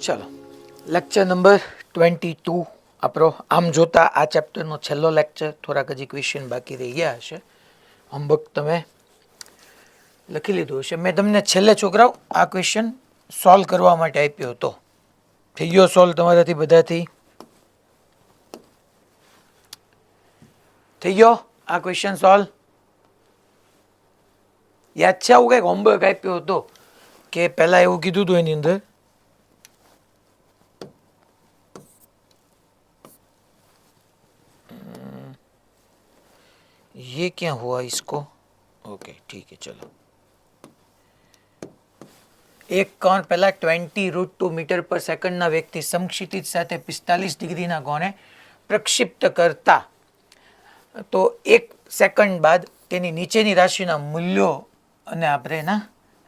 ચલો, lecture number 22 આપણો આમ જોતા આ ચેપ્ટરનો છેલ્લો લેક્ચર. થોડાક હજી ક્વેશ્ચન બાકી રહી ગયા હશે. હોમવર્ક તમે લખી લીધું હશે. મેં તમને છેલ્લે છોકરાઓ આ ક્વેશ્ચન સોલ્વ કરવા માટે આપ્યો હતો. થઈ ગયો સોલ્વ તમારાથી બધાથી? થઈ ગયો આ ક્વેશ્ચન સોલ્વ? યાદ છે આવું કંઈક હોમવર્ક આપ્યો હતો કે પહેલાં એવું કીધું હતું એની અંદર? ये क्या हुआ इसको? ओके ठीक है चलो. એક કોણ પહેલા 20√2 મીટર પર સેકન્ડના વેગથી સમક્ષિતિજ સાથે 45 ડિગ્રીના કોણે પ્રક્ષિપ્ત કરતા તો 1 સેકન્ડ બાદ તેની નીચેની રાશિના મૂલ્યો અને આપણે એના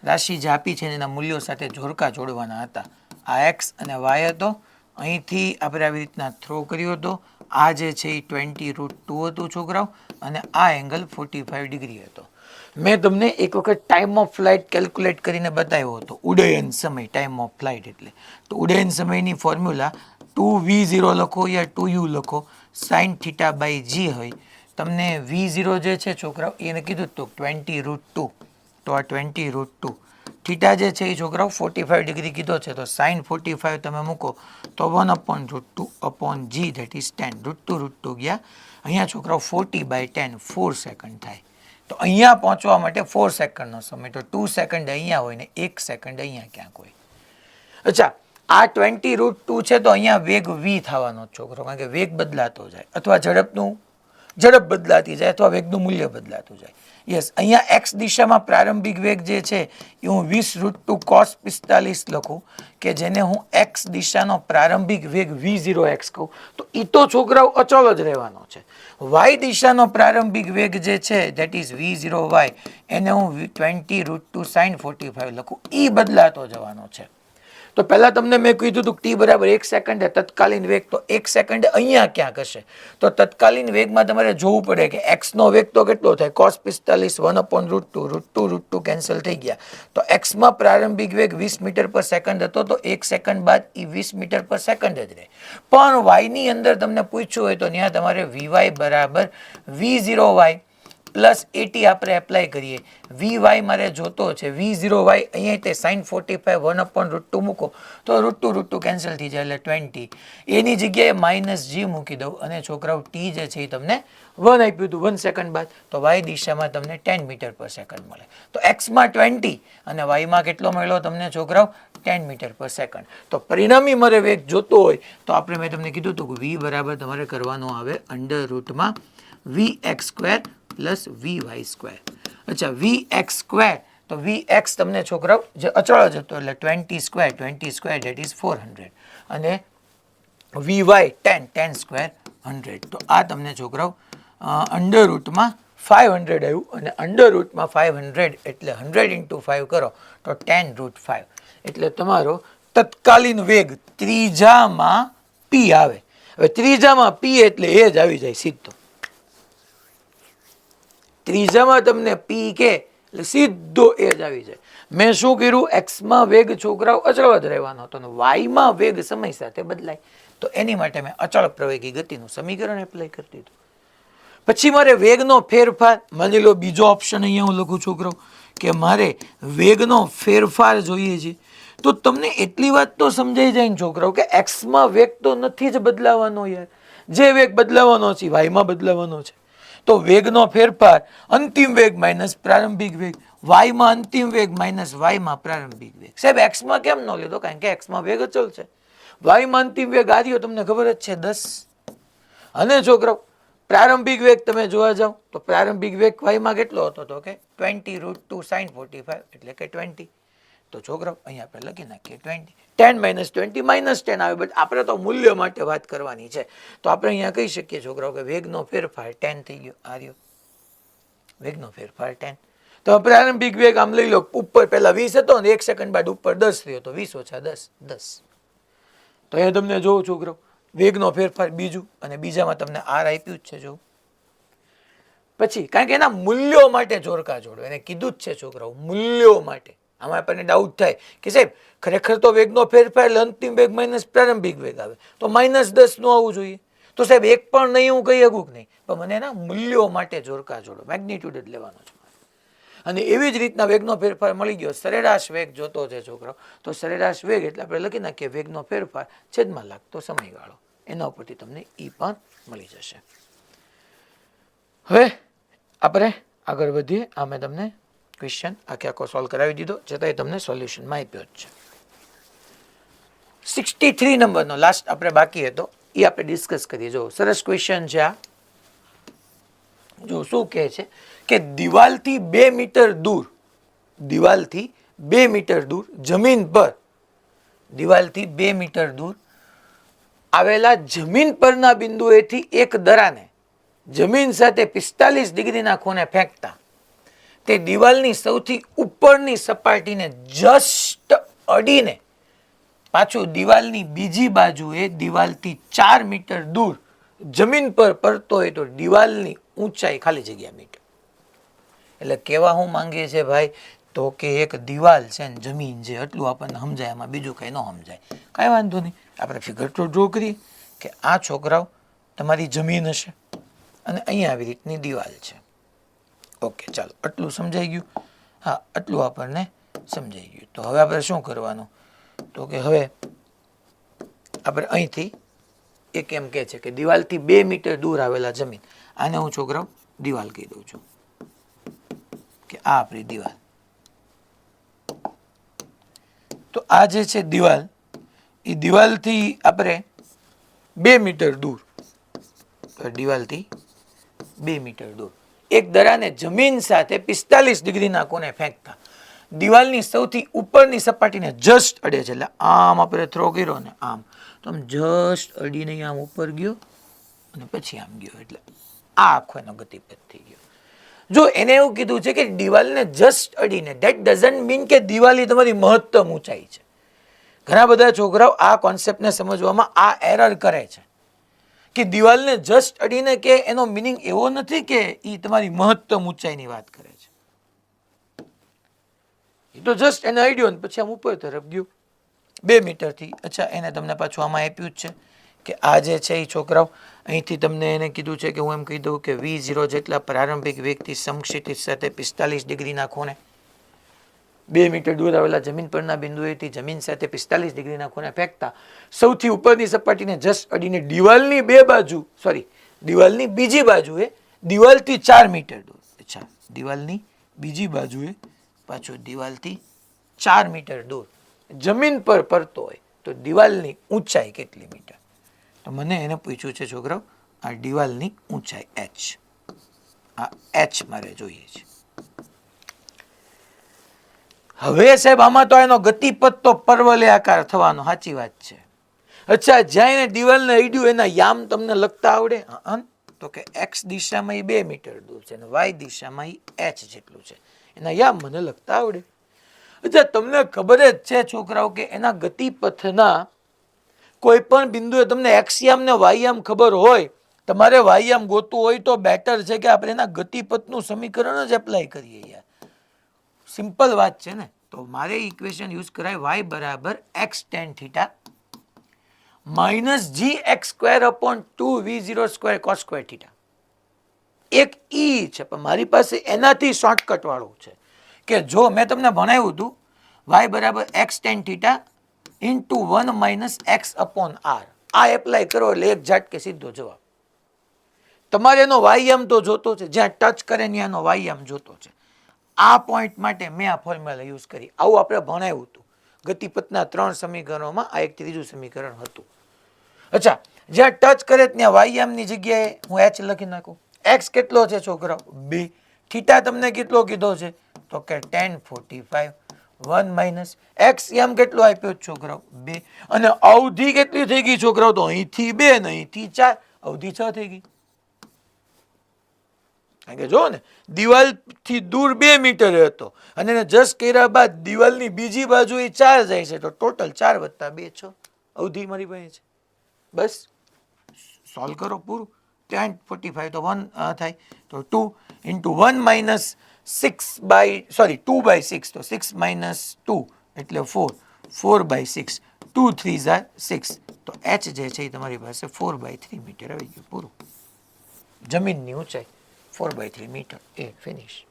રાશિ જે આપી છે એના મૂલ્યો સાથે જોડકા જોડવાના હતા. આ એક્સ અને વાય હતો. અહીંથી આપણે આવી રીતના થ્રો કર્યો હતો. આ જે છે એ 20√2 હતું છોકરાઓ, અને આ એંગલ 45 ડિગ્રી હતો. મેં તમને એક વખત ટાઈમ ઓફ ફ્લાઇટ કેલ્ક્યુલેટ કરીને બતાવ્યો હતો. ઉડ્ડયન સમય, ટાઈમ ઓફ ફ્લાઇટ એટલે તો ઉડ્ડયન સમયની ફોર્મ્યુલા 2v0 લખો યા 2u લખો, સાઇન થીટા બાય જી હોય. તમને v0 જે છે છોકરાઓ એને કીધું તો 20√2, તો આ 20√2. થીટા જે છે એ છોકરાઓ 45 ડિગ્રી કીધો છે, તો સાઇન 45 તમે મૂકો તો 1/√2 અપોન જી ધેટ ઇઝ 10. √2 ગયા. અહીંયા છોકરાઓ 40/10 4 સેકન્ડ થાય. તો અહીંયા પહોંચવા માટે 4 સેકન્ડનો સમય, તો 2 સેકન્ડ અહીંયા હોય ને 1 સેકન્ડ અહીંયા ક્યાંક હોય. અચ્છા, આ 20√2 છે તો અહીંયા વેગ v થવાનો છોકરો, કારણ કે વેગ બદલાતો જાય અથવા ઝડપ બદલાતી જાય અથવા વેગનું મૂલ્ય બદલાતું જાય. યસ, અહીંયા એક્સ દિશામાં પ્રારંભિક વેગ જે છે એ હું 20√2 cos 45 લખું, કે જેને હું એક્સ દિશાનો પ્રારંભિક વેગ v0x કહું. તો એ તો છોકરાઓ અચળ જ રહેવાનો છે. વાય દિશાનો પ્રારંભિક વેગ જે છે ધેટ ઇઝ v0y, એને હું 20√2 sin 45 લખું. એ બદલાતો જવાનો છે. તો પહેલાં તમને મેં કીધું હતું ટી બરાબર 1 સેકન્ડે તત્કાલીન વેગ, તો 1 સેકન્ડે અહીંયા ક્યાંક હશે. તો તત્કાલીન વેગમાં તમારે જોવું પડે કે એક્સનો વેગ તો કેટલો થાય, cos 45 1/√2, √2 કેન્સલ થઈ ગયા. તો એક્સમાં પ્રારંભિક વેગ 20 મીટર પર સેકન્ડ હતો, તો 1 સેકન્ડ બાદ એ 20 મીટર પર સેકન્ડ જ રહે. પણ વાયની અંદર તમને પૂછ્યું હોય તો ત્યાં તમારે વીવાય બરાબર v0y પ્લસ 80 આપણે એપ્લાય કરીએ. વીવાય મારે જોતો છે, v0y અહીંયા તે સાઇન 45 1/√2 મૂકો તો √2 કેન્સલ થઈ જાય એટલે 20. એની જગ્યાએ માઇનસ જી મૂકી દઉં અને છોકરાઓ ટી જે છે એ તમને 1 આપ્યું હતું 1 સેકન્ડ બાદ, તો વાય દિશામાં તમને 10 મીટર પર સેકન્ડ મળે. તો એક્સમાં 20 અને વાયમાં કેટલો મળ્યો તમને છોકરાઓ 10 મીટર પર સેકન્ડ. તો પરિણામી મારે વેગ જોતો હોય તો આપણે મેં તમને કીધું હતું કે વી બરાબર તમારે કરવાનો આવે √ vx² પ્લસ vy². અચ્છા, vx², તો vx તમને છોકરાઓ જે અચળ જ હતો એટલે 20² ધેટ ઇઝ 400, અને vy 10² 100. તો આ તમને છોકરાઓ √ 500 આવ્યું, અને √ 500 એટલે 100 × 5 કરો તો 10√5. એટલે તમારો તત્કાલીન વેગ ત્રીજામાં p આવે. હવે ત્રીજામાં p એટલે એ જ આવી જાય સીધો. ત્રીજામાં તમને પી કે એટલે સીધો એ જ આવી જાય. મેં શું કર્યું, એક્સમાં વેગ છોકરાઓ અચળ જ રહેવાનો હતો, અને વાયમાં વેગ સમય સાથે બદલાય, તો એની માટે મેં અચળ પ્રવેગી ગતિનું સમીકરણ એપ્લાય કરી દીધું. પછી મારે વેગનો ફેરફાર, માની લો બીજો ઓપ્શન અહીંયા હું લખું છોકરાઓ કે મારે વેગનો ફેરફાર જોઈએ છે, તો તમને એટલી વાત તો સમજાઈ જાય ને છોકરાઓ કે એક્સમાં વેગ તો નથી જ બદલાવાનો યાર. જે વેગ બદલાવાનો છે વાયમાં બદલાવાનો છે. તો વેગનો ફેરફાર અંતિમ વેગ માઇનસ પ્રારંભિક વેગ, વાયમાં અંતિમ વેગ માઇનસ વાયમાં પ્રારંભિક વેગ. સાહેબ એક્સમાં કેમ ન લીધો? કારણ કે એક્સમાં વેગ અચળ છે. વાયમાં અંતિમ વેગ આર્યો તમને ખબર જ છે 10. અને છોકરાઓ પ્રારંભિક વેગ તમે જોવા જાઓ તો પ્રારંભિક વેગ વાયમાં કેટલો હતો તો કે 20√2 sin 45 એટલે કે 20. તો છોકરાઓ અહીંયા આપણે લખી નાખીએ 20. 10 - 20 -10 આવે, બટ આપણે તો મૂલ્ય માટે વાત કરવાની છે. તો આપણે અહીંયા કહી શકીએ છોકરાઓ કે વેગનો ફેરફાર 10 થઈ ગયો. આ રહ્યો વેગનો ફેરફાર 10. તો પ્રારંભિક વેગ આમ લઈ લો, ઉપર પહેલા 20 હતો ને 1 સેકન્ડ બાદ ઉપર 10 થયો, તો 20 - 10 10. તો અહીંયા તમને જોવો છોકરાઓ વેગનો ફેરફાર બીજું, અને બીજામાં તમને આર આપ્યું જ છે. જો પછી કારણ કે એના મૂલ્યો માટે જોડકા જોડો, એને કીધું જ છે છોકરાઓ મૂલ્યો માટે. આમાં આપણને ડાઉટ થાય કે સાહેબ ખરેખર તો વેગનો ફેરફાર એટલે અંતિમ વેગ માઇનસ પ્રારંભિક વેગ આવે, તો -10 નું આવવું જોઈએ. તો સાહેબ એક પણ નહીં હું કહી શકું નહીં, પણ મને એના મૂલ્યો માટે જોડકા જોડો, મેગ્નિટ્યુડ જ લેવાનો છે. અને એવી જ રીતના વેગનો ફેરફાર મળી ગયો, સરેરાશ વેગ જોતો છે છોકરો, તો સરેરાશ વેગ એટલે આપણે લખી નાખીએ વેગનો ફેરફાર છેદમાં લાગતો સમયગાળો, એના ઉપરથી તમને ઈ પણ મળી જશે. હવે આપણે આગળ વધીએ. આ મેં તમને ક્વેશ્ચન આખો સોલ્વ કરાવી દીધો, છતાંય તમને સોલ્યુશનમાં આપ્યો જ છે. 63 નંબરનો લાસ્ટ આપણે બાકી હતો, એ આપણે ડિસ્કસ કરીએ. જો સરસ ક્વેશ્ચન છે આ. જો શું કહે છે કે દિવાલથી 2 મીટર દૂર, દિવાલથી 2 મીટર દૂર જમીન પર, દિવાલથી 2 મીટર દૂર આવેલા જમીન પરના બિંદુએથી એક દરાને જમીન સાથે 45 ડિગ્રીના ખૂણે ફેંકતા તે દિવાલની સૌથી ઉપરની સપાટીને જસ્ટ અડીને પાછું દિવાલની બીજી બાજુએ દિવાલથી 4 મીટર દૂર જમીન પર પડતો હોય તો દિવાલની ઊંચાઈ ખાલી જગ્યા મીટર. એટલે કેવા હું માંગીએ છે ભાઈ, તો કે એક દિવાલ છે ને જમીન છે, એટલું આપણને સમજાય, એમાં બીજું કંઈ ન સમજાય. કાંઈ વાંધો નહીં, આપણે ફિગર તો ડ્રો કરીએ કે આ છોકરાઓ તમારી જમીન હશે અને અહીંયા આવી રીતની દિવાલ છે. ઓકે, ચાલો આટલું સમજાઈ ગયું. હા, આટલું આપણને સમજાઈ ગયું. તો હવે આપણે શું કરવાનું, તો કે હવે આપણે અહીંથી એક એમ કહે છે કે દિવાલથી 2 મીટર દૂર આવેલા જમીન, આને હું છોકરાઓ દિવાલ કહી દઉં છું કે આ આપણી દિવાલ. તો આ જે છે દિવાલ, એ દિવાલથી આપણે 2 મીટર દૂર, દિવાલથી 2 મીટર દૂર એક દરાને જમીન સાથે 45 ડિગ્રીના કોણે ફેંકતા દિવાલની સૌથી ઉપરની સપાટીને જસ્ટ અડે છે. એટલે આમ આપણે થ્રો કર્યો ને આમ, તો આમ જસ્ટ અડીને આમ ઉપર ગયો અને પછી આમ ગયો, એટલે આ આખો એનો ગતિપથ થઈ ગયો. જો એને એવું કીધું છે કે દિવાલને જસ્ટ અડીને, ધેટ ડઝન્ટ મીન કે દિવાલ એ તમારી મહત્તમ ઊંચાઈ છે. ઘણા બધા છોકરાઓ આ કોન્સેપ્ટને સમજવામાં આ એરર કરે છે કે દિવાલને જસ્ટ અડીને કે એનો મિનિંગ એવો નથી કે એ તમારી મહત્તમ ઊંચાઈની વાત કરે છે. એ તો જસ્ટ એને અડ્યો ને પછી આમ ઉપર તરફ ગયો 2 મીટરથી. અચ્છા, એને તમને પાછું આમાં આપ્યું જ છે કે આ જે છે એ છોકરાઓ અહીંથી તમને એને કીધું છે કે હું એમ કહી દઉં કે V0 જેટલા પ્રારંભિક વેગથી સમક્ષિતિજ સાથે 45 ડિગ્રીના ખૂણે 2 મીટર દૂર આવેલા જમીન પરના બિંદુએથી જમીન સાથે 45 ડિગ્રીના ખૂણે ફેંકતા સૌથી ઉપરની સપાટીને જસ્ટ અડીને દિવાલની દિવાલની બીજી બાજુએ દિવાલથી 4 મીટર દૂર. અચ્છા, દિવાલની બીજી બાજુએ પાછું દિવાલથી 4 મીટર દૂર જમીન પર પડતો હોય તો દિવાલની ઊંચાઈ કેટલી મીટર? તો મને એને પૂછ્યું છે છોકરાઓ આ દિવાલની ઊંચાઈ h. આ h મારે જોઈએ છે. હવે સાહેબ આમાં તો એનો ગતિપથ તો પરવલય આકાર થવાનો, સાચી વાત છે. અચ્છા, જ્યાં એને દિવાલને અડ્યું એના યામ તમને લખતા આવડે? તો કે x દિશામાં 2 મીટર દૂર છે અને y દિશામાં h જેટલું છે, એના યામ મને લખતા આવડે. અચ્છા, તમને ખબર જ છે છોકરાઓ કે એના ગતિપથના કોઈ પણ બિંદુએ તમને x યામ ને y યામ ખબર હોય, તમારે y યામ ગોતવું હોય તો બેટર છે કે આપણે એના ગતિપથનું સમીકરણ જ એપ્લાય કરીએ યાર. સિમ્પલ વાત છે ને. તો મારે ઇક્વેશન યુઝ કરાય y બરાબર x tan theta minus gx²/2 v0² cos² theta. એક ઈ છે પણ મારી પાસે એનાથી શોર્ટકટ વાળું છે કે જો મેં તમને ભણાવ્યું હતું y બરાબર x tan theta into 1 - x/r, આ એપ્લાય કરો એટલે એક ઝાટકે સીધો જવાબ. તમારે એનો વાયામ તો જોતો છે, જ્યાં ટચ કરે ત્યાં એનો વાયામ જોતો છે. આ પોઈન્ટ માટે મેં આ ફોર્મ્યુલા યુઝ કરી. આવું આપણે ભણાવ્યું હતું ગતિપથના 3 સમીકરણોમાં, આ એક ત્રીજું સમીકરણ હતું. અચ્છા, જ્યાં ટચ કરે ત્યાં વાયામની જગ્યાએ હું h લખી નાખું. x કેટલો છે છોકરાઓ? 2. થીટા તમને કેટલો કીધો છે? તો કે tan 45. 1 - x યામ કેટલો આપ્યો છોકરાઓ? 2. અને અવધિ કેટલી થઈ ગઈ છોકરાઓ? તો અહીંથી 2 ને અહીંથી 4, અવધિ 6 થઈ ગઈ. કારણ કે જો ને દિવાલથી દૂર 2 મીટર હતો અને એને જસ્ટ કર્યા બાદ દિવાલની બીજી બાજુ 4 જાય છે, તો ટોટલ 4 + 2 6 અવધિ મારી પાસે છે. બસ સોલ્વ કરો, પૂરું. tan 45 તો 1 થાય તો 2 ઇન્ટુ 1 માઇનસ 2/6, તો 6 માઇનસ 2 એટલે 4, 4/6, 2 3 6, તો h જે છે એ તમારી પાસે 4/3 મીટર આવી ગયું. પૂરું. જમીનની ઊંચાઈ 4/3 મીટર. એ ફિનિશ.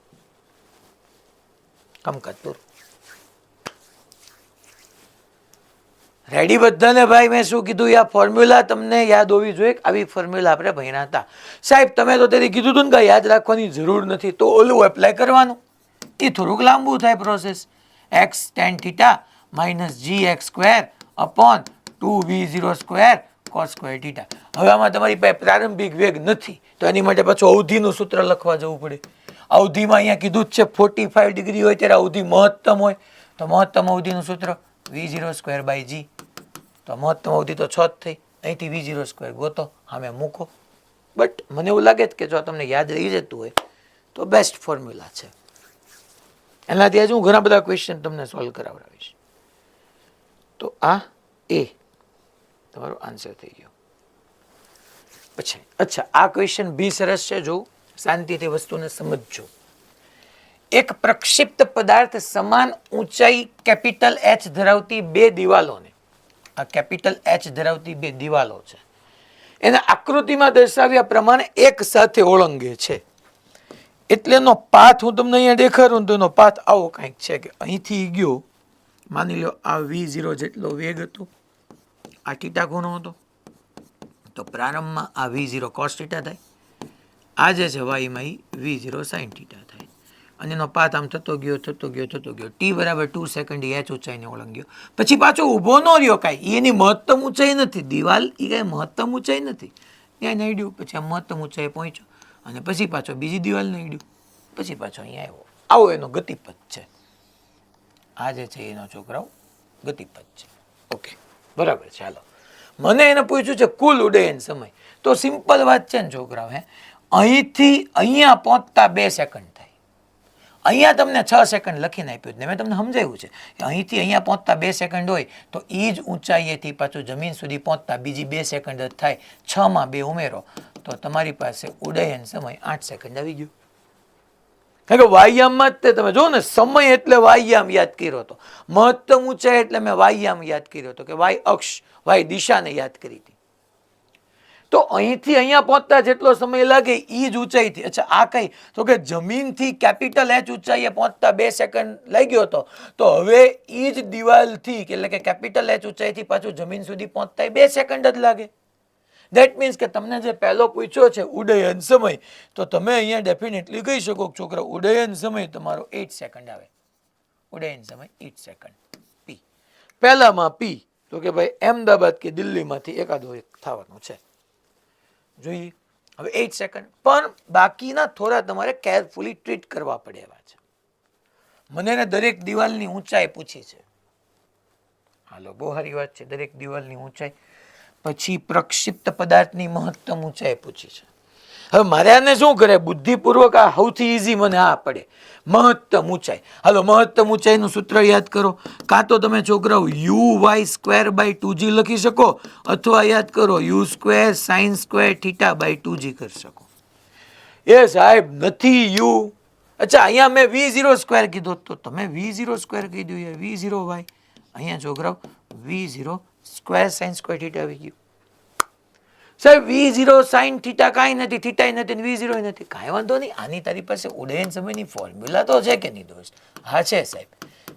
કામકાજ પૂરું. રેડી બધાને? ભાઈ મેં શું કીધું? આ ફોર્મ્યુલા તમને યાદ હોવી જોઈએ. આવી ફોર્મ્યુલા આપણે ભણ્યા હતા. સાહેબ તમે તો તેથી કીધું હતું ને કે યાદ રાખવાની જરૂર નથી, તો ઓલું એપ્લાય કરવાનું. એ થોડુંક લાંબુ થાય process. x tan θ minus gx² upon 2v0² cos square θ. હવે આમાં તમારી પાસે પ્રારંભિક વેગ નથી, તો એની માટે પાછું અવધિનું સૂત્ર લખવા જવું પડે. અવધિમાં અહીંયા કીધું જ છે 45 ડિગ્રી હોય ત્યારે અવધિ મહત્તમ હોય, તો મહત્તમ અવધિનું સૂત્ર v0²/g. તો મહત્તમ અવધિ તો 6 જ થઈ. અહીંથી v0² ગોતો, સામે મૂકો. બટ મને એવું લાગે કે જો તમને યાદ રહી જતું હોય તો બેસ્ટ ફોર્મ્યુલા છે. એનાથી આજે હું ઘણા બધા ક્વેશ્ચન તમને સોલ્વ કરાવડાવીશ. તો આ એ તમારો આન્સર થઈ ગયો. પછી અચ્છા, આ ક્વેશ્ચન બી સરસ છે. જો શાંતિથી વસ્તુને સમજજો. એક પ્રક્ષિપ્ત પદાર્થ સમાન ઊંચાઈ કેપિટલ H ધરાવતી બે દિવાલોને, આ કેપિટલ H ધરાવતી બે દિવાલો છે, એના આકૃતિમાં દર્શાવ્યા પ્રમાણે એક સાથે ઓળંગે છે. એટલે એનો પાથ હું તમને અહીંયા દેખાડું તો એનો પાથ આવો કંઈક છે કે અહીંથી ગયો, માની લો આ v0 જેટલો વેગ હતો, આ θ ખૂણો હતો, તો પ્રારંભમાં આ v0 cos θ થાય, આ જે છે વાયમાં v0 sin θ થાય, અને એનો પાથ આમ થતો ગયો t બરાબર 2 સેકન્ડ h ઊંચાઈને ઓળંગ્યો. પછી પાછો ઊભો ન રહ્યો કાંઈ, એની મહત્તમ ઊંચાઈ નથી, દિવાલ એ કાંઈ મહત્તમ ઊંચાઈ નથી, ત્યાં નડ્યું, પછી આ મહત્તમ ઊંચાઈ પહોંચ્યો, અને પછી પાછો બીજી દિવાલ નડ્યું, પછી પાછો અહીંયા આવ્યો. આવો એનો ગતિપથ છે. આ જે છે એનો છોકરાઓ ગતિપથ છે. ઓકે, બરાબર. ચાલો, મને એને પૂછ્યું છે કુલ ઉડ્ડયન સમય. તો સિમ્પલ વાત છે ને છોકરાઓ, અહીંથી અહીંયા પહોંચતા 2 સેકન્ડ થાય. અહીંયા તમને 6 સેકન્ડ લખીને આપ્યું ને મેં તમને સમજાવ્યું છે કે અહીંથી અહીંયા પહોંચતા 2 સેકન્ડ હોય તો એ જ ઊંચાઈએથી પાછું જમીન સુધી પહોંચતા બીજી 2 સેકન્ડ જ થાય. 6 માં 2 ઉમેરો તો તમારી પાસે ઉડ્ડયન સમય 8 સેકન્ડ આવી ગયો. કારણ કે વાયામમાં જ તે તમે જો ને, સમય એટલે વાયામ યાદ કર્યો હતો, મહત્તમ ઊંચાઈ એટલે મેં વાયામ યાદ કર્યો હતો, કે વાય અક્ષ, વાય દિશાને યાદ કરી હતી. તો અહીંથી અહીંયા પહોંચતા જેટલો સમય લાગે એ જ ઊંચાઈથી. અચ્છા, આ કઈ? તો કે જમીનથી કેપિટલ H ઊંચાઈએ પહોંચતા 2 સેકન્ડ લાગ્યો હતો, તો હવે એ જ દિવાલથી એટલે કે કેપિટલ H ઊંચાઈથી પાછું જમીન સુધી પહોંચતા 2 સેકન્ડ જ લાગે. દેટ મીન્સ કે તમને જે પહેલો પૂછ્યો છે ઉડ્ડયન સમય, તો તમે અહીંયા ડેફિનેટલી કહી શકો છોકરા ઉડ્ડયન સમય તમારો 8 સેકન્ડ આવે. ઉડ્ડયન સમય 8 સેકન્ડ. પી પહેલામાં પી તો કે ભાઈ અમદાવાદ કે દિલ્હીમાંથી એકાદો એક થવાનું છે. જોઈએ હવે 8 સેકન્ડ, પણ બાકીના થોડા તમારે કેરફુલી ટ્રીટ કરવા પડે એવા છે. મને એને દરેક દિવાલની ઊંચાઈ પૂછી છે. હાલો, બહુ સારી વાત છે. દરેક દિવાલની ઊંચાઈ, પછી પ્રક્ષિપ્ત પદાર્થની મહત્તમ ઊંચાઈ પૂછી છે. હવે મારે આને શું કરે, બુદ્ધિપૂર્વક આ સૌથી ઈઝી મને આ પડે, મહત્તમ ઊંચાઈ. હાલો, મહત્તમ ઊંચાઈનું સૂત્ર યાદ કરો. કાં તો તમે છોકરાઓ uy²/2g લખી શકો, અથવા યાદ કરો u² sin² θ/2g કરી શકો. એ સાહેબ નથી u. અચ્છા, અહીંયા મેં v0² કીધો તો તમે v0² કીધું યાર, v0y. અહીંયા છોકરાઓ v0² sin² θ આવી ગયું. સાહેબ v0 sin θ કાંઈ નથી, θ નથી, v0 નથી, કાંઈ વાંધો નહીં. આની તારી પાસે ઉડ્ડયન સમયની ફોર્મ્યુલા તો છે કે નહીં દોસ્ત? હા છે સાહેબ.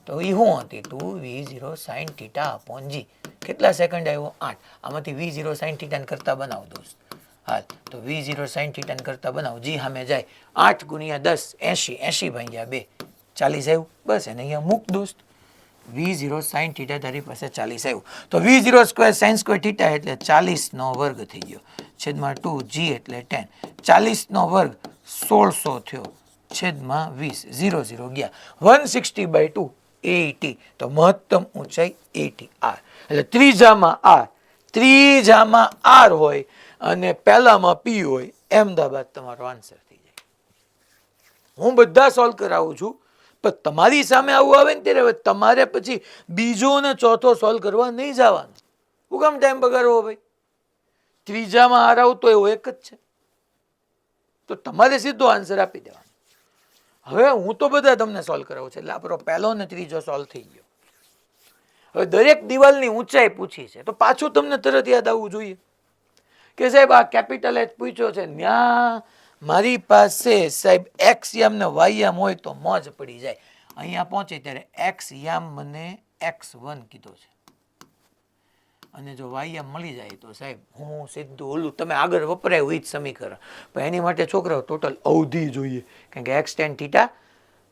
તો એ શું હતી? તું v0 sin θ/g. કેટલા સેકન્ડ આવ્યો? 8. આમાંથી v0 sin θ કરતા બનાવ દોસ્ત. હાલ, તો v0 sin θ કરતા બનાવ. જી સામે જાય 8 × 10 80, 80/2 40 આવ્યું. બસ એને અહીંયા મૂક દોસ્ત. v0 sin θ તારી પાસે 40 આવ્યું. તો v0² sin² θ એટલે 40 વર્ગ થઈ ગયો, છેદમાં 2g એટલે 10. 40 વર્ગ 1600 થયો, છેદમાં 20, 0 0 ગયા, 160/2 80. તો મહત્તમ ઊંચાઈ 80 r. એટલે ત્રીજામાં r હોય અને પહેલામાં p હોય, અમદાવાદ તમારો આન્સર થઈ જાય. હું બધા સોલ્વ કરાવું છું, પણ તમારી સામે આવું આવે ને ત્યારે તમારે પછી બીજો ને ચોથો સોલ્વ કરવા નહીં જવાનું. હું કામ ટાઈમ બગાડવો ભાઈ? ત્રીજામાં હાર આવતો એવો એક જ છે. તો તમારે સીધો આન્સર આપી દેવાનો. હવે હું તો બધા તમને સોલ્વ કરાવું છું એટલે આપણો પહેલો ને ત્રીજો સોલ્વ થઈ ગયો. હવે દરેક દિવાલની ઊંચાઈ પૂછી છે તો પાછું તમને તરત યાદ આવવું જોઈએ કે સાહેબ આ કેપિટલ એચ પૂછ્યો છે, ત્યાં મારી પાસે સાહેબ એક્સ યામ ને વાય યામ હોય તો મોજ પડી જાય. અહીંયા પહોંચે ત્યારે એક્સ યામ મને x1 કીધો છે અને જો વાય યામ મળી જાય તો સાહેબ હું સીધું ઓલું તમે આગળ વપરાયું એ જ સમીકરણ, પણ એની માટે છોકરાઓ ટોટલ અવધિ જોઈએ કારણ કે x tan થીટા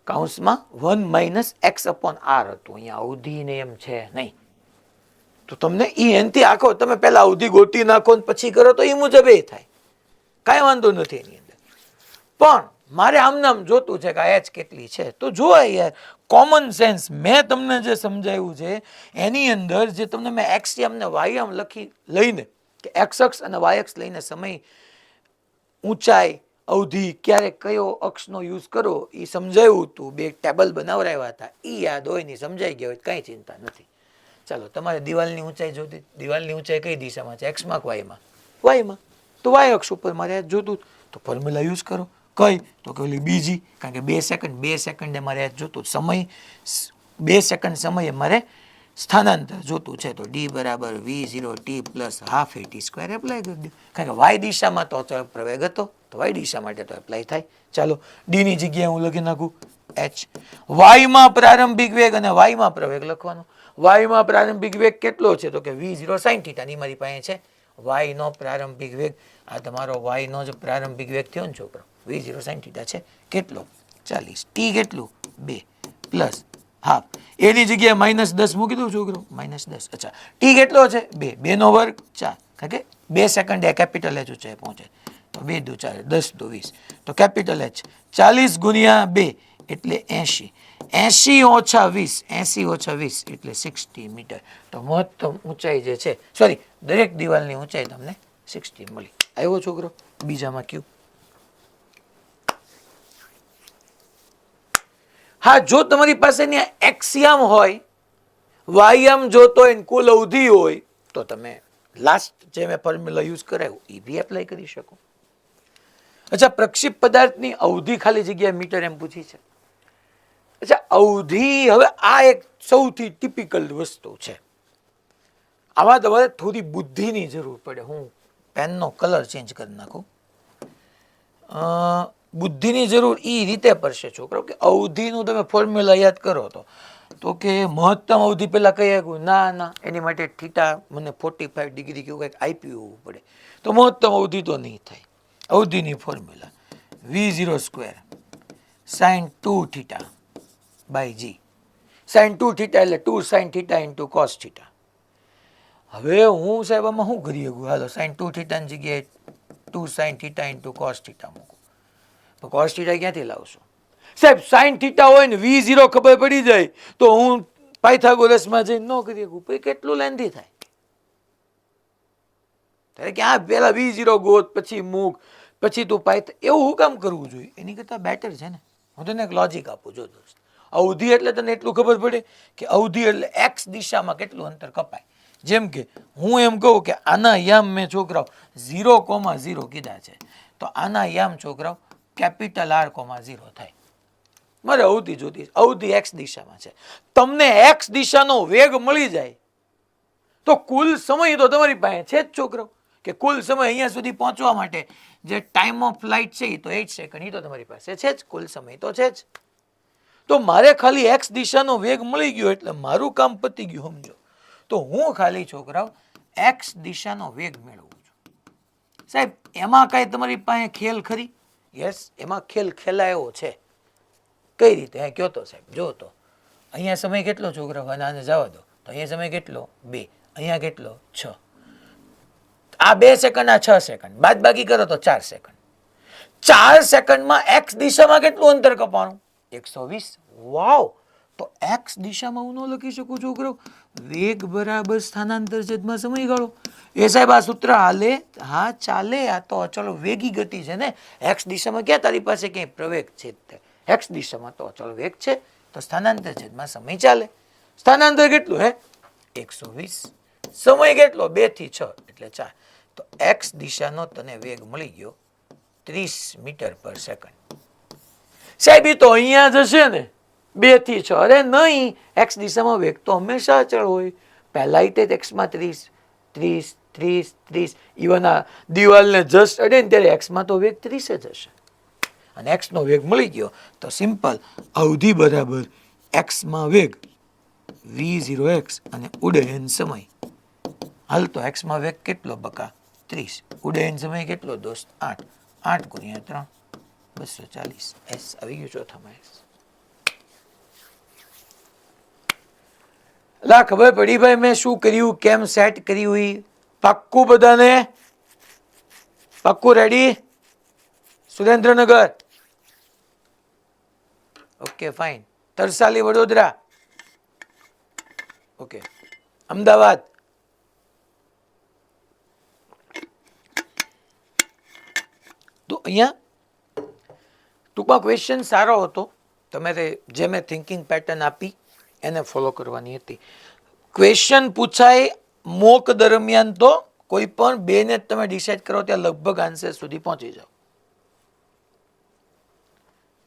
કૌંસમાં 1 માઇનસ x અપોન r હતું, અહીંયા અવધિ ને એમ છે નહીં. તો તમને એ એનથી આખો તમે પહેલા અવધિ ગોતી નાખો ને પછી કરો તો એ મુજબ એ થાય, કાંઈ વાંધો નથી એની અંદર. પણ મારે આમ નામ જોતું છે કે આ એચ કેટલી છે તો જોવા યાર કોમન સેન્સ મેં તમને જે સમજાવ્યું છે એની અંદર જે તમને મેં એક્સ યામ ને વાય યામ લખી લઈને કે એક્સ અક્ષ અને વાય અક્ષ લઈને સમય ઊંચાઈ અવધિ ક્યારે કયો અક્ષનો યુઝ કરો એ સમજાવ્યું હતું, બે ટેબલ બનાવરાવ્યા હતા, એ યાદ હોય ને સમજાઈ ગયા હોય કાંઈ ચિંતા નથી. ચાલો તમારે દિવાલની ઊંચાઈ જોતી, દિવાલની ઊંચાઈ કઈ દિશામાં છે, એક્સમાં કે વાયમાં? વાયમાં. તો વાય અક્ષ ઉપર મારે જોતું તો ફોર્મ્યુલા યુઝ કરો. કઈ તો કે ઓલી બીજી, કારણ કે 2 સેકન્ડે મારે જોતું સમય, 2 સેકન્ડ સમયે મારે સ્થાનાંતર જોતું છે તો d બરાબર v0t plus half at square apply કરી દો, કારણ કે વાય દિશામાં તો પ્રવેગ હતો તો વાય દિશા માટે તો એપ્લાય થાય. ચાલો ડી ની જગ્યાએ હું લખી નાખું h. વાયમાં પ્રારંભિક વેગ અને વાયમાં પ્રવેગ લખવાનો. વાયમાં પ્રારંભિક વેગ કેટલો છે તો કે v0 sin θ ની મારી પાસે છે. વાય નો પ્રારંભિક વેગ આ તમારો વાય નો જ પ્રારંભિક વેગ થયો ને છોકરો, v0 sin θ છે કેટલો 40, t કેટલું 2 પ્લસ હાફ, એની જગ્યાએ -10 મૂકી દઉં છોકરો, -10. અચ્છા ટી કેટલો છે 2, 2 નો વર્ગ 4, કારણ કે 2 સેકન્ડે કેપિટલ એચ ઊંચાઈ પહોંચે તો 2 દુ 4 10 દુ 20 તો કેપિટલ એચ 40 ગુણ્યા 2 એટલે 80, 80 ઓછા 20, 80 ઓછા 20 એટલે 60 મીટર. તો મહત્તમ ઊંચાઈ જે છે, સોરી દરેક દિવાલની ઊંચાઈ તમને 60 મળી. આવ્યો છોકરો? બીજામાં કયું? હા, જો તમારી પાસે એક્સ યામ હોય, વાય યામ જોતો હોય, કુલ અવધિ હોય તો તમે લાસ્ટ જે મેં ફોર્મ્યુલા યુઝ કરાયું એ બી એપ્લાય કરી શકો. અચ્છા, પ્રક્ષેપ પદાર્થની અવધિ ખાલી જગ્યાએ મીટર એમ પૂછી છે. અચ્છા, અવધિ હવે આ એક સૌથી ટિપિકલ વસ્તુ છે. આમાં તમારે થોડી બુદ્ધિની જરૂર પડે. હું પેનનો કલર ચેન્જ કરી નાખું. બુદ્ધિની જરૂર એ રીતે પડશે છોકરો કે અવધિનું તમે ફોર્મ્યુલા યાદ કરો તો કે મહત્તમ અવધિ પહેલા કઈ આવ્યું? ના એની માટે થીટા મને 45 ડિગ્રી કેવું કંઈક આપ્યું હોવું પડે તો મહત્તમ અવધિ તો નહીં થાય. અવધિની formula v0 square sin 2θ by g. sin 2θ એટલે 2 sin θ ઇન્ટુ cos θ. હવે હું સાહેબ આમાં શું કરી શકું? હાલો sin 2θ ની જગ્યાએ 2 sin θ ઇન્ટુ cos θ મૂકું તો cos θ ક્યાંથી લાવશો સાહેબ? sin θ હોય ને v0 ખબર પડી જાય તો હું પાયથાગોરસમાં જઈને ન કરી શકું, પછી કેટલું લેન્ધી થાય. ત્યારે કે આ પેલા v0 ગોત પછી મૂક પછી તું એવું હું કામ કરવું જોઈએ? એની કરતા બેટર છે ને. હું તને એક લોજિક આપું. જો દોસ્ત, અવધિ એટલે તને એટલું ખબર પડે કે અવધિ એટલે એક્સ દિશામાં કેટલું અંતર કપાય. જેમ કે હું એમ કહું કે આના યામ મેં છોકરાઓ 0,0 કીધા છે તો આના યામ છોકરાઓ કેપિટલ R,0 થાય. મારે અવધિ જોતી, અવધિ એક્સ દિશામાં છે. તમને એક્સ દિશાનો વેગ મળી જાય તો કુલ સમય તો તમારી પાસે છે જ છોકરાઓ, કે કુલ સમય અહીંયા સુધી પહોંચવા માટે જે ટાઈમ ઓફ ફ્લાઇટ છે એ તો 8 સેકન્ડ, એ તો તમારી પાસે છે જ, કુલ સમય તો છે જ. તો મારે ખાલી એક્સ દિશાનો વેગ મળી ગયો એટલે મારું કામ પતી ગયું. સમજો તો હું ખાલી છોકરાઓ એક્સ દિશાનો વેગ મેળવું છું. સાહેબ એમાં કાંઈ તમારી પાસે ખેલ ખરી? યસ, એમાં ખેલ ખેલાયો છે. કઈ રીતે? હા કયો તો સાહેબ. જો તો અહીંયા સમય કેટલો છોકરાઓ? આને જવા દો તો અહીંયા સમય કેટલો 2, અહીંયા કેટલો 6. આ 2 સેકન્ડ, આ 6 સેકન્ડ, બાદ બાકી કરો તો 4 સેકન્ડ. 4 સેકન્ડમાં એક્સ દિશામાં કેટલું અંતર કપાણું? 120. વાવ! તો એક્સ દિશામાં હું ન લખી શકું છોકરો? વેગ બરાબર સ્થાનાંતર છેદમાં સમયગાળો. એ સાહેબ આ સૂત્ર હાલે? હા ચાલે. આ તો અચળ વેગી ગતિ છે ને. એક્સ દિશામાં ક્યાં તારી પાસે ક્યાંય પ્રવેગ છે? એક્સ દિશામાં તો અચળ વેગ છે તો સ્થાનાંતર છેદમાં સમય ચાલે. સ્થાનાંતર કેટલું હે? 120. સમય કેટલો? 2 થી 6 એટલે 4. તો એક્સ દિશાનો તને વેગ મળી ગયો 30 મીટર પર સેકન્ડ. સાહેબ એ તો અહીંયા જશે ને 2 થી 6. અરે નહીં, એક્સ દિશામાં વેગ તો હંમેશા અચળ હોય. પહેલા તે એક્સમાં 30 30 30 30, ઇવન આ દિવાલને જસ્ટ અડે ને ત્યારે એક્સમાં તો વેગ 30 જ હશે. અને એક્સનો વેગ મળી ગયો તો સિમ્પલ અવધિ બરાબર એક્સમાં વેગ v0x અને ઉડ્ડયન સમય. હાલ તો એક્સમાં વેગ કેટલો બકા 30, ઉડ્ડયન સમય કેટલો દોસ્ત 8, 8 ગુણ્યા 3 240. એસ આવી ગયું ચોથામાં એસ. લા ખબર પડી ભાઈ મેં શું કર્યું, કેમ સેટ કર્યું? પાક્કું બધાને? પાક્કું ready? Surendranagar okay fine. Tarsali Vadodara okay. Ahmedabad તો અહીંયા ટૂંકમાં ક્વેશ્ચન સારો હતો. તમારે જે મેં થિંકિંગ પેટર્ન આપી એને ફોલો કરવાની હતી. ક્વેશ્ચન પૂછાય મોક દરમિયાન તો કોઈ પણ બેને તમે ડિસાઇડ કરો ત્યાં લગભગ આન્સર સુધી પહોંચી જાઓ.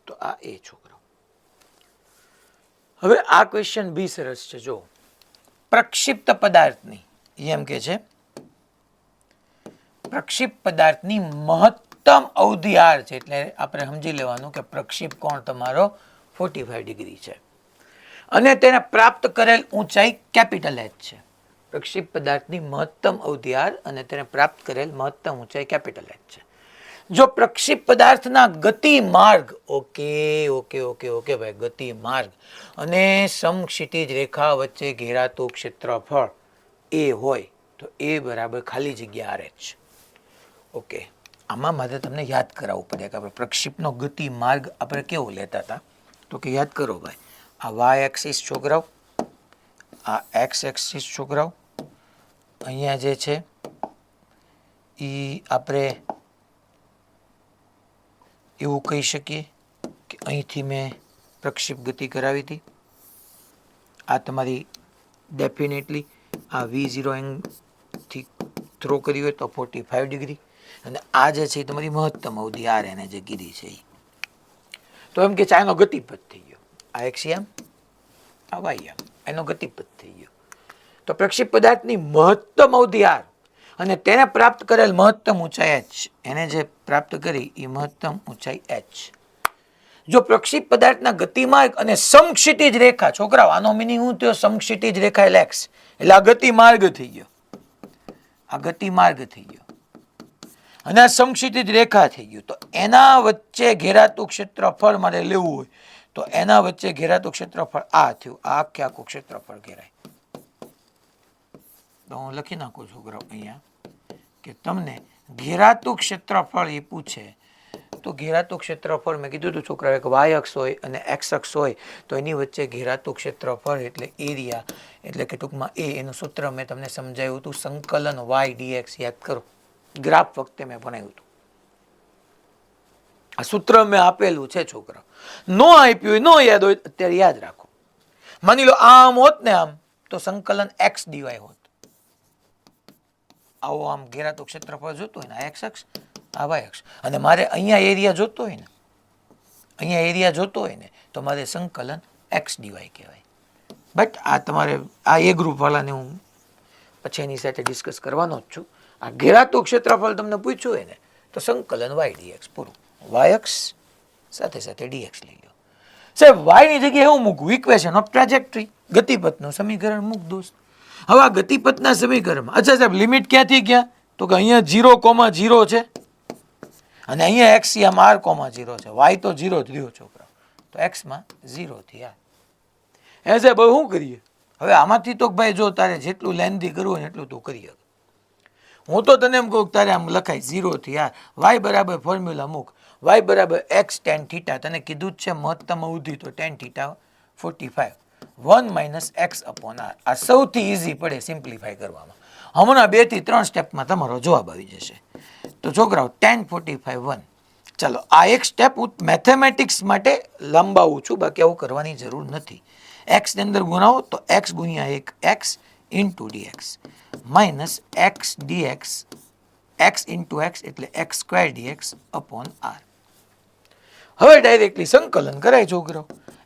તો આ એ છોકરો. હવે આ ક્વેશ્ચન બી સરસ છે. જો પ્રક્ષિપ્ત પદાર્થની એમ કે છે પ્રક્ષિપ્ત પદાર્થની મહત્તમ અવધિ આર છે, એટલે આપણે સમજી લેવાનું કે પ્રક્ષિપ્ત કોણ તમારો 45 ડિગ્રી છે અને તેને પ્રાપ્ત કરેલ ઊંચાઈ કેપિટલ એચ છે. પ્રક્ષિપ્ત પદાર્થની મહત્તમ અવધિ આર અને તેને પ્રાપ્ત કરેલ મહત્તમ ઊંચાઈ કેપિટલ એચ છે. જો પ્રક્ષિપ્ત પદાર્થના ગતિ માર્ગ ઓકે ઓકે ઓકે ઓકે ભાઈ ગતિ માર્ગ અને સમક્ષિતિજ રેખા વચ્ચે ઘેરાતું ક્ષેત્રફળ એ હોય તો એ બરાબર ખાલી જગ્યા આર એચ. ઓકે, આમાં મારે તમને યાદ કરાવવું પડે કે આપણે પ્રક્ષિપ્તનો ગતિ માર્ગ આપણે કેવો લેતા હતા. તો કે યાદ કરો ભાઈ, આ વાય એક્સિસ છોકરાઓ, આ એક્સ એક્સિસ છોકરાઓ, અહીંયા જે છે એ આપણે એવું કહી શકીએ કે અહીંથી મેં પ્રક્ષિપ્ત ગતિ કરાવી હતી. આ તમારી ડેફિનેટલી આ V0 થી થ્રો કરી હોય તો 45 ડિગ્રી અને આ જે છે એ તમારી મહત્તમ અવધિ આર એને જે કીધી છે એ. તો એમ કે ચાનો ગતિપથ થઈ ગયો. આ એક્સ એમ, આ વાય એમ, એનો ગતિપથ થઈ ગયો. તો પ્રક્ષિપ્ત પદાર્થની મહત્તમ અવધિ આર અને તેને પ્રાપ્ત કરેલ મહત્તમ ઊંચાઈ એચ, એને જે પ્રાપ્ત કરી એ મહત્તમ ઊંચાઈ એચ. જો પ્રક્ષિપ્ત પદાર્થના ગતિમાર્ગ અને સમક્ષિતિજ રેખા, છોકરાઓ આનો મિનિંગ શું થયો? સમક્ષિતિજ રેખા એટલે એક્સ, એટલે આ ગતિમાર્ગ થઈ ગયો, આ ગતિમાર્ગ થઈ ગયો અને આ સમક્ષિતિજ રેખા થઈ ગયું. તો એના વચ્ચે ઘેરાતું ક્ષેત્રફળ મારે લેવું હોય તો એના વચ્ચે ઘેરાતું ક્ષેત્રફળ આ થયું, આ આખે આખું ક્ષેત્રફળ ઘેરાય. તો હું લખી નાખું છોકરાઓ અહીંયા કે તમને ઘેરાતું ક્ષેત્રફળ એ પૂછે તો ઘેરાતું ક્ષેત્રફળ મેં કીધું હતું છોકરાઓ એક વાય અક્ષ હોય અને એક્સ અક્ષ હોય તો એની વચ્ચે ઘેરાતું ક્ષેત્રફળ એટલે એરિયા, એટલે કે ટૂંકમાં એ એનું સૂત્ર મેં તમને સમજાવ્યું હતું સંકલન વાય ડીએક્સ. યાદ કરો, ગ્રાફ વખતે મેં ભણાવ્યું હતું. આ સૂત્ર મેં આપેલું છે છોકરા, નો આપ્યું હોય, નો યાદ હોય અત્યારે યાદ રાખો. માની લો આમ હોત ને આમ તો સંકલન એક્સ ડીવાય હોત. આવો આમ ઘેરાતું ક્ષેત્રફળ જોતું હોય ને એક્સ અક્ષ, આ વાય અક્ષ, અને મારે અહીંયા એરિયા જોતો હોય ને, અહીંયા એરિયા જોતો હોય ને તો મારે સંકલન એક્સ ડીવાય કહેવાય. બટ આ તમારે આ એ ગ્રુપવાળાને હું પછી એની સાથે ડિસ્કસ કરવાનો જ છું. આ ઘેરાતું ક્ષેત્રફળ તમને પૂછ્યું હોય ને તો સંકલન વાય ડીએક્સ પૂરું. વાય અક્ષ સાથે સાથે ડીએક્સ લઈ લો. સાહેબ વાયની જગ્યાએ હું મૂકું? ઇક્વેશન ઓફ ટ્રેજેક્ટરી, ગતિપથનું સમીકરણ મૂક દોસ્ત. હવે આ ગતિપથના સમીકરણમાં અચ્છા સાહેબ લિમિટ ક્યાંથી ક્યાં? તો કે અહીંયા 0,0 છે અને અહીંયા એક્સ આમ r,0 છે. વાય તો 0 જ રહ્યો છોકરા, તો એક્સમાં 0 થી આ. એ સાહેબ હવે શું કરીએ? હવે આમાંથી તો ભાઈ જો તારે જેટલું લેન્થી કરવું હોય ને એટલું તું કરી શકે. હું તો તને એમ કહું તારે આમ લખાય 0 થી આ. વાય બરાબર ફોર્મ્યુલા મૂક, વાય બરાબર એક્સ ટેન થીટા, તને કીધું જ છે મહત્તમ અવધિ તો tan theta 45, 1 minus x upon r. આ સૌથી ઇઝી પડે સિમ્પ્લિફાય કરવામાં. હમણાં 2 થી 3 સ્ટેપમાં તમારો જવાબ આવી જશે. તો છોકરાઓ tan 45 1. ચાલો આ એક સ્ટેપ હું મેથેમેટિક્સ માટે લંબાવું છું, બાકી આવું કરવાની જરૂર નથી. એક્સ ની અંદર ગુણાવો તો એક્સ ગુણ્યા 1 x into dx minus x dx x into x એટલે x square dx upon r. હવે ડાયરેક્ટલી સંકલન કરાય છોકરો.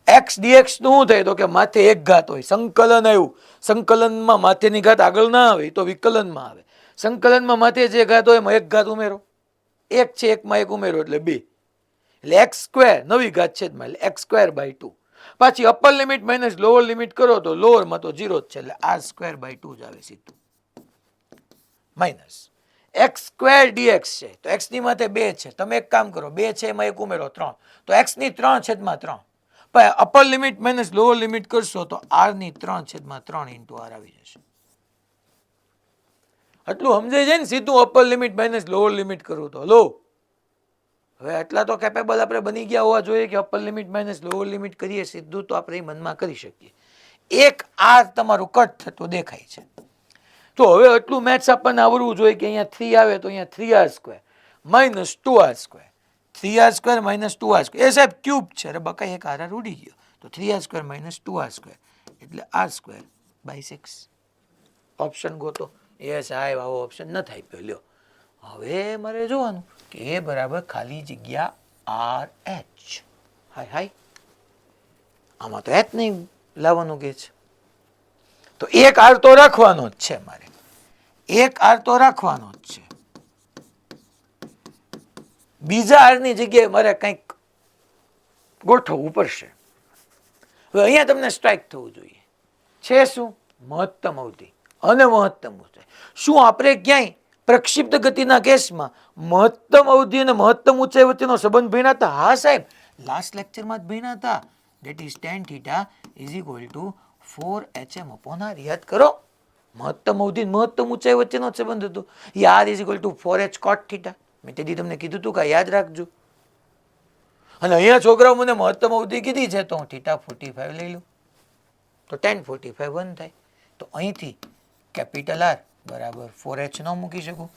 એક્સ ડીએક્સ નું શું થાય તો કે માથે એક ઘાત હોય, સંકલન આવ્યું, સંકલનમાં માથેની ઘાત આગળ ના આવે તો વિકલનમાં આવે. સંકલનમાં માથે જે ઘાત હોય એમાં એક ઘાત ઉમેરો, એક છે એકમાં એક ઉમેરો એટલે 2, એટલે એક્સ સ્ક્વેર નવી ઘાત છે એટલે એક્સ સ્ક્વેર બાય 2. પાછી upper limit minus lower limit કરો તો લોઅરમાં તો 0 જ છે એટલે આર સ્ક્વેર બાય 2 જ આવે સીધું. માઇનસ એક્સ સ્ક્વેર ડીએક્સ છે તો એક્સ ની માથે 2 છે, તમે એક કામ કરો 2 છે એમાં એક ઉમેરો 3 તો એક્સ ની 3/3. પણ upper limit minus lower limit કરશો તો આર ની 3/3 ઇન્ટુ આર આવી જશે. આટલું સમજાય છે ને સીધું upper limit minus lower limit કરવું તો. હલો હવે આટલા તો કેપેબલ આપણે બની ગયા હોવા જોઈએ કે upper limit minus lower limit કરીએ સીધું તો આપણે મનમાં કરી શકીએ. એક આર તમારું કટ થતું દેખાય છે. તો હવે એટલું મેથ્સ આપણને આવડવું જોઈએ કે અહીંયા 3 આવે તો અહીંયા 3r square minus 2r square, 3r square minus 2r square. એ સાહેબ ક્યુબ છે, અરે બકા એક આર ઉડી ગયો તો 3r square minus 2r square એટલે r સ્ક્વેર બાય 6. ઓપ્શન ગોતો. એ સાહેબ આવો ઓપ્શન ન થાય આપ્યો. લ્યો હવે મારે જોવાનું કે એ બરાબર ખાલી જગ્યા આર એચ. હાય હાય આમાં તો એચ નહીં લાવવાનું કે છે તો એક આર તો રાખવાનો જ છે મારે, એક આર તો રાખવાનો જ છે. બીજા આરની જગ્યાએ મારે કંઈક ગોઠવવું પડશે. હવે અહીંયા તમને સ્ટ્રાઇક થવું જોઈએ છે શું? મહત્તમ અવધિ અને મહત્તમ ઊંચાઈ. શું આપણે ક્યાંય પ્રક્ષિપ્ત ગતિના કેસમાં મહત્તમ અવધિ અને મહત્તમ ઊંચાઈ વચ્ચેનો સંબંધ ભણ્યા હતા? હા સાહેબ, લાસ્ટ લેક્ચરમાં જ ભણ્યા હતા. That is tan θ is equal to 4hm upon r. યાદ કરો, મહત્તમ અવધિ મહત્તમ ઊંચાઈ વચ્ચેનો સંબંધ હતો. એ r is equal two 4h cot θ. મેં તેથી તમને કીધું હતું કે યાદ રાખજો. અને અહીંયા છોકરાઓ મને મહત્તમ અવધિ કીધી છે તો હું θ45 લઈ લઉં તો tan 45 1 થાય. તો અહીંથી કેપિટલ આર બરાબર 4h ન મૂકી શકું,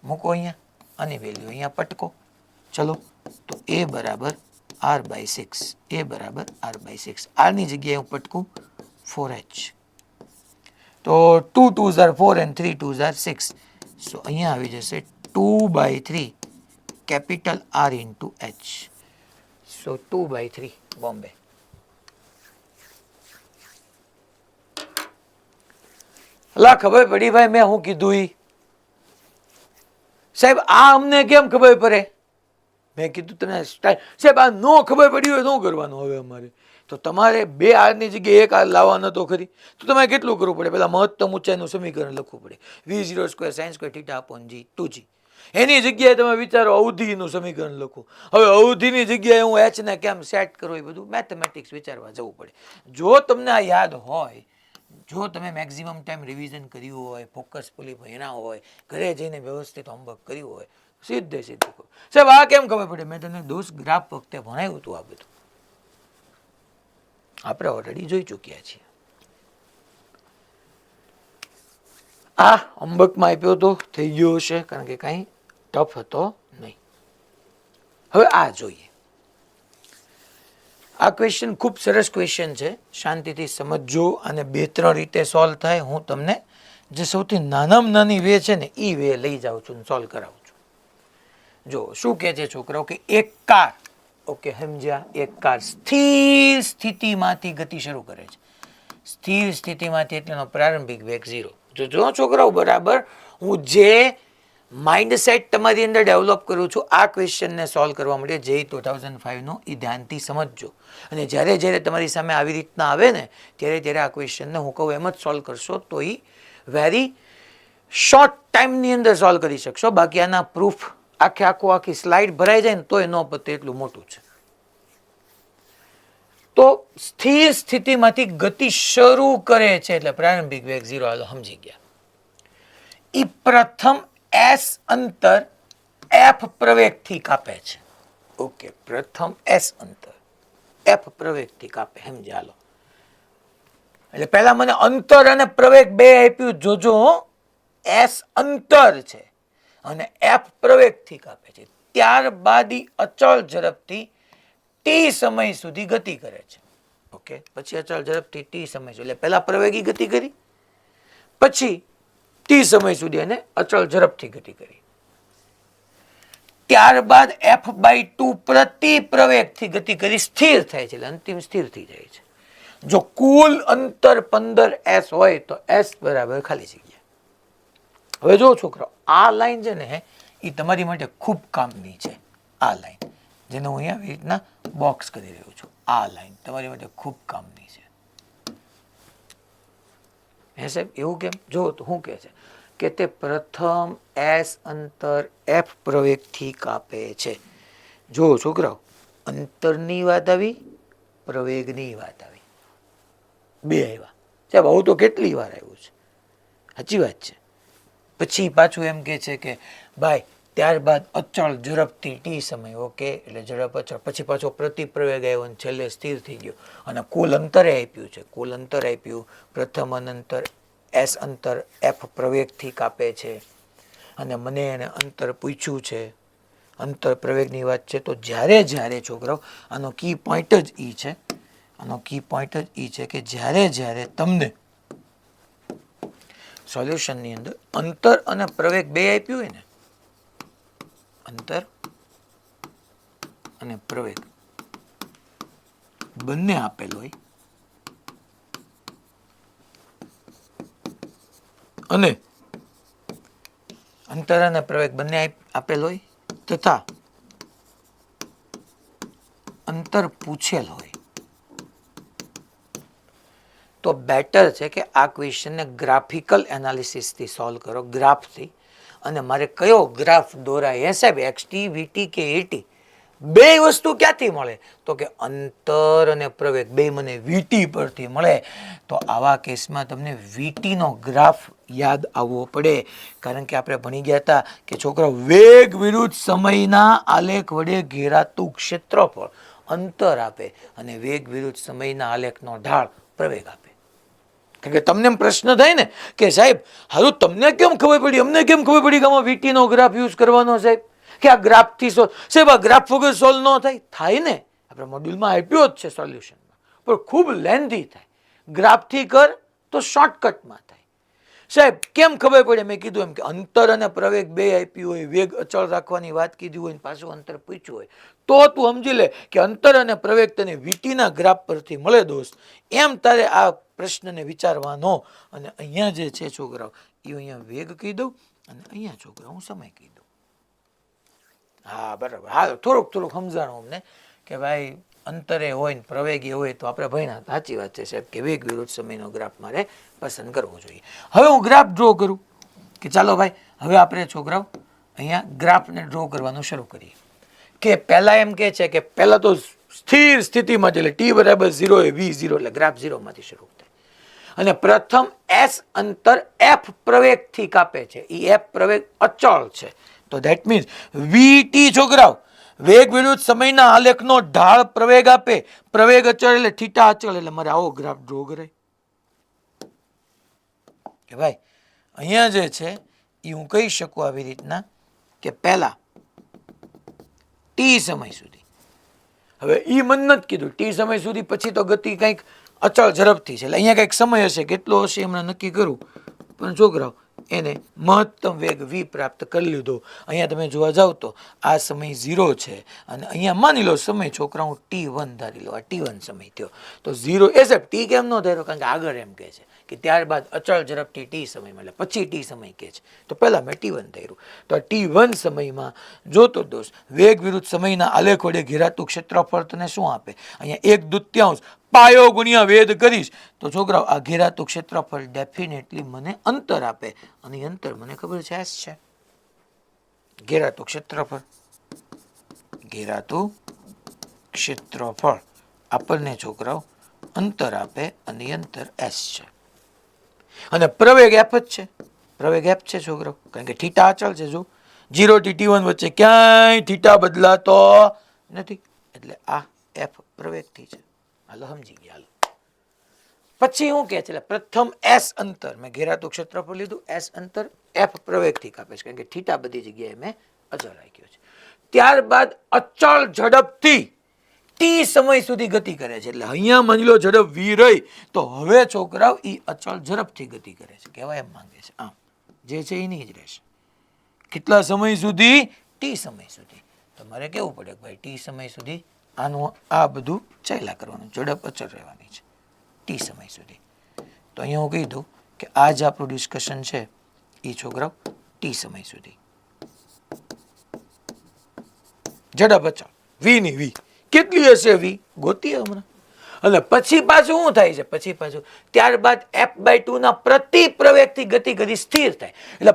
મૂકો અહીંયા અને વેલ્યુ અહીંયા પટકો. ચલો તો એ બરાબર r બાય 6, એ બરાબર r બાય 6. આરની જગ્યાએ હું પટકું 4h તો 2 2s are 4 and 3 2s are 6. સો અહીંયા આવી જશે 2/3 કેપિટલ R ઇન્ટુ h. સો 2/3 બોમ્બે. લા ખબર પડી ભાઈ મેં શું કીધું ઈ? સાહેબ આ અમને કેમ ખબર પડે? મેં કીધું તમે સાહેબ આ નો ખબર પડી હોય શું કરવાનું હવે અમારે? તો તમારે 2 આરની જગ્યાએ એક આર લાવવાનો તો ખરી. તો તમારે કેટલું કરવું પડે? પહેલા મહત્તમ ઊંચાઈનું સમીકરણ લખવું પડે, v0 square sine square theta upon g 2g. એની જગ્યાએ તમે વિચારો અવધિનું સમીકરણ લખો. હવે અવધિની જગ્યાએ હું h ને કેમ સેટ કરું એ બધું મેથેમેટિક્સ વિચારવા જવું પડે. જો તમને આ યાદ હોય, જો તમે મેક્સિમમ ટાઈમ રિવિઝન કર્યું હોય, ફોકસફુલી ભણ્યા હોય, ઘરે જઈને વ્યવસ્થિત હોમવર્ક કર્યું હોય, સીધે સીધું કહો સાહેબ આ કેમ ખબર પડે? મેં તમને દોષ ગ્રાફ વખતે ભણાવ્યું હતું. આ બધું આપણે ઓલરેડી જોઈ ચૂક્યા છીએ. આ હોમવર્કમાં આપ્યો તો થઈ ગયો હશે કારણ કે કાંઈ ટફ હતો નહીં. હવે આ જોઈએ. આ ક્વેશ્ચન ખૂબ સરસ ક્વેશ્ચન છે, શાંતિથી સમજજો અને 2-3 રીતે સોલ્વ થાય. હું તમને જે સૌથી નાનામાં નાની વે છે ને એ વે લઈ જાઉં છું, સોલ્વ કરાવું છું. જો શું કહે છે છોકરાઓ કે એક કાર, ઓકે સમજ્યા, એક કાર સ્થિર સ્થિતિમાંથી ગતિ શરૂ કરે છે. સ્થિર સ્થિતિમાંથી એટલેનો પ્રારંભિક વેગ 0. જો છોકરાઓ બરાબર હું જે માઇન્ડસેટ તમારી અંદર ડેવલપ કરું છું આ ક્વેશ્ચનને સોલ્વ કરવા માટે જે 2005નો એ ધ્યાનથી સમજજો. અને જ્યારે જ્યારે તમારી સામે આવી રીતના આવે ને ત્યારે ત્યારે આ ક્વેશ્ચનને હું કહું એમ જ સોલ્વ કરશો તો એ વેરી શોર્ટ ટાઈમની અંદર સોલ્વ કરી શકશો. બાકી આના પ્રૂફ આખી સ્લાઇડ ભરાઈ જાય ને તો એ ન પતે એટલું મોટું છે. તો સ્થિર સ્થિતિમાંથી ગતિ શરૂ કરે છે એટલે પ્રારંભિક વેગ 0. હાલો સમજી ગયા. એ પ્રથમ s અંતર f પ્રવેગથી કાપે છે. ઓકે, પ્રથમ s અંતર f પ્રવેગથી કાપે. સમજ્યા? હાલો એટલે પહેલા મને અંતર અને પ્રવેગ બે આપ્યું. જોજો s અંતર છે અને f પ્રવેગથી કાપે છે. ત્યારબાદ અચળ ઝડપથી t સમય સુધી ગતિ કરે છે. ઓકે, પછી અચળ ઝડપથી t સમય સુધી, એટલે પહેલા પ્રવેગી ગતિ કરી, પછી t સમય સુધી અને અચળ ઝડપથી ગતિ કરી. ત્યારબાદ f/2 પ્રતિ પ્રવેગથી ગતિ કરી સ્થિર થાય છે, એટલે અંતિમ સ્થિર થઈ જાય છે. જો કુલ અંતર 15s હોય તો s બરાબર ખાલી જગ્યા. હવે જો છોકરાઓ, આ લાઈન છે ને એ તમારી માટે ખૂબ કામની છે. આ લાઈન જેને હું અહીંયા આવી રીતના બોક્સ કરી રહ્યો છું, આ લાઈન તમારી માટે ખૂબ કામની છે. હે સાહેબ, એવું કેમ? જો તો શું કહે છે કે તે પ્રથમ s અંતર f પ્રવેગથી કાપે છે. જો છોકરાઓ, અંતરની વાત આવી, પ્રવેગની વાત આવી, બે આવ્યા. સાહેબ આવું તો કેટલી વાર આવ્યું છે, સાચી વાત છે. પછી પાછું એમ કે છે કે ભાઈ ત્યારબાદ અચળ ઝડપથી ટી સમય, ઓકે, એટલે ઝડપ અચળ, પછી પાછો પ્રતિપ્રવેગ આવ્યો અને છેલ્લે સ્થિર થઈ ગયો. અને કુલ અંતરે આપ્યું છે, કુલ અંતર આપ્યું, પ્રથમ અંતર s અંતર f પ્રવેગથી કાપે છે. અને મને એને અંતર પૂછ્યું છે, અંતર પ્રવેગની વાત છે. તો જ્યારે જ્યારે છોકરાઓ, આનો કી પોઈન્ટ જ ઈ છે, આનો કી પોઈન્ટ જ ઈ છે કે જ્યારે તમને સોલ્યુશનની અંદર અંતર અને પ્રવેગ બે આપ્યું હોય ને, અંતર અને પ્રવેગ બંને આપેલ હોય અને અંતર અને પ્રવેગ બંને આપેલ હોય તથા અંતર પૂછેલ હોય, તો બેટર છે કે આ ક્વેશ્ચનને ગ્રાફિકલ એનાલિસિસથી સોલ્વ કરો, ગ્રાફથી. અને મારે કયો ગ્રાફ દોરાય? સાહેબ xt, vt કે at? બે વસ્તુ ક્યાંથી મળે? તો કે અંતર અને પ્રવેગ બે મને vt પરથી મળે. તો આવા કેસમાં તમને vt નો ગ્રાફ યાદ આવવો પડે, કારણ કે આપણે ભણી ગયા હતા કે છોકરો વેગ વિરુદ્ધ સમયના આલેખ વડે ઘેરાતું ક્ષેત્રફળ અંતર આપે અને વેગ વિરુદ્ધ સમયના આલેખનો ઢાળ પ્રવેગ આપે. કારણ કે તમને પ્રશ્ન થાય ને કે સાહેબ હારું તમને કેમ ખબર પડી, અમને કેમ ખબર પડી કે આમાં વીટી નો ગ્રાફ યુઝ કરવાનો સાહેબ, કે આ ગ્રાફથી સાહેબ આ ગ્રાફ વગર સોલ્વ ન થાય? થાય ને, આપણે મોડ્યુલમાં આપ્યો જ છે સોલ્યુશનમાં, પણ ખૂબ લેન્ધી થાય. ગ્રાફથી કર તો શોર્ટકટમાં થાય. સાહેબ કેમ ખબર પડે? મેં કીધું એમ કે અંતર અને પ્રવેગ બે આપ્યું હોય, વેગ અચળ રાખવાની વાત કીધી હોય, પાછું અંતર પૂછ્યું હોય, તો તું સમજી લે કે અંતર અને પ્રવેગ તને વીટીના ગ્રાફ પરથી મળે દોસ્ત. એમ તારે આ પ્રશ્નને વિચારવાનો. અને અહીંયા જે છે છોકરાઓ, એ અહીંયા વેગ કહી દઉં અને અહીંયા છોકરાઓ હું સમય કહી દઉં. હા બરાબર. હા થોડુંક સમજાણું અમને કે ભાઈ અંતરે હોય ને પ્રવેગે હોય તો આપણે ભણ્યા. સાચી વાત છે સાહેબ કે વેગ વિરુદ્ધ સમયનો ગ્રાફ મારે પસંદ કરવો જોઈએ. હવે હું ગ્રાફ ડ્રો કરું કે ચાલો ભાઈ હવે આપણે છોકરાઓ અહીંયા ગ્રાફને ડ્રો કરવાનું શરૂ કરીએ. કે પહેલા એમ કે છે કે પહેલા તો સ્થિર સ્થિતિમાં એટલે t બરાબર 0 એ v0 એટલે ગ્રાફ 0 માંથી શરૂ થાય. અને પ્રથમ s અંતર f પ્રવેગથી કાપે છે, એ f પ્રવેગ અચળ છે. તો ધેટ મીન્સ vt છોકરાઓ વેગ વિરુદ્ધ સમયના આલેખનો ઢાળ પ્રવેગ આપે, પ્રવેગ અચળ એટલે થીટા અચળ, એટલે મારે આવો ગ્રાફ ડ્રો કરાય. કે ભાઈ અહીંયા જે છે એ હું કહી શકું આવી રીતના કે પહેલા ટી સમય સુધી, હવે ઈ મન નથી કીધું, ટી સમય સુધી પછી તો ગતિ કંઈક અચળ ઝડપથી છે, એટલે અહીંયા કંઈક સમય હશે, કેટલો હશે હમણાં નક્કી કરું. પણ છોકરાઓ એને મહત્તમ વેગ v પ્રાપ્ત કરી લીધો. અહીંયા તમે જોવા જાવ તો આ સમય 0 છે અને અહીંયા માની લો સમય છોકરાઓ t1 ધારી લો, આ t1 સમય થયો. તો 0 એ સાહેબ ટી કેમ ન ધાર્યો? કારણ કે આગળ એમ કહે છે કે ત્યારબાદ અચળ ઝડપથી ટી સમય મળે, પછી ટી સમય કહે છે. તો પહેલા મેં t1 ધાર્યું. તો આ t1 સમયમાં જોતો દોસ્ત વેગ વિરુદ્ધ સમયના આલેખ વડે ઘેરાતું ક્ષેત્રફળ તને શું આપે? અહીંયા 1/2 પાયો ગુણ્યા વેદ કરીશ તો છોકરાઓ આ ઘેરાતું ક્ષેત્રફળ ડેફિનેટલી મને અંતર આપે. અને અંતર મને ખબર છે s છે. ઘેરાતું ક્ષેત્રફળ, ઘેરાતું ક્ષેત્રફળ આપણને છોકરાઓ અંતર આપે અને અંતર s છે. અને પ્રવેગ f જ છે, પ્રવેગ f છે છોકરાઓ, કારણ કે થીટા અચળ છે. જો 0 થી t1 વચ્ચે ક્યાંય થીટા બદલાતો નથી, એટલે આ f પ્રવેગથી છે. હાલો સમજી ગયા. હાલો પછી શું કે છે? એટલે પ્રથમ s અંતર મેં ઘેરાતું ક્ષેત્રફળ લીધું, s અંતર f પ્રવેગથી કાપે છે, કારણ કે થીટા બધી જગ્યાએ મેં અચળ રાખ્યો છે. ત્યારબાદ અચળ ઝડપથી ટી સમય સુધી ગતિ કરે છે. એટલે અહીંયા માની લો ઝડપ v રહી તો હવે છોકરાઓ એ અચળ ઝડપથી ગતિ કરે છે, કહેવાય એમ માંગે છે. આમ જે છે એ નહીં જ રહેશે. કેટલા સમય સુધી? ટી સમય સુધી. તમારે કેવું પડે કે ભાઈ ટી સમય સુધી આનું આ બધું ચાલ્યા કરવાનું, ઝડપ અચળ રહેવાની છે ટી સમય સુધી. તો અહીંયા હું કહી દઉં કે આ જ આપણું ડિસ્કશન છે એ છોકરાઓ ટી સમય સુધી. ઝડપ અચળ વી ની વી કેટલી હશે? વી ગોતીએ હમણાં. અને પછી પાછું શું થાય છે? પછી પાછું ત્યારબાદ f/2 ના પ્રતિ પ્રવેગથી ગતિ ગતિ સ્થિર થાય. એટલે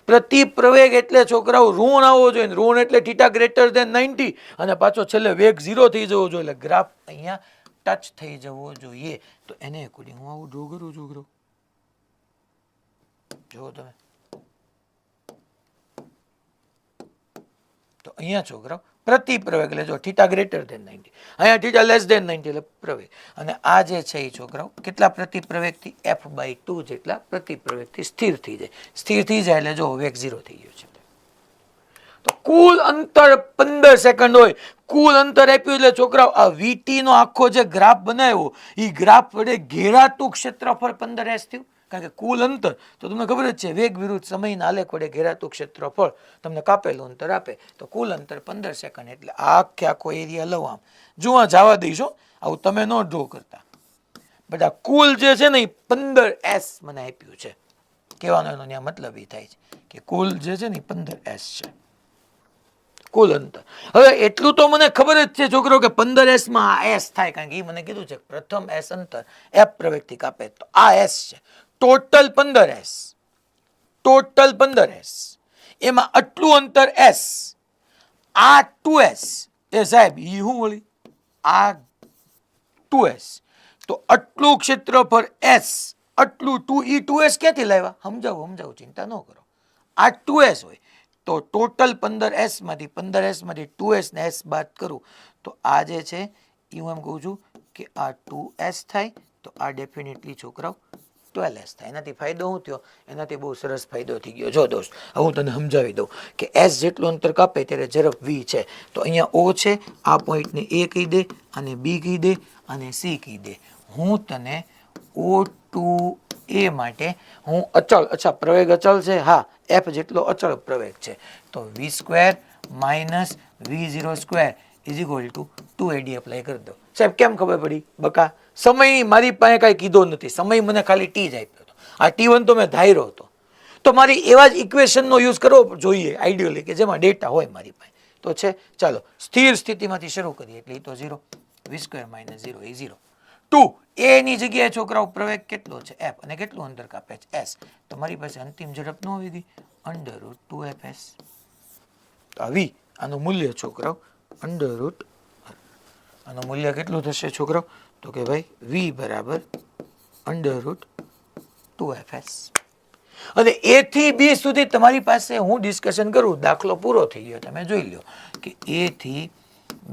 પ્રતિ પ્રવેગ એટલે છોકરાઓ ઋણ આવવો જોઈએ. ઋણ એટલે θ ગ્રેટર ધેન 90 અને પાછો છેલ્લે વેગ 0 થઈ જવો જોઈએ. એટલે ગ્રાફ અહીંયા ટચ થઈ જવો જોઈએ. તો એને એકોર્ડિંગ હું આવું ડ્રો કરું છોકરો, જુઓ તમે. તો અહીંયા છોકરાઓ પ્રતિ પ્રવેગ એટલે જો θ ગ્રેટર ધેન 90, અહીંયા θ લેસ ધેન 90 એટલે પ્રવેગ. અને આ જે છે એ છોકરાઓ કેટલા પ્રતિ પ્રવેગથી? f/2 જેટલા પ્રતિ પ્રવેગથી સ્થિર થઈ જાય. સ્થિર થઈ જાય એટલે જો વેગ 0 થઈ ગયો છે. તો કુલ અંતર 15 સેકન્ડ હોય. કુલ અંતર આપ્યું એટલે છોકરાઓ આ વીટી નો આખો જે ગ્રાફ બનાવ્યો એ ગ્રાફ વડે ઘેરાતું ક્ષેત્રફળ 15s થયું. કારણ કે કુલ અંતર તો તમને ખબર જ છે, વેગ વિરુદ્ધ સમયના આલેખ વડે ઘેરાતું ક્ષેત્રફળ તમને કાપેલું અંતર આપે. તો કુલ અંતર 15 સેકન્ડ એટલે આખો એરિયા લઉં આમ. જો આ જવા દઈશો, આવું તમે ન ડ્રો કરતા. બધા કુલ જે છે ને એ 15s મને આપ્યું છે. કહેવાનો એનો ત્યાં મતલબ એ થાય છે કે કુલ જે છે ને એ 15s છે કુલ અંતર. હવે એટલું તો મને ખબર જ છે છોકરો કે 15s માં આ s થાય, કારણ કે એ મને કીધું છે પ્રથમ s અંતર f પ્રવેગથી કાપે તો આ s છે. ટોટલ 15s એમાં આટલું અંતર s, આ 2s એ સાહેબ ઈ હું વળી આ 2s. તો આટલું ક્ષેત્રફળ s, આટલું 2s ક્યાંથી લાવ્યા? સમજાવું ચિંતા ન કરો. આ 2s હોય તો ટોટલ 15s માંથી 2s ને s બાદ કરું તો આ જે છે એ હું એમ કહું છું કે આ 2s થાય તો આ ડેફિનેટલી છોકરાઓ 12s થાય. એનાથી ફાયદો શું થયો? એનાથી બહુ સરસ ફાયદો થઈ ગયો. જો દોસ્ત હવે હું તને સમજાવી દઉં કે s જેટલું અંતર કાપે ત્યારે ઝડપ v છે. તો અહીંયા o છે, આ પોઈન્ટને a કહી દે અને b કહી દે અને c કહી દે. હું તને O2a માટે હું અચળ, અચ્છા પ્રવેગ અચળ છે, હા f જેટલો અચળ પ્રવેગ છે. તો v² minus v0² is equal two 2ad apply કરી દો. સાહેબ કેમ ખબર પડી? બકા સમય મારી પાસે કાંઈ કીધો નથી, સમય મને ખાલી t જ આપ્યો હતો. આ t1 તો મેં ધાર્યો હતો. તો મારી એવા જ ઇક્વેશનનો યુઝ કરવો જોઈએ આઈડિયલી કે જેમાં ડેટા હોય મારી પાસે. તો છે ચાલો સ્થિર સ્થિતિમાંથી શરૂ કરીએ એટલે એ તો 0, v² માઇનસ 0 એ 0. 2a ની જગ્યાએ છોકરાઓ પ્રવેગ કેટલો છે? f અને કેટલું અંતર કાપે છે? s. તો મારી પાસે અંતિમ ઝડપ ન આવી ગઈ √2fs. તો v આનું મૂલ્ય છોકરાઓ આનું મૂલ્ય કેટલું થશે છોકરાઓ? તો કે ભાઈ v બરાબર √2fs. અને a થી b સુધી તમારી પાસે હું ડિસ્કશન કરું, દાખલો પૂરો થઈ ગયો. તમે જોઈ લો કે a થી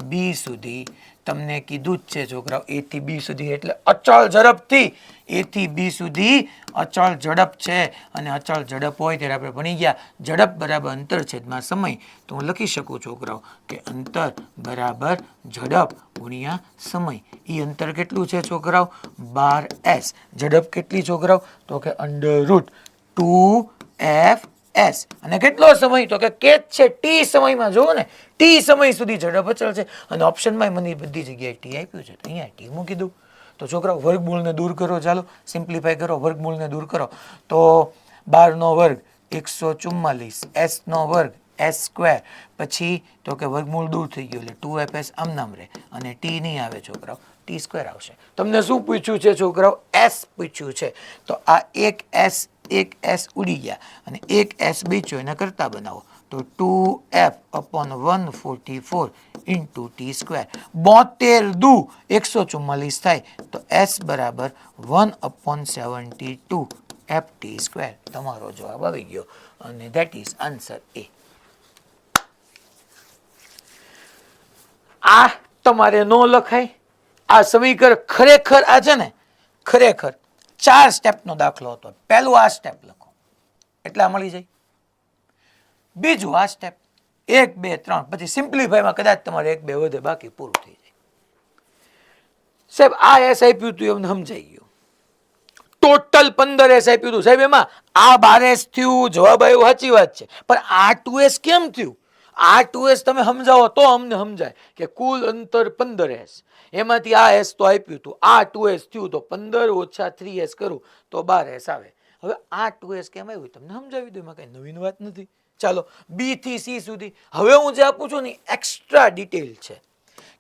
b સુધી તમને કીધું જ છે છોકરાઓ, a થી b સુધી એટલે અચળ ઝડપથી a થી b સુધી અચળ ઝડપ છે. અને અચળ ઝડપ હોય ત્યારે આપણે ભણી ગયા ઝડપ બરાબર અંતર છેદમાં સમય. તો હું લખી શકું છોકરાઓ કે અંતર બરાબર ઝડપ ગુણ્યા સમય. એ અંતર કેટલું છે છોકરાઓ? 12s. ઝડપ કેટલી છોકરાઓ? તો કે √2fs. અને કેટલો સમય? તો કે કેચ છે t સમયમાં. જુઓ ને t સમય સુધી ઝડપ અચળ છે અને ઓપ્શનમાં મને બધી જગ્યાએ t આપ્યું છે, તો અહીંયા t મૂકી દઉં. તો છોકરાઓ વર્ગમૂળને દૂર કરો, ચાલો સિમ્પ્લિફાય કરો, વર્ગમૂળને દૂર કરો. તો 12 નો વર્ગ 144, s નો વર્ગ s², પછી તો કે વર્ગમૂળ દૂર થઈ ગયું એટલે 2fs આમ નામ રહે અને t નહીં આવે છોકરાઓ, t² આવશે. તમને શું પૂછ્યું છે છોકરાઓ? s પૂછ્યું છે. તો આ એક s ઉડી ગયા અને એક s બચ્યો, એના કરતા બનાવો તો 2f/144 ઇન્ટુ t². 72 દુ 144 થાય તો s બરાબર 1/72 ft². તમારો જવાબ આવી ગયો અને ધેટ ઇઝ આન્સર A. આ તમારે નો લખાય. આ સમીકરણ ખરેખર આ છે ને ખરેખર 4 સ્ટેપનો દાખલો હતો. પહેલું આ સ્ટેપ લખો એટલે આ મળી જાય. બીજું આ સ્ટેપ 1 2 3, પછી સિમ્પ્લિફાઈમાં કદાચ તમારે 1 2 વધે, બાકી પૂરું થઈ જાય. સાહેબ આ એસ આપ્યું તું એમને સમજાઈ ગયું. ટોટલ 15s આપ્યું હતું સાહેબ, એમાં આ 12s થયું, જવાબ આવ્યો, સાચી વાત છે, પણ આ 2s કેમ થયું? આ 2s તમે સમજાવો તો અમને સમજાય કે કુલ અંતર 15s, એમાંથી આ s તો આપ્યું હતું, આ 2s થયું તો 15 ઓછા 3s કરું તો 12s આવે. હવે આ 2s કેમ આવ્યું તમને સમજાવી દઉં, એમાં કઈ નવીન વાત નથી. ચાલો બી થી સી સુધી. હવે હું જે આપું છું ને એક્સ્ટ્રા ડિટેલ છે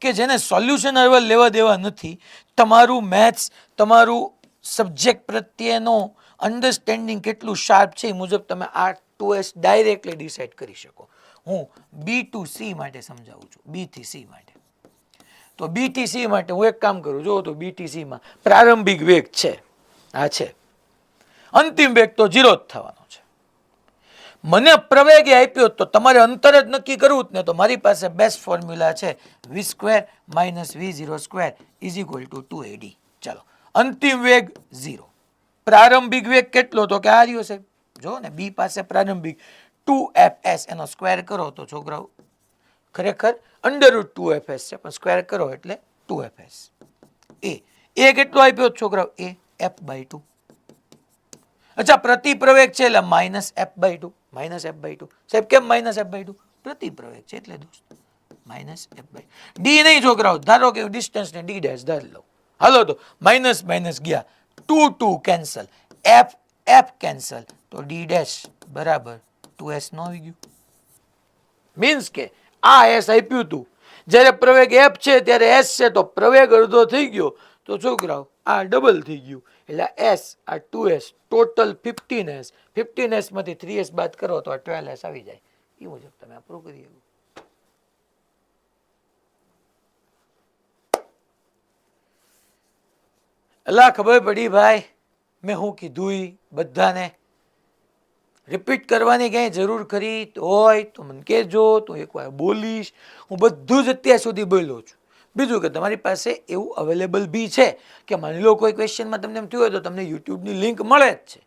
કે જેને સોલ્યુશન હવે લેવા દેવા નથી. તમારું મેથ્સ, તમારું સબ્જેક્ટ પ્રત્યેનો અન્ડરસ્ટેન્ડિંગ કેટલું શાર્પ છે એ મુજબ તમે આ 2s ડાયરેક્ટલી ડિસાઇડ કરી શકો. હું બી ટુ સી માટે સમજાવું છું, બી થી સી માટે. તો બી થી સી માટે હું એક કામ કરું, જો તો બી થી સી માં પ્રારંભિક વેગ છે, આ છે, અંતિમ વેગ તો 0 જ થવાનો છે. મને પ્રવેગે આપ્યો તો તમારે અંતર જ નક્કી કરવું જ ને, તો મારી પાસે બેસ્ટ ફોર્મ્યુલા છે v² - v02 = 2ad. ચાલો, અંતિમ વેગ 0, પ્રારંભિક વેગ કેટલો તો કે આ રહ્યો છે, જો ને બી પાસે પ્રારંભિક 2fs, એનો સ્ક્વેર કરો તો છોકરાઓ ખરેખર √2fs છે, પણ સ્ક્વેર કરો એટલે 2fs. એ કેટલો આપ્યો છોકરાઓ? એ f/2. અચ્છા, પ્રતિ પ્રવેગ છે એટલે -f/2, -f/2. સાહેબ કેમ -f/2? પ્રતિ પ્રવેગ છે એટલે દોસ્ત -f/2. ડી નહીં છોકરાઓ, ધારો કે ડિસ્ટન્સ ને ડી ડેશ ધારી લો. હાલો તો માઇનસ માઇનસ ગયા, 2 2 કેન્સલ, f f કેન્સલ, તો ડી ડેશ બરાબર 2s નો આવી ગયું. મીન્સ કે આ s આપ્યું હતું, જ્યારે પ્રવેગ f છે ત્યારે s છે, તો પ્રવેગ અડધો થઈ ગયો, તો છોકરાઓ આ ડબલ થઈ ગયું, એટલે s આ 2s ટોટલ 15s, 15s માંથી 3s બાદ કરો તો 12s આવી જાય. એ મુજબ તમે આ પૂરું કરી શકો. અલા ખબર પડી ભાઈ, મેં હું કીધું બધાને રિપીટ કરવાની ક્યાંય જરૂર ખરી હોય તો મને કહેજો, તો એકવાર બોલીશ. હું બધું જ અત્યાર સુધી બોલ્યો છું. બીજું કે તમારી પાસે એવું અવેલેબલ બી છે કે માની લો કોઈ ક્વેશ્ચનમાં તમને એમ થયું હોય તો તમને યુટ્યુબની લિંક મળે જ છે,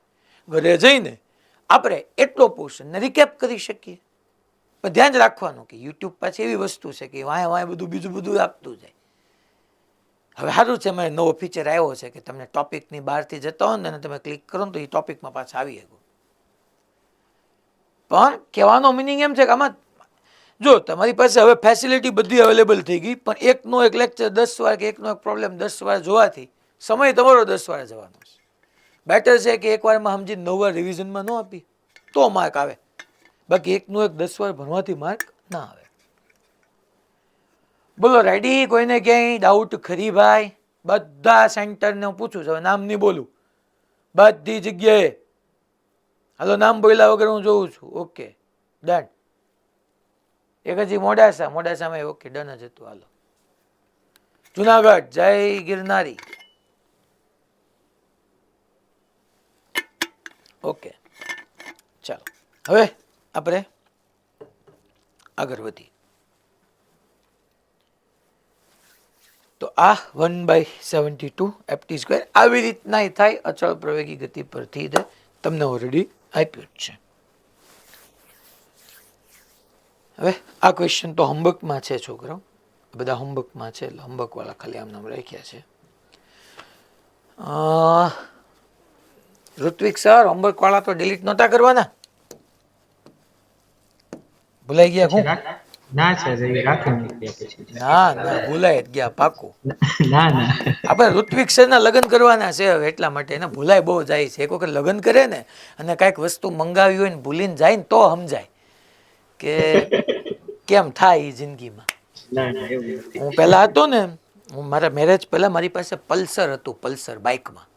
ઘરે જઈને આપણે એટલો પોર્શનને રિકેપ કરી શકીએ. પણ ધ્યાન રાખવાનું કે યુટ્યુબ પાછી એવી વસ્તુ છે કે વાંય વાંય બધું બીજું બધું આપતું જાય. હવે સારું છે, મારે નવો ફીચર આવ્યો છે કે તમને ટોપિકની બહારથી જતા હોય ને તમે ક્લિક કરો ને તો એ ટોપિકમાં પાછા આવી શકો. પણ કહેવાનો મિનિંગ એમ છે કે આમાં જો તમારી પાસે હવે ફેસિલિટી બધી અવેલેબલ થઈ ગઈ, પણ એકનો એક લેક્ચર 10 વાર કે એકનો એક પ્રોબ્લેમ 10 વાર જોવાથી સમય તમારો 10 વાર જવાનો છે. બેટર છે કે એક વારમાં સમજી 9 વાર રિવિઝનમાં ન આપી તો માર્ક આવે, બાકી એકનો એક 10 વાર ભણવાથી માર્ક ના આવે. બોલો રેડી? કોઈને ક્યાંય ડાઉટ ખરી ભાઈ? બધા સેન્ટરને હું પૂછું છું, હવે નામ નહીં બોલું, બધી જગ્યાએ હાલો નામ બોલ્યા વગર હું જોઉં છું. Okay done. એક હજી મોડાસામાં ઓકે ડન જ હતું. હાલો જુનાગઢ, જય ગિરનારી. ઓકે ચાલો હવે આપણે આગળ વધીએ. તો આ 1/72 ft², આવી રીતના થાય અચળ પ્રવેગી ગતિ પરથી તમને ઓલરેડી આપ્યું જ છે. હવે આ ક્વેશ્ચન તો હોમવર્કમાં છે છોકરાઓ, બધા હોમવર્કમાં છે, એટલે હોમવર્ક વાળા ખાલી આમ નામ રાખ્યા છે. ઋત્વિક સર, હોમવર્ક વાળા તો ડિલીટ નહોતા કરવાના? ભૂલાઈ ગયા? હું ના સર, એ રાખી મૂક્યા પછી. ના ભૂલાઈ જ ગયા પાકું. ના ના, આપણે ઋત્વિક સરના લગ્ન કરવાના છે હવે, એટલા માટે એને ભૂલાય બહુ જાય છે. એક વખત લગ્ન કરે ને અને કાંઈક વસ્તુ મંગાવી હોય ને ભૂલીને જાય ને તો સમજાય કે કેમ થાય એ જિંદગીમાં. ના ના એવું નથી. હું પહેલાં હતો ને, હું મારા મેરેજ પહેલાં મારી પાસે પલ્સર હતું, પલ્સર બાઇકમાં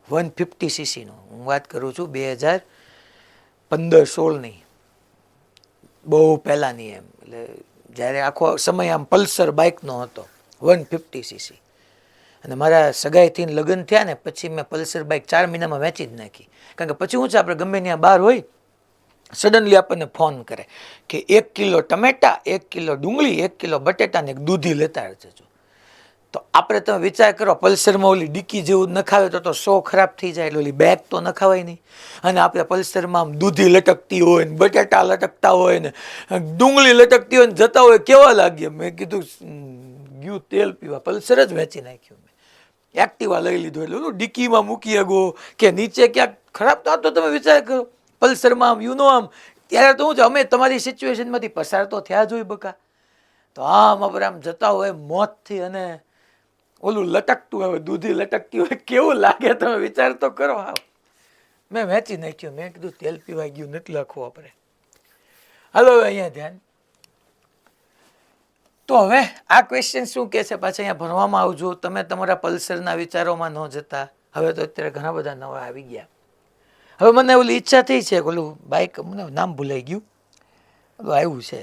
150cc નું. હું વાત કરું છું 2015-16ની, બહુ પહેલાંની એમ. એટલે જ્યારે આખો સમય આમ પલ્સર બાઇકનો હતો 150cc. અને મારા સગાઈથી લગ્ન થયા ને પછી મેં પલ્સર બાઇક 4 મહિનામાં વેચી જ નાખી. કારણ કે પછી શું છે, આપણે ગમે ત્યાં બહાર હોય સડનલી આપણને ફોન કરે કે 1 કિલો ટમેટા, 1 કિલો ડુંગળી, 1 કિલો બટેટા ને એક દૂધી લેતા જજો. તો આપણે તમે વિચાર કરો, પલ્સરમાં ઓલી ડિક્કી જેવું નખાવે તો 100 ખરાબ થઈ જાય, એટલે ઓલી બેગ તો નખાવાય નહીં. અને આપણે પલ્સરમાં આમ દૂધી લટકતી હોય ને બટેટા લટકતા હોય ને ડુંગળી લટકતી હોય ને જતા હોય, કેવા લાગીએ. મેં કીધું ગયું તેલ પીવા, પલ્સર જ વેચી નાખ્યું મેં. એક્ટિવા લઈ લીધું એટલે ઓલું ડિક્કીમાં મૂકી શકો કે નીચે ક્યાંક ખરાબ તો તમે વિચાર કરો પલ્સરમાં આમ આમ ત્યારે તો શું છે અમે તમારી સિચ્યુએશનમાંથી પસાર તો થયા જ હોય બકા. તો આમ આપણે આમ જતા હોય મોતથી અને ઓલું લટકતું હોય દૂધી લટકતી હોય કેવું લાગે તમે વિચાર તો કરો. હા મેં વેચી નાખ્યું મેં કીધું તેલ પીવાઈ ગયું નથી લખવું આપણે. હાલો હવે અહીંયા ધ્યાન. તો હવે આ ક્વેશ્ચન શું કહે છે પાછા અહીંયા ભણવામાં આવજો તમે તમારા પલ્સરના વિચારોમાં ન જતા. હવે તો અત્યારે ઘણા બધા નવા આવી ગયા. હવે મને ઓલી ઈચ્છા થઈ છે ઓલું બાઇક મને નામ ભૂલાઈ ગયું ઓલું આવ્યું છે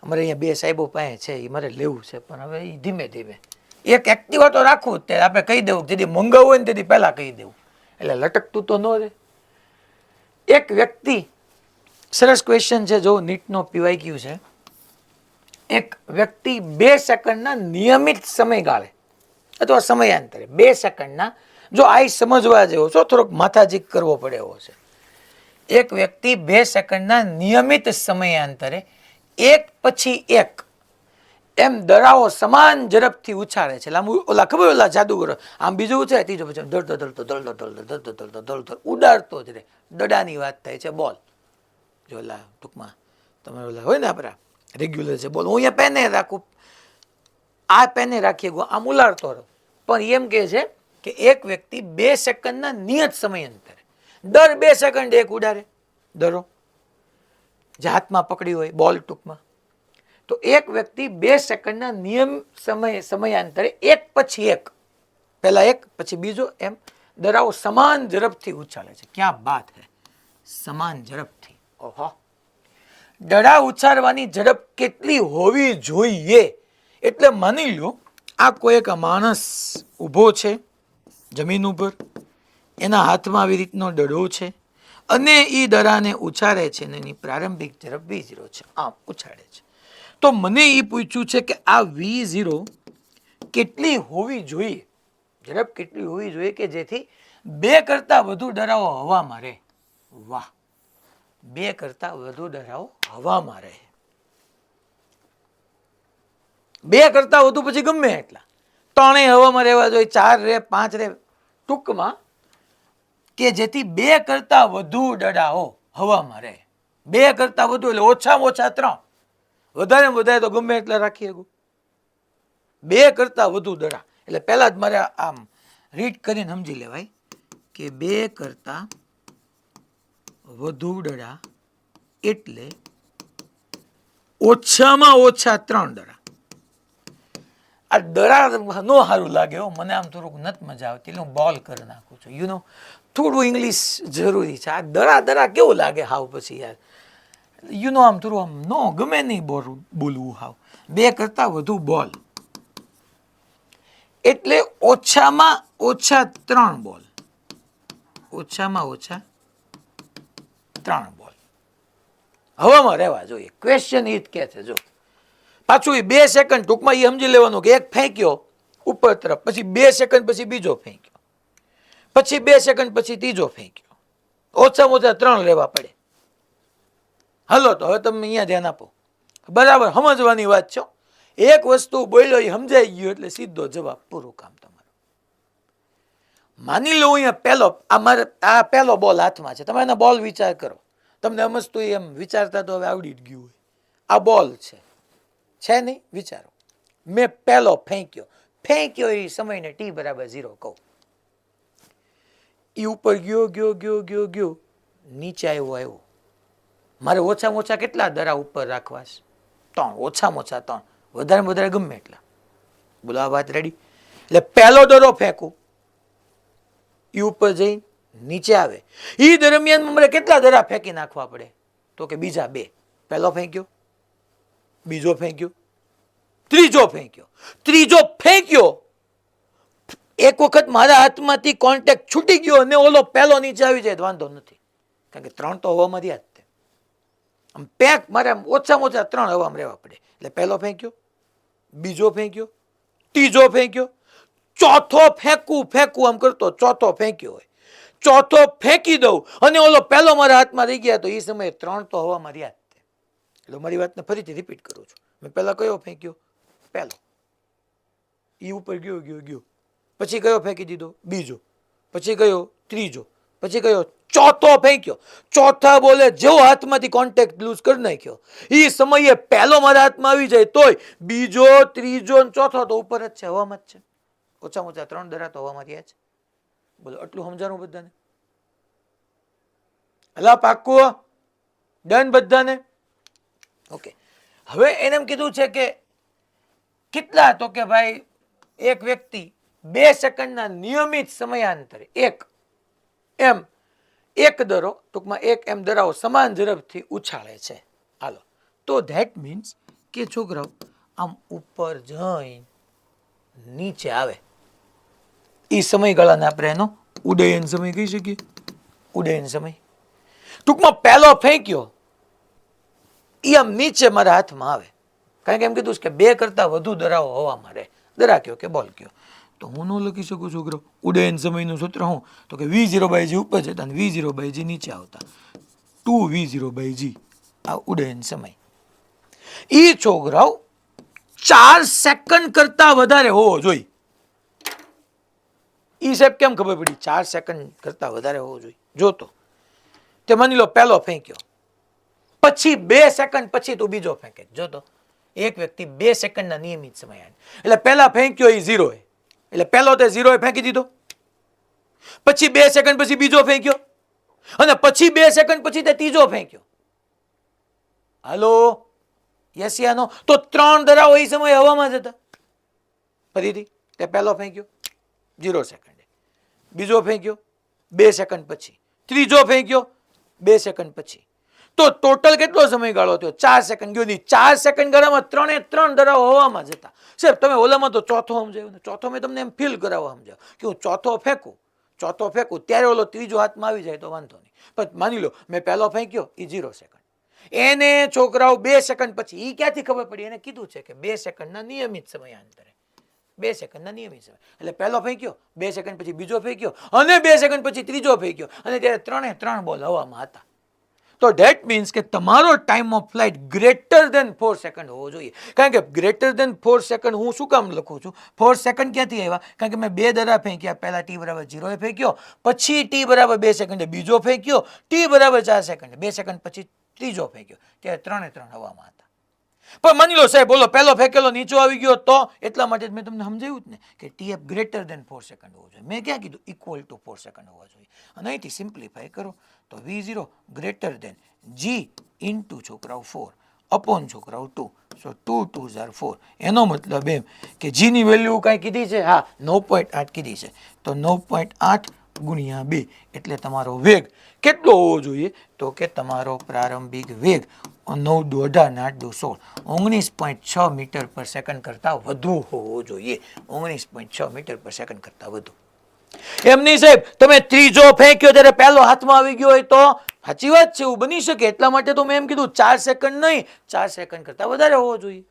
અમારે અહીંયા બે સાહેબો પાસે છે એ મારે લેવું છે પણ હવે એ ધીમે ધીમે એક એક્ટિવા તો રાખવું જ તે આપણે કહી દેવું જેથી મંગાવવું હોય ને તેથી પહેલાં કહી દેવું એટલે લટકતું તો ન રહે. એક વ્યક્તિ સરસ ક્વેશ્ચન છે જો નીટનો પીવાઈ ગયું છે. એક વ્યક્તિ 2 સેકન્ડના નિયમિત સમયગાળે અથવા સમયાંતરે 2 સેકન્ડના જો આ સમજવા જેવો છો થોડોક માથાજીક કરવો પડે એવો છે. એક વ્યક્તિ 2 સેકન્ડના નિયમિત સમયાંતરે એક પછી એક એમ દડાઓ સમાન ઝડપથી ઉછાળે છે. ઓલા ખબર ઓલા જાદુગરો આમ બીજું ઉછાળે ત્રીજો પછી દળતો દળતો દળતો દળતો દળતો દળતો દળતો ઉડાડતો જ રહે. દડાની વાત થાય છે બોલ. જો ઓલા ટૂંકમાં તમે ઓલા હોય ને આપણા રેગ્યુલર છે બોલ હું અહીંયા પેને રાખું આ પેને રાખીએ આમ ઉલાડતો રહો પણ એમ કહે છે કે એક વ્યક્તિ 2 સેકન્ડના નિયત સમયાંતરે દર 2 સેકન્ડ એક ઉડાડે દરો જે હાથમાં પકડી હોય બોલ ટૂંકમાં. તો એક વ્યક્તિ 2 સેકન્ડના નિયમ સમયાંતરે એક પછી એક પહેલા એક પછી બીજો એમ દરાઓ સમાન ઝડપથી ઉછાળે છે. ક્યાં બાત હે સમાન ઝડપથી. ઓહો દડા ઉછાળવાની ઝડપ કેટલી હોવી જોઈએ એટલે માની લો આ કોઈ એક માણસ ઊભો છે જમીન ઉપર એના હાથમાં આવી રીતનો દડો છે અને એ દડાને ઉછાળે છે અને એની પ્રારંભિક ઝડપ v0 છે આમ ઉછાળે છે. તો મને એ પૂછ્યું છે કે આ v0 કેટલી હોવી જોઈએ ઝડપ કેટલી હોવી જોઈએ કે જેથી 2 કરતા વધુ દડાઓ હવામાં રહે. વાહ 2 કરતા વધુ દડાઓ હવામાં રહે. 2 કરતા વધુ પછી ગમે એટલા 3 હવામાં રહેવા જોઈએ 4 રહે 5 રહે ટૂંકમાં કે જેથી 2 કરતા વધુ દડાઓ હવામાં રહે. 2 કરતા વધુ એટલે ઓછામાં ઓછા 3 વધારે વધારે તો ગમે એટલા રાખીએ 2 કરતા વધુ દડા એટલે પહેલા જ મારે આમ રીડ કરીને સમજી લેવાય કે 2 કરતા વધુ દડા એટલે ઓછામાં ઓછા 3 દડા. આ દડા નો સારું લાગે મને આમ થોડુંક નથી મજા આવતી એટલે હું બોલ કરી નાખું છું યુ નો થોડું ઇંગ્લિશ જરૂરી છે. આ દડા કેવું લાગે હાવ પછી યાર યુ નો આમ થોડું આમ નો ગમે નહીં બોલવું હાવ 2 કરતા વધુ બોલ એટલે ઓછામાં ઓછા 3 બોલ ઓછામાં ઓછા 3 બોલ હવામાં રહેવા જોઈએ. ક્વેશ્ચન એ જ કહે છે જો પાછું 2 સેકન્ડ ટૂંકમાં એ સમજી લેવાનું કે એક ફેંક્યો ઉપર તરફ પછી 2 સેકન્ડ પછી બીજો ફેંક્યો પછી 2 સેકન્ડ પછી ત્રીજો ફેંક્યો ઓછામાં ઓછા 3 લેવા પડે. હલો તો હવે તમે અહીંયા ધ્યાન આપો બરાબર સમજવાની વાત છે. એક વસ્તુ બોલ્યો એ સમજાઈ ગયું એટલે સીધો જવાબ પૂરું કામ તમારું. માની લો અહીંયા આ પહેલો બોલ હાથમાં છે તમે એનો બોલ વિચાર કરો તમને સમજતું એમ વિચારતા તો હવે આવડી જ ગયું હોય. આ બોલ છે નહીં વિચારો મેં પહેલો ફેંક્યો એ સમયને t બરાબર 0 કહું એ ઉપર ગયો નીચે આવ્યો મારે ઓછામાં ઓછા કેટલા દરા ઉપર રાખવા છે 3 ઓછામાં ઓછા 3 વધારે વધારે ગમે એટલા બોલો આ વાત રેડી. એટલે પહેલો દરો ફેંકું એ ઉપર જઈ નીચે આવે એ દરમિયાન મારે કેટલા દરા ફેંકી નાખવા પડે તો કે બીજા 2 પહેલો ફેંક્યો બીજો ફેંક્યો ત્રીજો ફેંક્યો એક વખત મારા હાથમાંથી કોન્ટેક્ટ છૂટી ગયો અને ઓલો પહેલો નીચે આવી જાય વાંધો નથી કારણ કે 3 તો હવામાં રહ્યા જ આમ પેક મારે ઓછામાં ઓછા 3 હવામાં રહેવા પડે એટલે પહેલો ફેંક્યો બીજો ફેંક્યો ત્રીજો ફેંક્યો ચોથો ફેંકું આમ કરતો ચોથો ફેંક્યો હોય ચોથો ફેંકી દઉં અને ઓલો પહેલો મારા હાથમાં રહી ગયા તો એ સમયે 3 તો હવામાં રહ્યા જ એટલે મારી વાતને ફરીથી રિપીટ કરું છું મેં પહેલા કયો ફેંક્યો પહેલો એ ઉપર ગયો પછી કયો ફેંકી દીધો? બીજો. પછી કયો? ત્રીજો. પછી કયો? ચોથો ફેંક્યો. ચોથા બોલે જેવો હાથમાંથી કોન્ટેક્ટ લૂઝ કરી નાખ્યો, એ સમયે પહેલો મારા હાથમાં આવી જાય તોય બીજો, ત્રીજો ને ચોથો તો ઉપર જ છે, હવામાં જ છે. ઓછામાં ઓછા 3 દરા તો હવામાં રહ્યા છે. બોલો આટલું સમજાણું બધાને? હલા પાક્કું? ડન બધાને? ઓકે. હવે એને એમ કીધું છે કે કેટલા, તો કે ભાઈ એક વ્યક્તિ 2 સેકન્ડના નિયમિત સમયાંતરે એક દરો, ટૂંકમાં એક એમ દરાઓ સમાન ઝડપથી ઉછાળે છે. હાલો, તો ધેટ મીન્સ કે છોકરાઓ આમ ઉપર જઈ નીચે આવે, એ સમયગાળાને આપણે એનો ઉડ્ડયન સમય કહી શકીએ. ઉડ્ડયન સમય. ટૂંકમાં પહેલો ફેંક્યો એ આમ નીચે મારા હાથમાં આવે, કારણ કે એમ કીધું કે 2 કરતા વધુ દરાઓ હવામાં રહે. દરા કયો કે બોલ કયો, તો હું ન લખી શકું છોકરો. ઉડ્ડયન સમયનું સૂત્ર શું? તો કે v0/g ઉપર જતા અને v0/g નીચે આવતા, 2v0/g આ ઉડ્ડયન સમય. એ છોકરાઓ 4 સેકન્ડ કરતા વધારે હોવો જોઈએ. ઈ સાહેબ કેમ ખબર પડી 4 સેકન્ડ કરતા વધારે હોવો જોઈએ? જોતો તે માની લો પહેલો ફેંક્યો, પછી 2 સેકન્ડ પછી તું બીજો ફેંકે. જોતો એક વ્યક્તિ 2 સેકન્ડના નિયમિત સમય, એટલે પહેલા ફેંક્યો એ 0, એટલે પહેલો તે 0 ફેંકી દીધો, પછી 2 સેકન્ડ પછી બીજો ફેંક્યો, અને પછી 2 સેકન્ડ પછી તે ત્રીજો ફેંક્યો. હાલો, યસ યા નો? તો 3 દરાઓ એ સમયે હવામાં જ હતા. ફરીથી તે પહેલો ફેંક્યો 0 સેકન્ડે, બીજો ફેંક્યો 2 સેકન્ડ પછી, ત્રીજો ફેંક્યો 2 સેકન્ડ પછી. તો ટોટલ કેટલો સમયગાળો થયો? 4 સેકન્ડ ગયો. 4 સેકન્ડ ગાળામાં 3 દરાઓ હવામાં જતા. સાહેબ તમે ઓલામાં તો ચોથો સમજાયો ને? ચોથો મેં તમને એમ ફીલ કરાવવા સમજાવ કે હું ચોથો ફેંકું ત્યારે ઓલો ત્રીજો હાથમાં આવી જાય તો વાંધો નહીં. પણ માની લો મેં પહેલો ફેંક્યો એ 0 સેકન્ડ, એને છોકરાઓ 2 સેકન્ડ પછી, એ ક્યાંથી ખબર પડી? એને કીધું છે કે 2 સેકન્ડના નિયમિત સમયાંતરે, 2 સેકન્ડના નિયમિત સમય. એટલે પહેલો ફેંક્યો, 2 સેકન્ડ પછી બીજો ફેંક્યો, અને 2 સેકન્ડ પછી ત્રીજો ફેંક્યો, અને ત્યારે 3 બોલ હવામાં હતા. તો ધેટ મીન્સ કે તમારો time of flight greater than 4 second હોવો જોઈએ. કારણ કે ગ્રેટર દેન 4 સેકન્ડ હું શું કામ લખું છું? 4 સેકન્ડ ક્યાંથી આવ્યા? કારણ કે મેં 2 દરા ફેંક્યા. પહેલા t=0 એ ફેંક્યો, પછી t=2 સેકન્ડે બીજો ફેંક્યો, t=4 સેકન્ડ, 2 સેકન્ડ પછી ત્રીજો ફેંક્યો, ત્યારે 3 હવામાં હતા. પણ માની લો સાહેબ બોલો પહેલો ફેંકેલો નીચો આવી ગયો તો, એટલા માટે મેં તમને સમજાવ્યું જ ને કે tf ગ્રેટર દેન 4 સેકન્ડ હોવો જોઈએ. મેં ક્યાં કીધું ઇક્વલ ટુ 4 સેકન્ડ હોવા જોઈએ. અને અહીંથી સિમ્પ્લિફાય કરો તો v0 greater than g into છોકરાઓ 4 અપોન છોકરાઓ 2, સો 2 2s are 4. એનો મતલબ એમ કે g ની વેલ્યુ કાંઈ કીધી છે? હા, 9.8 કીધી છે. તો 9.8 ગુણ્યા 2 એટલે તમારો વેગ કેટલો હોવો જોઈએ? તો કે તમારો પ્રારંભિક વેગ 9 દુ 18 8 દુ 16, 19.6 મીટર પર સેકન્ડ કરતા વધુ હોવો જોઈએ. 19.6 મીટર પર સેકન્ડ કરતા વધુ. એમ નહીં સાહેબ, તમે ત્રીજો ફેંક્યો ત્યારે પહેલો હાથમાં આવી ગયો હોય તો? સાચી વાત છે, એવું બની શકે. એટલા માટે તો મેં એમ કીધું 4 સેકન્ડ નહીં, 4 સેકન્ડ કરતા વધારે હોવો જોઈએ.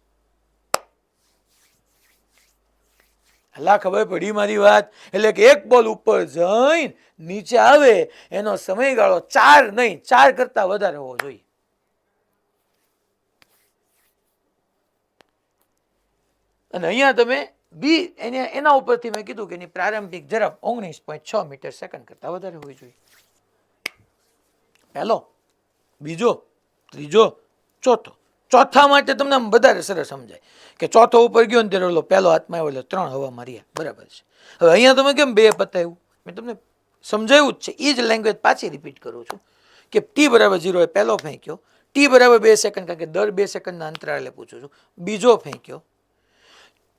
હલા ખબર પડી મારી વાત? એટલે કે એક બોલ ઉપર જઈને નીચે આવે એનો સમયગાળો 4 નહીં, 4 કરતા વધારે હોવો જોઈએ. અને અહીંયા તમે એના ઉપરથી મેં કીધું કે એની પ્રારંભિક ઝડપ 19.6 મીટર સેકન્ડ કરતા વધારે હોવી જોઈએ. પહેલો, બીજો, ત્રીજો, ચોથો. ચોથા માટે તમને વધારે સરસ સમજાય કે ચોથો ઉપર ગયો ને ત્યારે પહેલો હાથમાં આવ્યો એટલે 3 હવામાં રહ્યા. બરાબર છે. હવે અહીંયા તમે કેમ 2 બતાવ્યું? મેં તમને સમજાવ્યું જ છે. એ જ લેંગ્વેજ પાછી રિપીટ કરું છું કે t=0 એ પહેલો ફેંક્યો, t=2 સેકન્ડ, કારણ કે દર 2 સેકન્ડના અંતરાલે પૂછું છું, બીજો ફેંક્યો,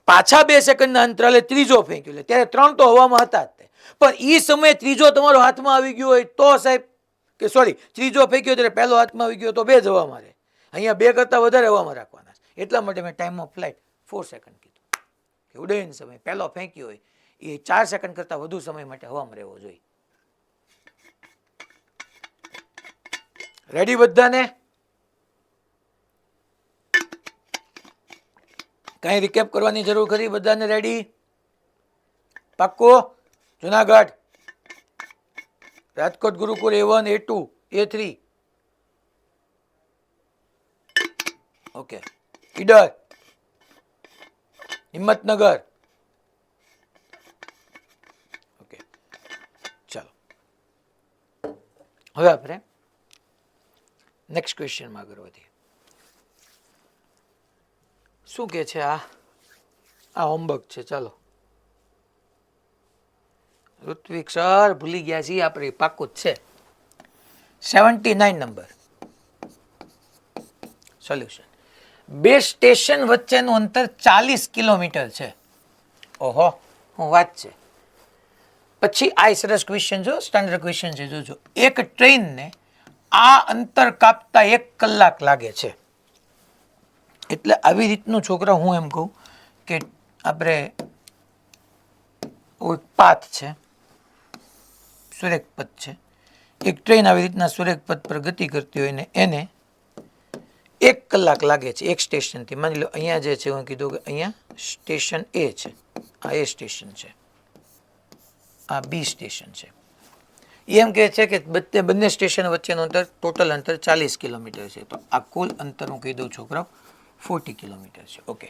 પાછા 2 સેકન્ડના અંતરાલે ત્રીજો ફેંક્યો, એટલે ત્યારે 3 તો હવામાં હતા જ. પણ એ સમયે ત્રીજો તમારો હાથમાં આવી ગયો હોય તો સાહેબ, કે સોરી, ત્રીજો ફેંક્યો ત્યારે પહેલો હાથમાં આવી ગયો તો 2 જ હવામાં રહે. અહીંયા 2 કરતા વધારે હવામાં રાખવાના. એટલા માટે મેં ટાઈમ ઓફ ફ્લાઇટ 4 સેકન્ડ કીધું કે ઉડ્ડયન સમય પહેલો ફેંક્યો હોય એ 4 સેકન્ડ કરતા વધુ સમય માટે હવામાં રહેવો જોઈએ. રેડી બધાને? કઈ રિકેપ કરવાની જરૂર ખરી? બધાને રેડી? પાક્કો? જુનાગઢ, રાજકોટ ગુરુકુળ A1 A2 A3, okay, Idar, Himmatnagar, હવે આપણે નેક્સ્ટ ક્વેશ્ચનમાં આગળ વધીએ. શું કે છે આ હોમવર્ક છે. ચાલો ઋત્વિક સર ભૂલી ગયા છીએ આપણે, પાકું જ છે. 79 નંબર સોલ્યુશન. બે સ્ટેશન વચ્ચેનું અંતર 40 કિલોમીટર છે. ઓહો, હું વાત છે. પછી આ સરસ ક્વેશ્ચન જો, સ્ટાન્ડર્ડ ક્વેશ્ચન છે, જોજો. એક ટ્રેનને આ અંતર કાપતા 1 કલાક લાગે છે. એટલે આવી રીતનું છોકરા હું એમ કહું કે આપણે પાથ છે, સુરેખપથ છે. એક ટ્રેન આવી રીતના સુરેખપથ પર ગતિ કરતી હોય ને એને 1 કલાક લાગે છે એક સ્ટેશનથી. માની લો અહીંયા જે છે, હું કીધું કે અહીંયા સ્ટેશન એ છે, આ એ સ્ટેશન છે, આ બી સ્ટેશન છે. એમ કહે છે કે બંને સ્ટેશન વચ્ચેનું અંતર ટોટલ અંતર 40 કિલોમીટર છે. તો આ કુલ અંતર હું કહી દઉં છોકરાઓ 40 કિલોમીટર છે. ઓકે,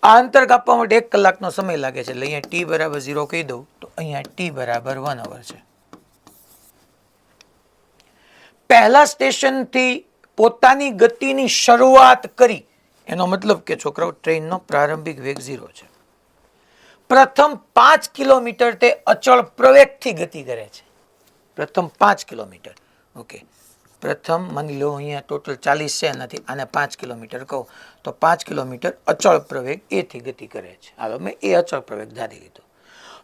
આ અંતર કાપવા માટે 1 કલાકનો સમય લાગે છે. એટલે અહીંયા ટી બરાબર 0 કહી દઉં તો અહીંયા ટી બરાબર 1 અવર છે. પહેલા સ્ટેશનથી પોતાની ગતિની શરૂઆત કરી, એનો મતલબ કે છોકરાઓ ટ્રેનનો પ્રારંભિક વેગ 0 છે. પ્રથમ 5 કિલોમીટર તે અચળ પ્રવેગથી ગતિ કરે છે. પ્રથમ 5 કિલોમીટર. ઓકે, પ્રથમ માની લો અહીંયા ટોટલ 40 છે, એનાથી આને 5 કિલોમીટર કહું તો 5 કિલોમીટર અચળ પ્રવેગ એથી ગતિ કરે છે. હાલો મેં એ અચળ પ્રવેગ ધારી લીધો.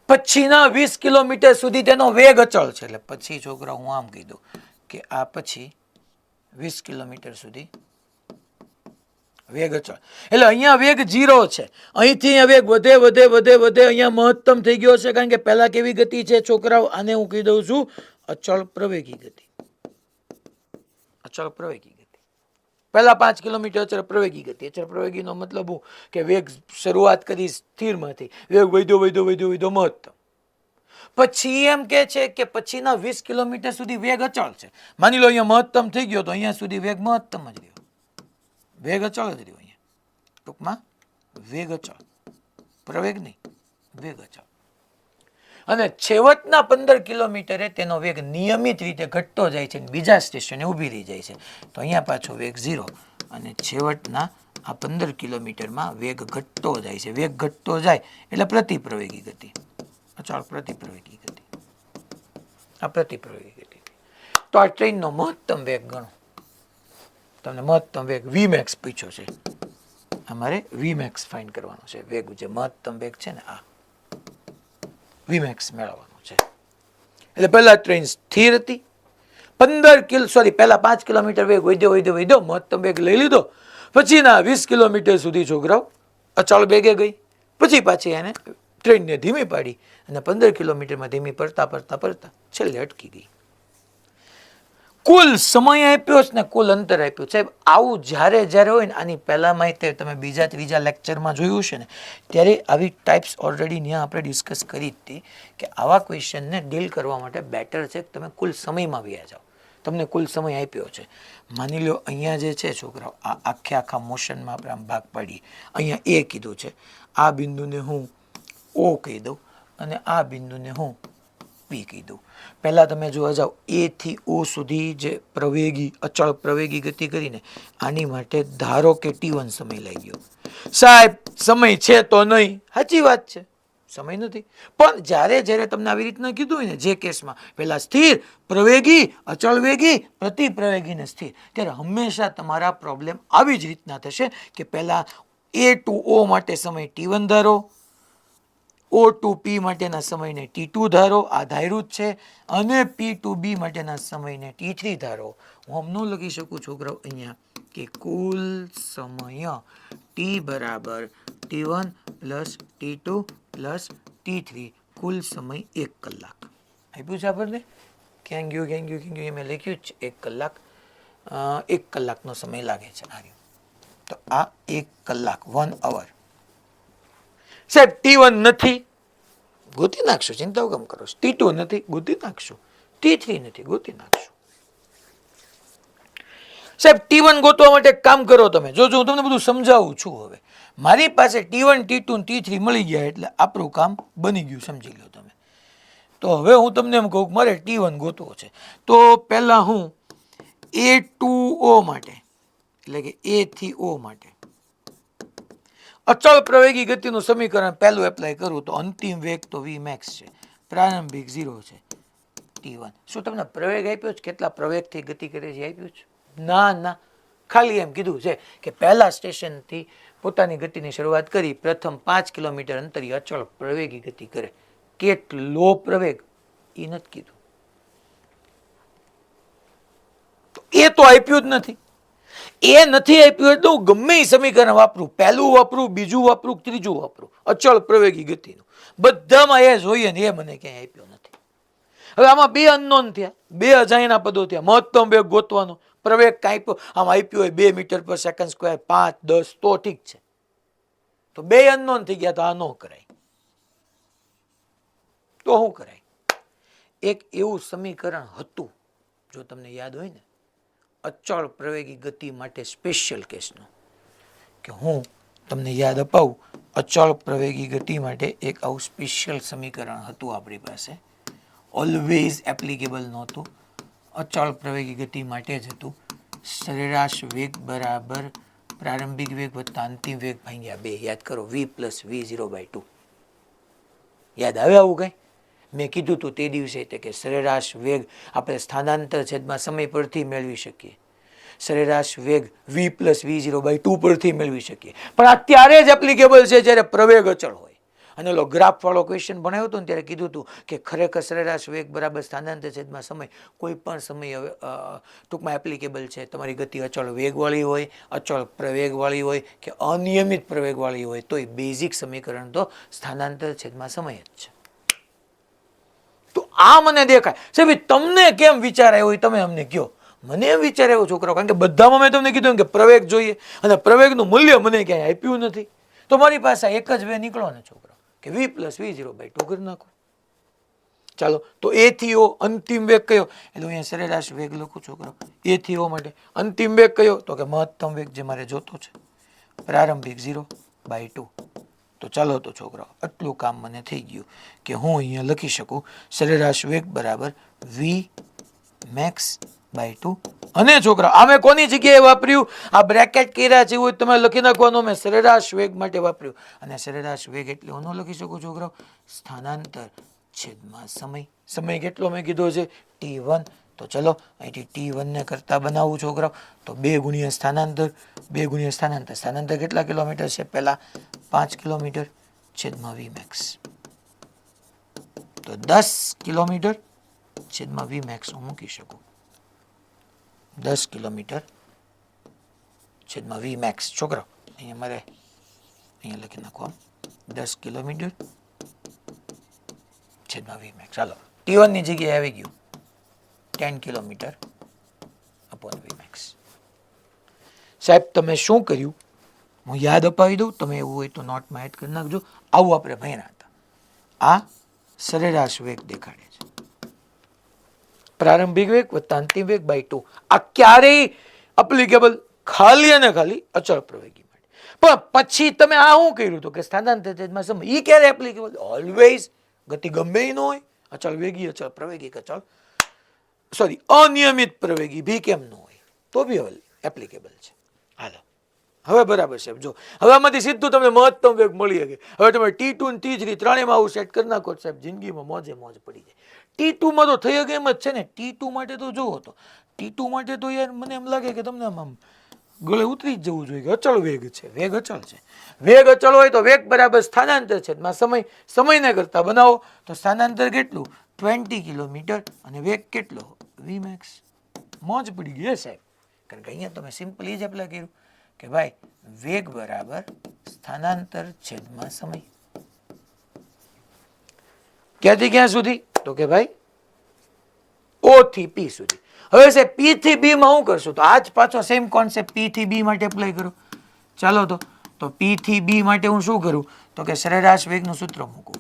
પછીના 20 કિલોમીટર સુધી તેનો વેગ અચળ છે. એટલે પછી છોકરા હું આમ કીધું કે આ પછી 20 કિલોમીટર સુધી વેગ અચળ. એટલે અહીંયા વેગ 0 છે. અહીંથી અહીંયા વેગ વધે વધે વધે વધે અહીંયા મહત્તમ થઈ ગયો છે. કારણ કે પહેલા કેવી ગતિ છે છોકરાઓ, આને હું કહી દઉં છું અચળ પ્રવેગી ગતિ. અચળ પ્રવેગી ગતિ. પહેલા 5 કિલોમીટર અચળ પ્રવેગી ગતિ. અચળ પ્રવેગીનો મતલબ હું કે વેગ શરૂઆત કરી સ્થિરમાંથી, વેગ વધ્યો વધ્યો વધ્યો વધ્યો મહત્તમ. પછી એમ કે છે કે પછીના 20 કિલોમીટર સુધી વેગ અચળ છે. માની લો અહીંયા મહત્તમ થઈ ગયો તો અહીંયા સુધી વેગ મહત્તમ જ રહ્યો, વેગ અચળ જ રહ્યો. અહીંયા ટૂંકમાં વેગ અચળ, પ્રવેગ નહીં, વેગ અચળ. અને છેવટના 15 કિલોમીટરે તેનો વેગ નિયમિત રીતે ઘટતો જાય છે, બીજા સ્ટેશને ઊભી રહી જાય છે. તો અહીંયા પાછો વેગ 0 અને છેવટના આ 15 કિલોમીટરમાં વેગ ઘટતો જાય છે. વેગ ઘટતો જાય એટલે પ્રતિપ્રવેગી ગતિ, અચળ પ્રતિપ્રવેગી ગતિ, આ પ્રતિપ્રવેગી ગતિ. તો આ ટ્રેનનો મહત્તમ વેગ ગણો. તમને મહત્તમ વેગ વીમેક્સ પૂછ્યો છે, અમારે વીમેક્સ ફાઇન્ડ કરવાનો છે. વેગ જે મહત્તમ વેગ છે ને આ વીમેક્સ મેળવવાનો છે. એટલે પહેલા ટ્રેન સ્થિર હતી, પહેલા 5 કિલોમીટર વેગ વધ્યો વધ્યો વધ્યો, મહત્તમ વેગ લઈ લીધો. પછીના 20 કિલોમીટર સુધી છોકરાઓ અચળ વેગે ગઈ. પછી પાછી એને ટ્રેનને ધીમી પાડી અને 15 કિલોમીટરમાં ધીમી પડતા પડતા પડતા છેલ્લે અટકી ગઈ. કુલ સમય આપ્યો છે ને કુલ અંતર આપ્યું. સાહેબ આવું જ્યારે જ્યારે હોય ને, આની પહેલા માહિતી તમે બીજા ત્રીજા લેક્ચરમાં જોયું છે ને, ત્યારે આવી ટાઈપ્સ ઓલરેડી ત્યાં આપણે ડિસ્કસ કરી જ હતી કે આવા ક્વેશ્ચનને ડીલ કરવા માટે બેટર છે કે તમે કુલ સમયમાં વ્યા જાઓ. તમને કુલ સમય આપ્યો છે. માની લો અહીંયા જે છે છોકરાઓ, આ આખા મોશનમાં આપણે આમ ભાગ પાડીએ. અહીંયા એ કીધું છે, આ બિંદુને હું ઓ કહી દઉં અને આ બિંદુને હું પી કહી દઉં. પહેલાં તમે જોવા જાઓ એ થી ઓ સુધી જે પ્રવેગી અચળ પ્રવેગી ગતિ કરીને, આની માટે ધારો કે T1 સમય લાગ્યો. સાહેબ સમય છે તો નહીં, સાચી વાત છે, સમય નથી. પણ જ્યારે જ્યારે તમને આવી રીતના કીધું હોય ને, જે કેસમાં પહેલા સ્થિર પ્રવેગી અચળ વેગી પ્રતિપ્રવેગી ને સ્થિર, ત્યારે હંમેશા તમારા પ્રોબ્લેમ આવી જ રીતના થશે કે પહેલા એ ટુ ઓ માટે સમય T1 ધારો, ઓ ટુ પી માટેના સમયને T2 ધારો, આ ધાર્યું જ છે, અને પી ટુ બી માટેના સમયને T3 ધારો. હું આમ ન લખી શકું છોકરાઓ અહીંયા કે કુલ સમય T બરાબર T1 plus T2 plus T3, કુલ સમય 1 કલાક આપ્યું છે આપણને. ક્યાં ગયું મેં લખ્યું જ છે 1 કલાક. 1 કલાકનો સમય લાગે છે. તો આ 1 કલાક 1 અવર. સાહેબ T1 નથી, ગોતી નાખશું, ચિંતા કેમ કરો છો. T2 નથી, ગોતી નાખશું. T3 નથી, ગોતી નાખશું. સાહેબ T1 ગોતવા માટે એક કામ કરો તમે, જોજો હું તમને બધું સમજાવું છું. હવે મારી પાસે T1 T2 T3 મળી ગયા એટલે આપણું કામ બની ગયું, સમજી લો તમે. તો હવે હું તમને એમ કહું કે મારે T1 ગોતવો છે, તો પહેલાં હું A to O માટે એટલે કે A થી O માટે અચળ પ્રવેગી ગતિનું સમીકરણ પહેલું એપ્લાય કરું તો અંતિમ વેગ તો v max છે, પ્રારંભિક 0 છે T1. શું તમને પ્રવેગ આપ્યો છે, કેટલા પ્રવેગથી ગતિ કરે છે આપ્યું છે? ના ના, ખાલી એમ કીધું છે કે પહેલા સ્ટેશનથી પોતાની ગતિની શરૂઆત કરી પ્રથમ 5 કિલોમીટર અંતરે અચળ પ્રવેગી ગતિ કરે. કેટલો પ્રવેગ એ નથી કીધું, એ તો આપ્યું જ નથી. એ નથી આપ્યું એટલે હું ગમે એ સમીકરણ વાપરું, પહેલું વાપરું, બીજું વાપરું, ત્રીજું વાપરું, અચળ પ્રવેગી ગતિનું બધામાં એ જોઈએ ને એ મને ક્યાંય આપ્યો નથી. હવે આમાં બે અનનોન થયા, બે અજાણ્યા પદો થયા. મહત્તમ વેગ ગોતવાનો, પ્રવેગ કાંઈ આમાં આપ્યો હોય 2 મીટર પર સેકન્ડ સ્ક્વેર, 5, 10 તો ઠીક છે, તો બે અનનોન થઈ ગયા, તો આ ન કરાય. તો શું કરાય? એક એવું સમીકરણ હતું, જો તમને યાદ હોય ને, અચળ પ્રવેગી ગતિ માટે સ્પેશિયલ કેસનું, કે હું તમને યાદ અપાવું, અચળ પ્રવેગી ગતિ માટે એક આવું સ્પેશિયલ સમીકરણ હતું આપણી પાસે, ઓલવેઝ એપ્લિકેબલ નહોતું, અચળ પ્રવેગી ગતિ માટે જ હતું. સરેરાશ વેગ બરાબર પ્રારંભિક વેગ વત્તા અંતિમ વેગ ભાગ્યા 2. યાદ કરો, v પ્લસ v0/2. યાદ આવે આવું કંઈ? મેં કીધું હતું તે દિવસે કે સરેરાશ વેગ આપણે સ્થાનાંતર છેદમાં સમય પરથી મેળવી શકીએ, સરેરાશ વેગ v પ્લસ v0/2 પરથી મેળવી શકીએ, પણ આ ત્યારે જ એપ્લિકેબલ છે જ્યારે પ્રવેગ અચળ હોય. અને ઓલો ગ્રાફ વાળો ક્વેશ્ચન ભણાવ્યો હતો ને ત્યારે કીધું હતું કે ખરેખર સરેરાશ વેગ બરાબર સ્થાનાંતર છેદમાં સમય કોઈ પણ સમય ટૂંકમાં એપ્લિકેબલ છે. તમારી ગતિ અચળ વેગવાળી હોય, અચળ પ્રવેગવાળી હોય કે અનિયમિત પ્રવેગવાળી હોય, તો એ બેઝિક સમીકરણ તો સ્થાનાંતર છેદમાં સમય જ છે. તો આ મને દેખાય છે. તમને કેમ વિચાર આવ્યો તમે અમને કહો. મને એમ વિચાર આવ્યો છોકરાઓ, કારણ કે બધામાં મેં તમને કીધું કે પ્રવેગ જોઈએ અને પ્રવેગનું મૂલ્ય મને ક્યાંય આપ્યું નથી, તો મારી પાસે એક જ વે નીકળો ને છોકરાઓ, કે v પ્લસ v0/2 કરી નાખો. ચાલો, તો A થી O અંતિમ વેગ કયો? એટલે અહીંયા સરેરાશ વેગ લખું છોકરાઓ. A થી O માટે અંતિમ વેગ કયો? તો કે મહત્તમ વેગ જે મારે જોતો છે, પ્રારંભિક 0/2. તો ચાલો તો છોકરાઓ, આટલું કામ મને થઈ ગયું કે હું અહીંયા લખી શકું સરેરાશ વેગ બરાબર v max/2. અને છોકરા આમે કોની જગ્યાએ વાપર્યું? આ બ્રેકેટ કર્યા છે એવું તમે લખી નાખવાનું. મેં સરેરાશ વેગ માટે વાપર્યું, અને સરેરાશ વેગ એટલે હું ન લખી શકું છોકરાઓ, સ્થાનાંતર છેદમાં સમય. સમય કેટલો મેં કીધો છે? T1. તો ચલો અહીંથી T1 ને કરતા બનાવું છોકરાઓ, તો 2 ગુણ્યા સ્થાનાંતર, 2 ગુણ્યા સ્થાનાંતર. સ્થાનાંતર કેટલા કિલોમીટર છે? પહેલા 5 કિલોમીટર છેદમાં v max, તો 10 કિલોમીટર છેદમાં v max હું મૂકી શકું. 10 કિલોમીટર છેદમાં v max. છોકરાઓ અહીંયા મારે અહીંયા લખી નાખો 10 કિલોમીટર છેદમાં v max. ચાલો, T1 ની જગ્યાએ આવી ગયું 10 કિલોમીટર અપોન v max. સાહેબ તમે શું કર્યું? હું યાદ અપાવી દઉં, તમે એવું હોય તો નોટમાં એડ કરી નાખજો. આવું આપણે ભણ્યા હતા. આ સરેરાશ વેગ દેખાડે છે, પ્રારંભિક વેગ વત્તા અંતિમ વેગ બાય 2. આ ક્યારેય એપ્લિકેબલ ખાલી અને ખાલી અચળ પ્રવેગી માટે. પણ પછી તમે આ શું કર્યું હતું કે સ્થાનાંતર છેદમાં સમય, એ ક્યારે એપ્લિકેબલ? ઓલવેઝ. ગતિ ગમે એ ન હોય, અચળ વેગી, અચળ પ્રવેગી, અચળ સોરી અનિયમિત પ્રવેગી ભી કેમ ન હોય, તો બી એપ્લિકેબલ છે. હાલો, હવે બરાબર છે. જો હવે આમાંથી સીધું તમને મહત્તમ વેગ મળી શકે. હવે તમે T2 ને T3 ત્રણેયમાં આવું સેટ કરી નાખો સાહેબ, જિંદગીમાં મોજે મોજ પડી જાય. T2 માં તો થઈ શકે એમ જ છે ને. T2 માટે તો જોવો તો T2 માટે તો યાર મને એમ લાગે કે તમને આમ ગળે ઉતરી જ જવું જોઈએ કે અચળ વેગ છે, વેગ અચળ છે. વેગ અચળ હોય તો વેગ બરાબર સ્થાનાંતર છે સમય. સમયને કરતા બનાવો તો સ્થાનાંતર કેટલું? 20 કિલોમીટર અને વેગ કેટલો? v max. મોજ પડી ગઈ સાહેબ, કારણ કે અહીંયા તમે સિમ્પલી જ એપ્લાય કર્યું કે ભાઈ વેગ બરાબર સ્થાનાંતર છેદમાં સમય. ક્યાંથી ક્યાં સુધી? તો કે ભાઈ O થી P સુધી. હવે સાહેબ P થી B માં શું કરશું? તો આજ પાછો સેમ કોન્સેપ્ટ P થી B માટે એપ્લાય કરો. ચાલો તો P થી B માટે હું શું કરું? તો કે સરેરાશ વેગનું સૂત્ર મૂકું,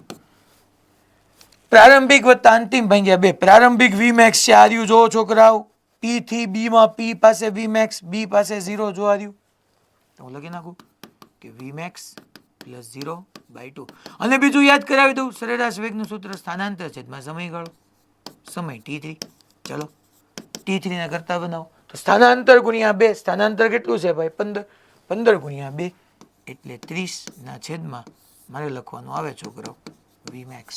પ્રારંભિક વત્તા અંતિમ ભાગ્યા 2. પ્રારંભિક v max છે, આ રહ્યું જોવો છોકરાઓ. P થી B માં P પાસે v max, B પાસે 0 જો આ રહ્યું, તો હું લખી નાખું કે v max પ્લસ 0 બાય 2. અને બીજું યાદ કરાવી દઉં, સરેરાશ વેગનું સૂત્ર સ્થાનાંતર છેદમાં સમયગાળો, સમય t3. ચલો t3 ના કરતા બનાવો તો સ્થાનાંતર ગુણ્યા 2, સ્થાનાંતર કેટલું છે ભાઈ 15, 15 ગુણ્યા 2 એટલે 30 ના છેદમાં મારે લખવાનું આવે છોકરો vmax.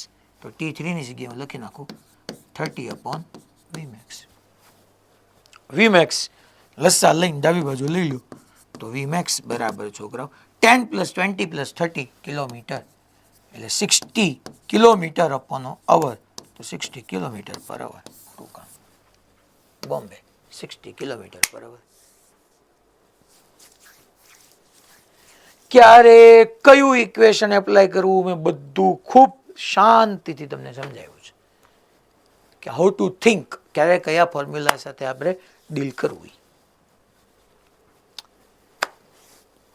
તો t3 ની જગ્યાએ હું લખી નાખું 30/vmax. vmax લસા લઈને ડાબી બાજુ લઈ લો તો vmax બરાબર છોકરાઓ 10 + 20 + 30 કિલોમીટર એટલે 60 કિલોમીટર અપોન અવર. તો 60 કિલોમીટર પર અવર. બોમ્બે 60 કિલોમીટર પર અવર. ક્યારે કયું ઇક્વેશન એપ્લાય કરવું મેં બધું ખૂબ શાંતિથી તમને સમજાવ્યું છે કે હાઉ ટુ થિંક, ક્યારે કયા ફોર્મ્યુલા સાથે આપણે ડીલ કરવું.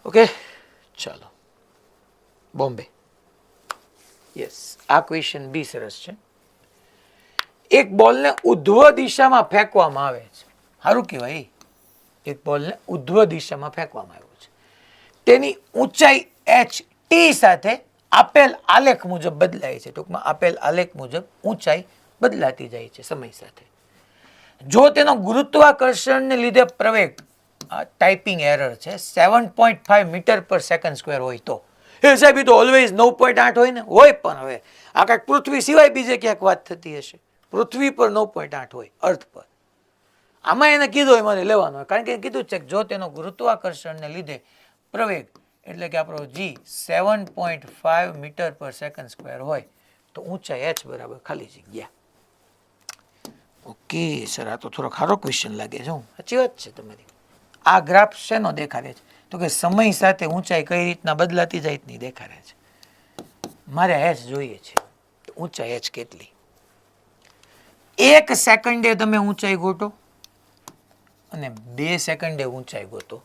ઓકે ચાલો બોમ્બે. યસ, આ ક્વેશ્ચન બી સરસ છે. એક બોલને ઉધ્વ દિશામાં ફેંકવામાં આવે છે. સારું કહેવાય. એક બોલને ઉધ્વ દિશામાં ફેંકવામાં આવ્યો છે. તેની ઊંચાઈ h t સાથે આપેલ આલેખ મુજબ બદલાય છે. ટૂંકમાં આપેલ આલેખ મુજબ ઊંચાઈ બદલાતી જાય છે સમય સાથે. જો તેનો ગુરુત્વાકર્ષણને લીધે પ્રવેગ, ટાઈપિંગ એરર છે, 7.5 મીટર/સેકન્ડ² હોય તો એ સાહેબ એ તો ઓલવેઝ 9.8 હોય ને. હોય પણ હવે આ કાંઈક પૃથ્વી સિવાય બીજે ક્યાંક વાત થતી હશે. પૃથ્વી પર 9.8 હોય, અર્થ પર. આમાં એને કીધું હોય મારે લેવાનું હોય, કારણ કે કીધું છે કે જો તેનો ગુરુત્વાકર્ષણને લીધે પ્રવેગ એટલે કે આપણો g 7.5 મીટર/સેકન્ડ² હોય તો ઊંચાઈ h બરાબર ખાલી જગ્યા. ઓકે સર, આ તો થોડો ખારો ક્વેશ્ચન લાગે છે. સાચી વાત છે તમારી. આ ગ્રાફ શેનો દેખાડે છે તો કે સમય સાથે ઊંચાઈ કઈ રીતના બદલાતી જાય ની દેખાડે છે. મારે h જોઈએ છે તો ઊંચાઈ h કેટલી. 1 સેકન્ડે તમે ઊંચાઈ ગોતો અને 2 સેકન્ડે ઊંચાઈ ગોતો,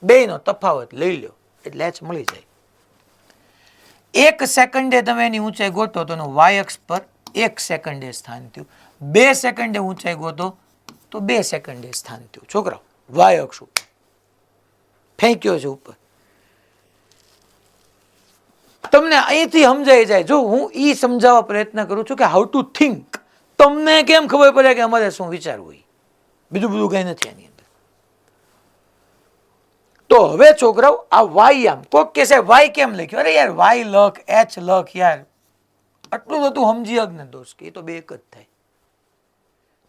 બેયનો તફાવત લઈ લો એટલે h મળી જાય. 1 સેકન્ડે તમે એની ઊંચાઈ ગોતો તો એનું y અક્ષ પર 1 સેકન્ડે સ્થાન થયું. 2 સેકન્ડે ઊંચાઈ ગોતો તો 2 સેકન્ડે સ્થાન થયું. છોકરાઓ y અક્ષ ઉપર ફેંક્યો છે ઉપર. તમને અહીંથી સમજાઈ જાય. જો હું ઈ સમજાવવા પ્રયત્ન કરું છું કે હાઉ ટુ થિંક. તમને કેમ ખબર પડે કે અમારે શું વિચારવું, બીજું બધું કઈ નથી આની અંદર. તો હવે છોકરાઓ આ y આમ કોક કે છે y કેમ લખ્યું? અરે યાર y લખ, h લખ યાર. આટલું બધું સમજી અજ્ઞ દોસ્ત કે એ તો બે એક જ થાય.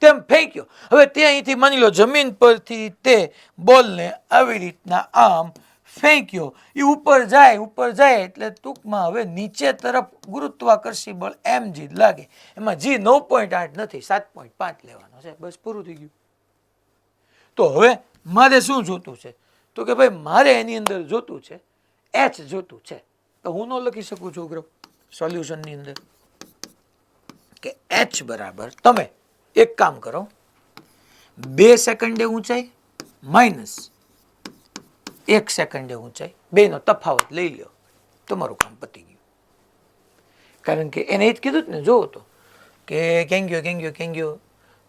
તેમ ફેંક્યો. હવે તે અહીંથી માની લો જમીન પરથી તે બોલને આવી રીતના આમ ફેંક્યો. એ ઉપર જાય એટલે ટૂંકમાં હવે નીચે તરફ ગુરુત્વાકર્ષી બળ mg લાગે. એમાં g 9.8 નથી, 7.5 લેવાનો છે. બસ પૂરું થઈ ગયું. તો હવે મારે શું જોતું છે તો કે ભાઈ મારે એની અંદર જોતું છે h જોતું છે. તો હું ન લખી શકું છોકરો સોલ્યુશનની અંદર કે h બરાબર, તમે એક કામ કરો, 2 સેકન્ડે ઊંચાઈ માઇનસ 1 સેકન્ડે ઊંચાઈ, બેનો તફાવત લઈ લો, તમારું કામ પતી ગયું. કારણ કે એને જ કીધું ને, જોવો તો કે કેમ ગયો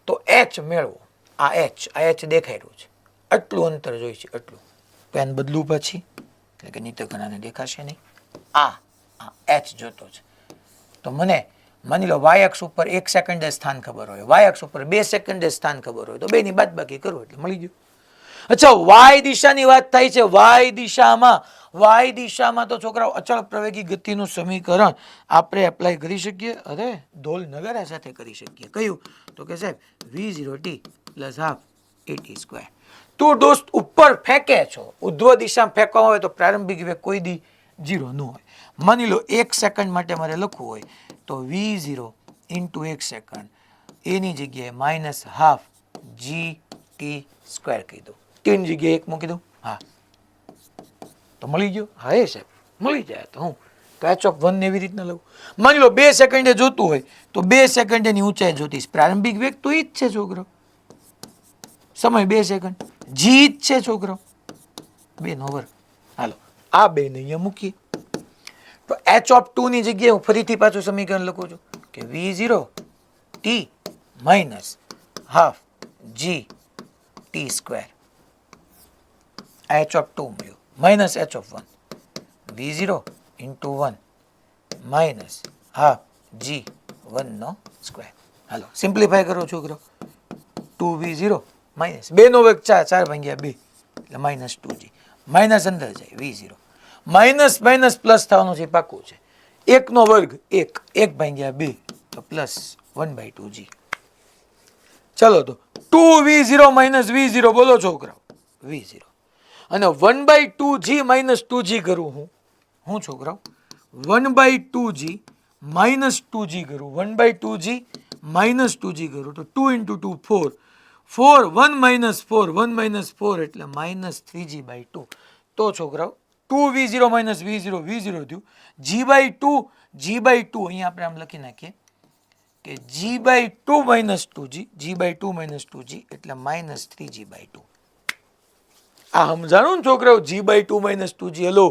તો h મેળવો. આ h દેખાઈ રહ્યું છે, આટલું અંતર જોઈ છે, આટલું. પેન બદલું પછી એટલે કે નહીં તો ઘણાને દેખાશે નહીં. આ h જોતો છે તો મને માની લો y અક્ષ ઉપર 1 સેકન્ડે સ્થાન ખબર હોય, y અક્ષ ઉપર 2 સેકન્ડે સ્થાન ખબર હોય તો બેની બાદબાકી કરો એટલે મળી ગયું. અચ્છા, y દિશાની વાત થાય છે. y દિશામાં તો છોકરાઓ અચળ પ્રવેગી ગતિનું સમીકરણ આપણે એપ્લાય કરી શકીએ. અરે ઢોલ નગારા સાથે કરી શકીએ. કયું તો કે સાહેબ v0t + ½ at². તું દોસ્ત ઉપર ફેંકે છો, ઉધ્વ દિશામાં ફેંકવામાં આવે તો પ્રારંભિક વેગ કોઈ દી 0 ન હોય. માની લો 1 સેકન્ડ માટે મારે લખવું હોય તો v0 × 1 સેકન્ડ એની જગ્યાએ -½ gt² કહી દો. ટીની જગ્યાએ 1 મૂકી દઉં. હા તો મળી ગયો. હા એ સાહેબ મળી જાય. તો હું તો h(1) ને એવી રીતના લઉં. માની લો 2 સેકન્ડે જોતું હોય તો 2 સેકન્ડની ઊંચાઈ જોતીશ. પ્રારંભિક વેગ તો ઈ જ છે છોકરો, સમય 2 સેકન્ડ, g જ છે છોકરો, 2 વર્ગ. હાલો આ બે ને અહીંયા મૂકીએ તો h(2) ની જગ્યાએ હું ફરીથી પાછું સમીકરણ લખું છું કે v0t -½ gt². h(2) મળ્યું h(1) v0 into 1 minus half g1 નો સ્ક્વેર. હાલો સિમ્પ્લિફાય કરો છોકરો. 2v0 માઇનસ 2 નો વર્ગ 4, 4 ભાગ્યા 2 એટલે માઇનસ 2g. માઇનસ અંદર જાય v0. માઇનસ માઇનસ પ્લસ થવાનું છે, પાકું છે. 1 નો વર્ગ 1, 1 ભાગ્યા 2 તો પ્લસ 1/2g. ચલો તો 2v0 માઇનસ v0 બોલો છોકરાઓ, v0. અને 1/2g માઇનસ 2g કરું હું છોકરાઓ 1/2g માઇનસ 2g કરું, 1/2g માઇનસ 2g કરું તો 2 into 2 4, 4 1 minus 4, 1 minus 4 એટલે માઇનસ 3g/2. તો છોકરાઓ 2v0 માઇનસ v0 v0 થયું, g/2 g/2 અહીંયા આપણે આમ લખી નાખીએ કે g/2 minus 2g, g/2 minus 2g એટલે માઇનસ 3g/2. આ સમજાણું ને છોકરાઓ, g/2 માઇનસ 2g. હલો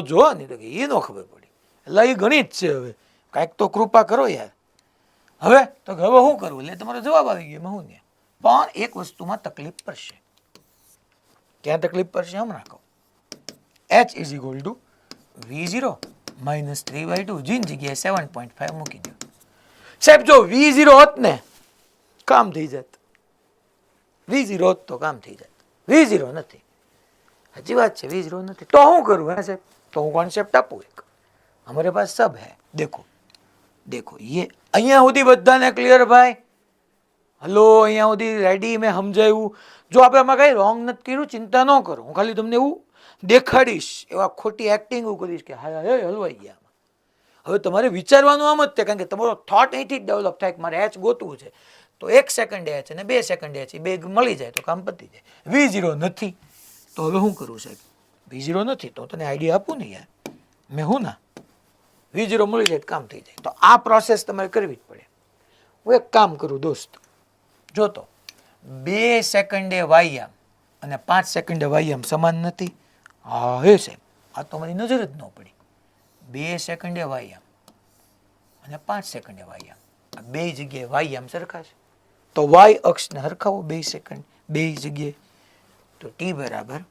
જો નહીં તો એ ન ખબર પડી એટલે એ ગણિત છે. હવે કાંઈક તો કૃપા કરો યાર. હવે તો હવે શું કરવું, એટલે તમારો જવાબ આવી ગયો, હું ને પણ એક વસ્તુમાં તકલીફ પડશે. ક્યાં તકલીફ પડશે હમણાં કહું. h is equal two v0 minus 3/2, જીની જગ્યાએ 7.5 મૂકી દો. સાહેબ જો v0 હોત ને કામ થઈ જાત, v0 હોત તો કામ થઈ જાત. v0 નથી, સાચી વાત છે, v0 નથી તો શું કરું હે સાહેબ? તો હું કોન્સેપ્ટ આપું એક. हमारे पास सब है, देखो ये અહીંયા સુધી બધાને ક્લિયર ભાઈ? હલો અહીંયા સુધી રેડી? મેં સમજાવ્યું? જો આપણે આમાં કઈ રોંગ નથી કર્યું, ચિંતા ન કરો. હું ખાલી તમને એવું દેખાડીશ, એવા ખોટી એક્ટિંગ કરીશ કે હા હલવાઈ ગયા. હવે તમારે વિચારવાનું આમ જ છે, કારણ કે તમારો થોટ અહીંથી જ ડેવલપ થાય કે મારે એચ ગોતવું છે તો 1 સેકન્ડ એચ અને 2 સેકન્ડ એચ બે મળી જાય તો કામ પતી જાય. v0 નથી તો હવે શું કરું સાહેબ? v0 નથી તો તને આઈડિયા આપું ને યાર, મેં હું ના v0 મળી જાય કામ થઈ જાય. તો આ પ્રોસેસ તમારે કરવી જ પડે. હું એક કામ કરું દોસ્ત, જો તો 2 સેકન્ડે વાયામ અને 5 સેકન્ડે વાયામ સમાન નથી? હા હે સાહેબ, આ તો મારી નજર જ ન પડી. 2 સેકન્ડે વાયામ અને 5 સેકન્ડે વાયામ, આ બે જગ્યાએ વાયામ સરખા છે તો વાય અક્ષને હરખાવો 2 સેકન્ડ બે જગ્યાએ. તો t બરાબર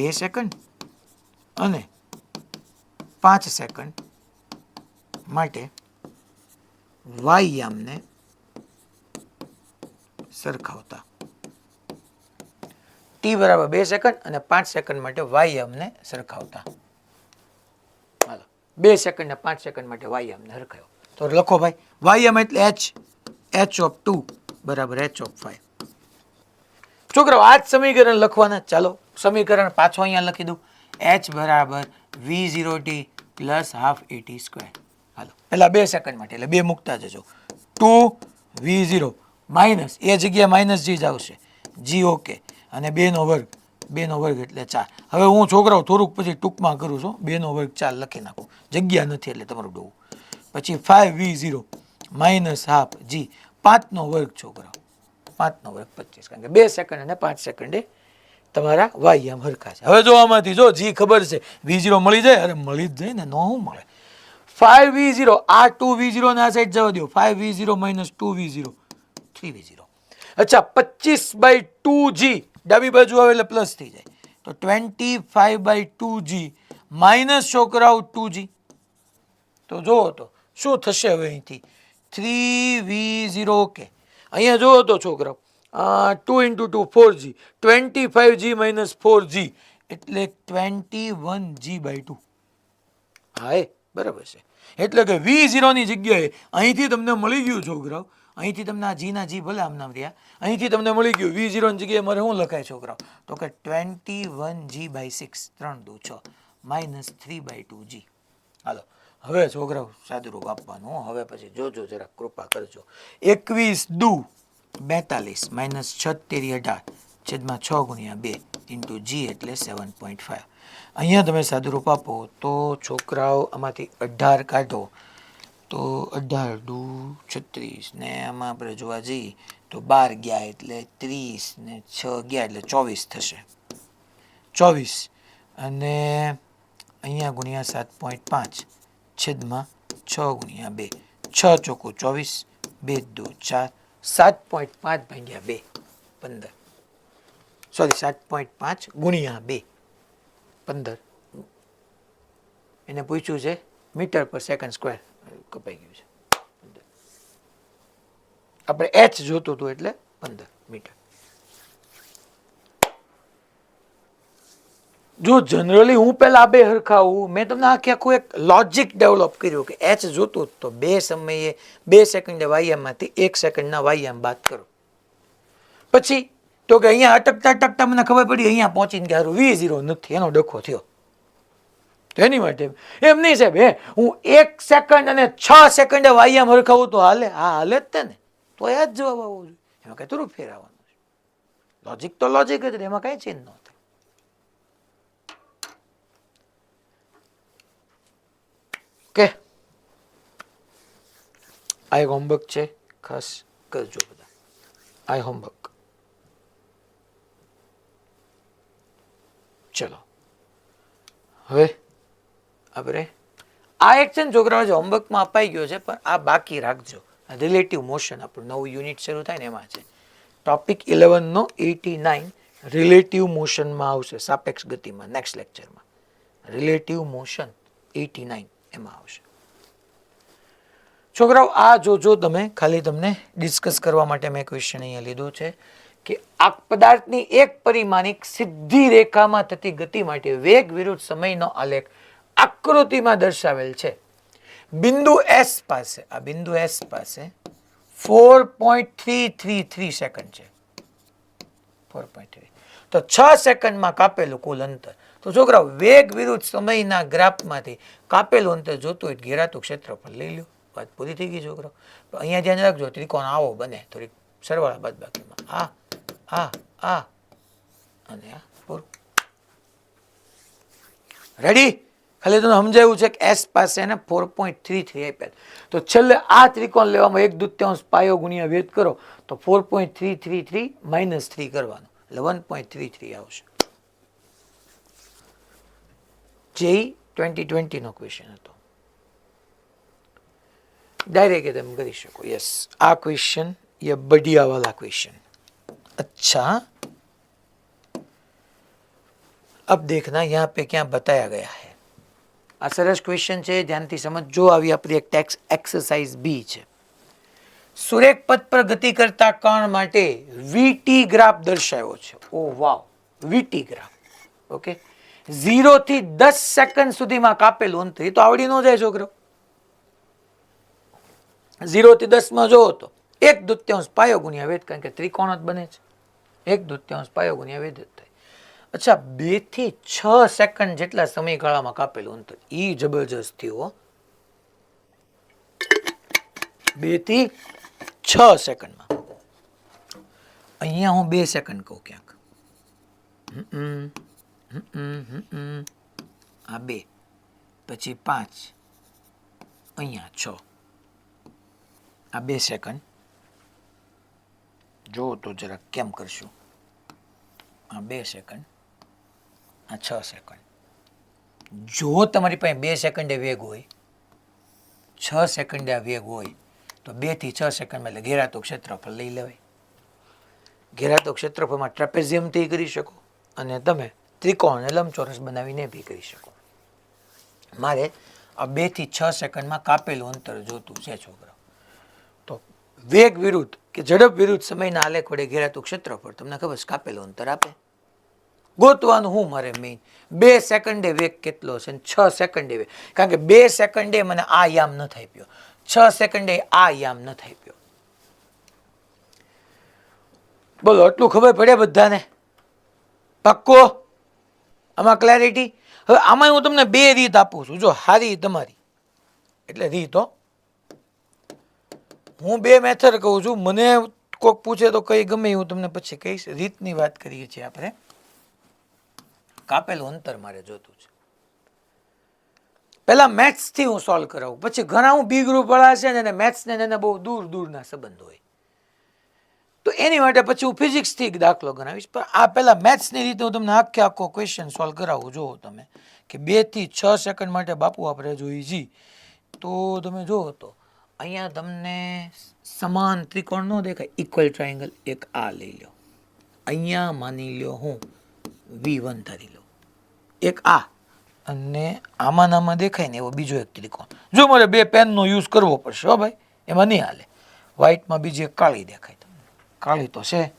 2 સેકન્ડ અને 5 સેકન્ડ માટે વાયામને સરખાવતા. t બરાબર 2 સેકન્ડ અને 5 સેકન્ડ માટે વાયામને સરખાવતા. હાલો 2 સેકન્ડ ને 5 સેકન્ડ માટે વાયામને સરખાવ્યો તો લખો ભાઈ, વાયામ એટલે h of 2 બરાબર h of 5. છોકરાઓ આ જ સમીકરણ લખવાના. ચાલો સમીકરણ પાછો અહીંયા લખી દઉં. h બરાબર v0t plus half at square. હાલો પેલા 2 સેકન્ડ માટે એટલે 2 મૂકતા જજો. 2v0 માઇનસ એ જગ્યાએ માઇનસ g જ આવશે, g ઓકે, અને 2 નો વર્ગ, 2 નો વર્ગ એટલે 4. હવે હું છોકરાઓ થોડુંક પછી ટૂંકમાં કરું છું, 2 નો વર્ગ 4 લખી નાખું, જગ્યા નથી એટલે તમારું ડોવું. પછી 5v0 માઇનસ હાફ g, 5 નો વર્ગ છોકરાઓ, 5 નો વર્ગ 25, કારણ કે 2 સેકન્ડ અને 5 સેકન્ડે તમારા વાયામ હરખા છે. હવે જો આમાંથી જો g ખબર છે, v0 મળી જાય, અરે મળી જ જાય ને, ન શું મળે. 5v0 આ 2v0 ને આ સાઈડ જવા દો, 5v0 માઇનસ 2v0 3v0. અચ્છા 25/2g ડાબી બાજુ આવે એટલે પ્લસ થઈ જાય તો 25/2g માઇનસ છોકરાઓ 2g. તો જુઓ તો શું થશે હવે અહીંથી 3v0 ઓકે. અહીંયા જુઓ તો છોકરાઓ 2 into 2 4g, 25g minus 4g એટલે 21g/2. હા એ બરાબર છે. એટલે કે v0 ની જગ્યાએ અહીંથી તમને મળી ગયું છોકરાઓ, અહીંથી તમને આ g ના g ભલે આમ નામ રહ્યા, અહીંથી તમને મળી ગયું v0 ની જગ્યાએ મારે શું લખાય છોકરાઓ? તો કે 21g/6 3 2 6 માઇનસ 3/2g. હાલો હવે છોકરાઓ સાદુરૂપ આપવાનું. હવે પછી જોજો જરા કૃપા કરજો. 21 દુ 42 માઇનસ 76 18 છેદમાં 6 ગુણ્યા 2 ઇન્ટુ g એટલે 7.5. અહીંયા તમે સાદુરૂપ આપો તો છોકરાઓ આમાંથી 18 કાઢો તો 18 દુ 36 ને આમાં આપણે જોવા જઈએ તો 12 ગયા એટલે 30 ને 6 ગયા એટલે 24 થશે. 24 અને અહીંયા ગુણ્યા 7.5 છેદમાં 6 ગુણ્યા 2, 6 ચોખ્ખું 24, 2 દુ 4, 7.5 ભાગ્યા 2 15, સોરી 7.5 ગુણ્યા 2 15 એને પૂછ્યું છે મીટર પર સેકન્ડ સ્ક્વેર, કપાઈ ગયું છે. આપણે એચ જોતું હતું એટલે 15 મીટર. જો જનરલી હું પહેલા બે હરખાવું, મેં તમને આખું એક લોજિક ડેવલપ કર્યું કે એચ જોતું તો બે સમયે 2 સેકન્ડે વાયામમાંથી 1 સેકન્ડના વાયામ બાદ કરો. પછી તો કે અહીંયા અટકતા અટકતા મને ખબર પડી અહીંયા પહોંચીને કે હારું V0 નથી, એનો ડખો થયો. તો એની માટે એમ નહીં સાહેબ, હું 1 સેકન્ડ અને 6 સેકન્ડે વાયામ હરખાવું તો હાલે? હા હાલે જ તે ને, તો એ જ જવાબ આવવો જોઈએ. એમાં કઈ થોડું ફેરવવાનું છે? લોજિક તો લોજિક જ, એમાં કઈ ચેન્જ ન થાય. કે આ એક હોમવર્ક છે, ખાસ કરજો બધા. આ હોમવર્ક ચલો હવે આપણે આ એક છે ને છોકરાઓ જે હોમવર્કમાં અપાઈ ગયો છે, પણ આ બાકી રાખજો. રિલેટિવ મોશન આપણું નવું યુનિટ શરૂ થાય ને એમાં છે ટોપિક 11 નો 89 રિલેટિવ મોશનમાં આવશે, સાપેક્ષ ગતિમાં. નેક્સ્ટ લેક્ચરમાં રિલેટિવ મોશન 89 એમાં આવશે. છોકરાઓ આ જોજો તમે, ખાલી તમને ડિસ્કસ કરવા માટે મેં ક્વેશ્ચન અહીંયા લીધો છે કે આ પદાર્થની એક પરિમાણિક સીધી રેખામાં થતી ગતિ માટે વેગ વિરુદ્ધ સમયનો આલેખ આકૃતિમાં દર્શાવેલ છે. બિંદુ S પાસે, આ બિંદુ S પાસે 4.333 સેકન્ડ છે. 4.3 તો 6 સેકન્ડમાં કાપેલું કુલ અંતર. તો છોકરાઓ વેગ વિરુદ્ધ સમયના ગ્રાફમાંથી કાપેલું અંતર જોતું હોય ઘેરાતું ક્ષેત્રફળ લઈ લો. વાત પૂરી થઈ ગઈ છોકરાઓ. તો અહીંયા ધ્યાન રાખજો, ત્રિકોણ આવો બને, થોડીક સરવાળા બાદબાકીમાં આ અને આ પૂરું. રેડી? ખાલી તમને સમજાયું છે કે S પાસે એને 4.33 આપ્યા. તો છેલ્લે આ ત્રિકોણ લેવામાં 1/2 પાયો ગુણ્યા વેધ કરો તો 4.333 - 3 કરવાનો એટલે 1.33 આવશે. જે 2020 નો ક્વેશ્ચન હતો. डायरेक्ट तुम कर सको. यस, आ क्वेश्चन ये बढ़िया वाला क्वेश्चन. अच्छा अब देखना यहाँ पे क्या बताया गया है. आ सरस क्वेश्चन છે, ધ્યાનથી સમજો. આવી આપણી એક ટેક્સ એક્સરસાઇઝ બી છે. સુરેખ પથ પર ગતિ કરતા કણ માટે વીટી ગ્રાફ દર્શાવ્યો છે. ઓ વાવ, વીટી ગ્રાફ. ઓકે, 0 થી 10 સેકન્ડ સુધીમાં કાપેલું અંતર. એ તો આવડી ન જાય છોકરો. 0 થી 10 માં જોવો તો 1/2 પાયો ગુણ્યા વેધ, કારણ કે ત્રિકોણ જ બને છે. 1/2 પાયો ગુણ્યા વેધ જ થાય. અચ્છા, 2 થી 6 સેકન્ડ જેટલા સમયગાળામાં કાપેલું અંતર. ઈ જબરજસ્ત થયું. 2 થી 6 સેકન્ડમાં. અહીંયા હું 2 સેકન્ડ કહું ક્યાંક. આ 2 પછી 5 અહીંયા 6. આ 2 સેકન્ડ જો તો જરા કેમ કરશું. આ 2 સેકન્ડ, આ 6 સેકન્ડ. જો તમારી પાસે 2 સેકન્ડે વેગ હોય, 6 સેકન્ડે આ વેગ હોય, તો 2 થી 6 સેકન્ડમાં એટલે ઘેરાતું ક્ષેત્રફળ લઈ લેવાય. ઘેરાતું ક્ષેત્રફળમાં ટ્રેપેઝિયમથી કરી શકો અને તમે ત્રિકોણ અને લંબચોરસ બનાવીને બી કરી શકો. મારે આ 2 થી 6 સેકન્ડમાં કાપેલું અંતર જોતું છે છોકરા. તો વેગ વિરુદ્ધ કે ઝડપ વિરુદ્ધ સમયના આલેખ વડે ઘેરાતું ક્ષેત્રફળ તમને ખબર છે કાપેલું અંતર આપે. ગોતવાનું હું મારે મેઇન 2 સેકન્ડે વેગ કેટલો છે, 6 સેકન્ડે વેગ. કારણ કે 2 સેકન્ડે મને આ યામ ન થઈ ગયો, 6 સેકન્ડે આ યામ ન થઈ ગયો. બોલો, એટલું ખબર પડે બધાને? પક્કો? આમાં ક્લેરિટી? હવે આમાં હું તમને 2 રીત આપું છું. જો હારી તમારી એટલે રીતો, હું 2 મેથડ કહું છું. મને કોઈક પૂછે તો કઈ ગમે હું તમને પછી કહીશ. રીતની વાત કરીએ છીએ આપણે. કાપેલું અંતર મારે જોતું છે. પહેલા મેથ્સ થી હું સોલ્વ કરાવું, પછી ઘણા હું બી ગ્રુપ વાળા છે ને મેથ્સ ને એને બહુ દૂર દૂરના સંબંધ હોય, તો એની માટે પછી હું ફિઝિક્સ થી દાખલો ગણાવીશ. પણ આ પહેલા મેથ્સ ની રીતે હું તમને આખો ક્વેશ્ચન સોલ્વ કરાવું. જુઓ તમે કે 2 થી 6 સેકન્ડ માટે બાપુ આપણે જોઈ જી, તો તમે જુઓ તો અહીંયા તમને સમાન ત્રિકોણ નો દેખાય, ઇક્વલ ટ્રાયેંગલ. એક આ લઈ લો, અહીંયા માની લો હું V1 ધારી લો, એક આ અને આમાં દેખાય ને એવો બીજો એક ત્રિકોણ. જો મારે બે પેનનો યુઝ કરવો પડશે હો ભાઈ, એમાં નહીં હાલે. વ્હાઇટમાં બીજી એક કાળી દેખાય તમને, કાળી તો છે,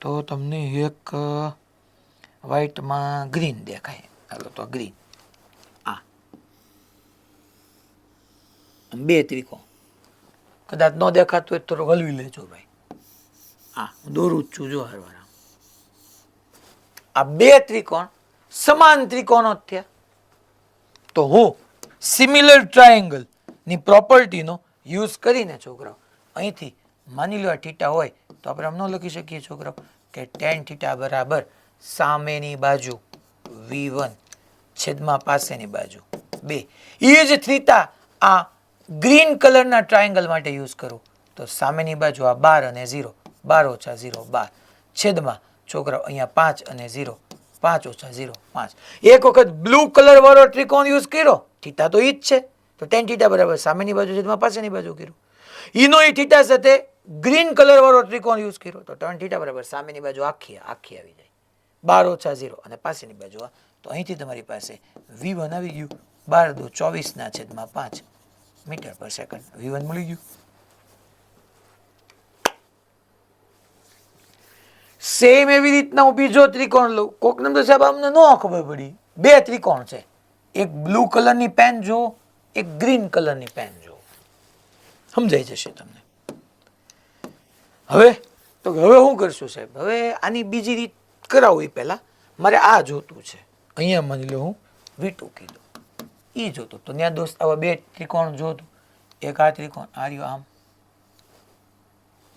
તો તમને એક વ્હાઇટમાં ગ્રીન દેખાય. હાલો તો ગ્રીન, આ બે ત્રિકોણ કદાચ ન દેખાતું હોય થોડું હલવી લેજો ભાઈ. હા, હું દોરું જ છું જો હરવાર. આ બે ત્રિકોણ સમાન ત્રિકોણો જ થયા. તો હું સિમિલર ટ્રાયેંગલ ની પ્રોપર્ટીનો યુઝ કરીને છોકરાઓ અહીંથી માની લો આ થીટા હોય તો આપણે આમ ન લખી શકીએ છોકરાઓ કે tan થીટા બરાબર સામેની બાજુ v1 છેદમાં પાસેની બાજુ 2. એ જ થીટા આ ગ્રીન કલરના ટ્રાયેંગલ માટે યુઝ કરું તો સામેની બાજુ આ 12 અને 0, 12 ઓછા 0 12 છેદમાં છોકરાઓ અહીંયા 5 અને 0, 5 ઓછા 0 5. એક વખત બ્લુ કલર વાળો ત્રિકોણ યુઝ કર્યો, થીટા તો ઈ જ છે, તો tan થીટા બરાબર સામેની બાજુ છેદમાં પાસેની બાજુ કર્યું. ઈનો ઈ થીટા સાથે ગ્રીન કલર વાળો ત્રિકોણ યુઝ કર્યો તો tan થીટા બરાબર સામેની બાજુ આખી આવી જાય, 12 ઓછા 0 અને પાસેની બાજુ આ. તો અહીંથી તમારી પાસે v1 આવી ગયું 12 દુ 24 ના છેદમાં 5 મીટર પર સેકન્ડ. v1 મળી ગયું. સેમ એવી રીતના હું બીજો ત્રિકોણ લઉં. કોકને તો સાહેબ અમને ન ખબર પડી, બે ત્રિકોણ છે, એક બ્લુ કલરની પેન જો, એક ગ્રીન કલરની પેન જો, સમજાઈ જશે તમને. હવે તો હવે શું કરશું સાહેબ? હવે આની બીજી રીત કરાવું. એ પહેલા મારે આ જોતું છે. અહીંયા માની લો હું v2 કીધું, એ જોતું તો ત્યાં દોસ્ત આવા બે ત્રિકોણ જોતું. એક આ ત્રિકોણ આ રહ્યો આમ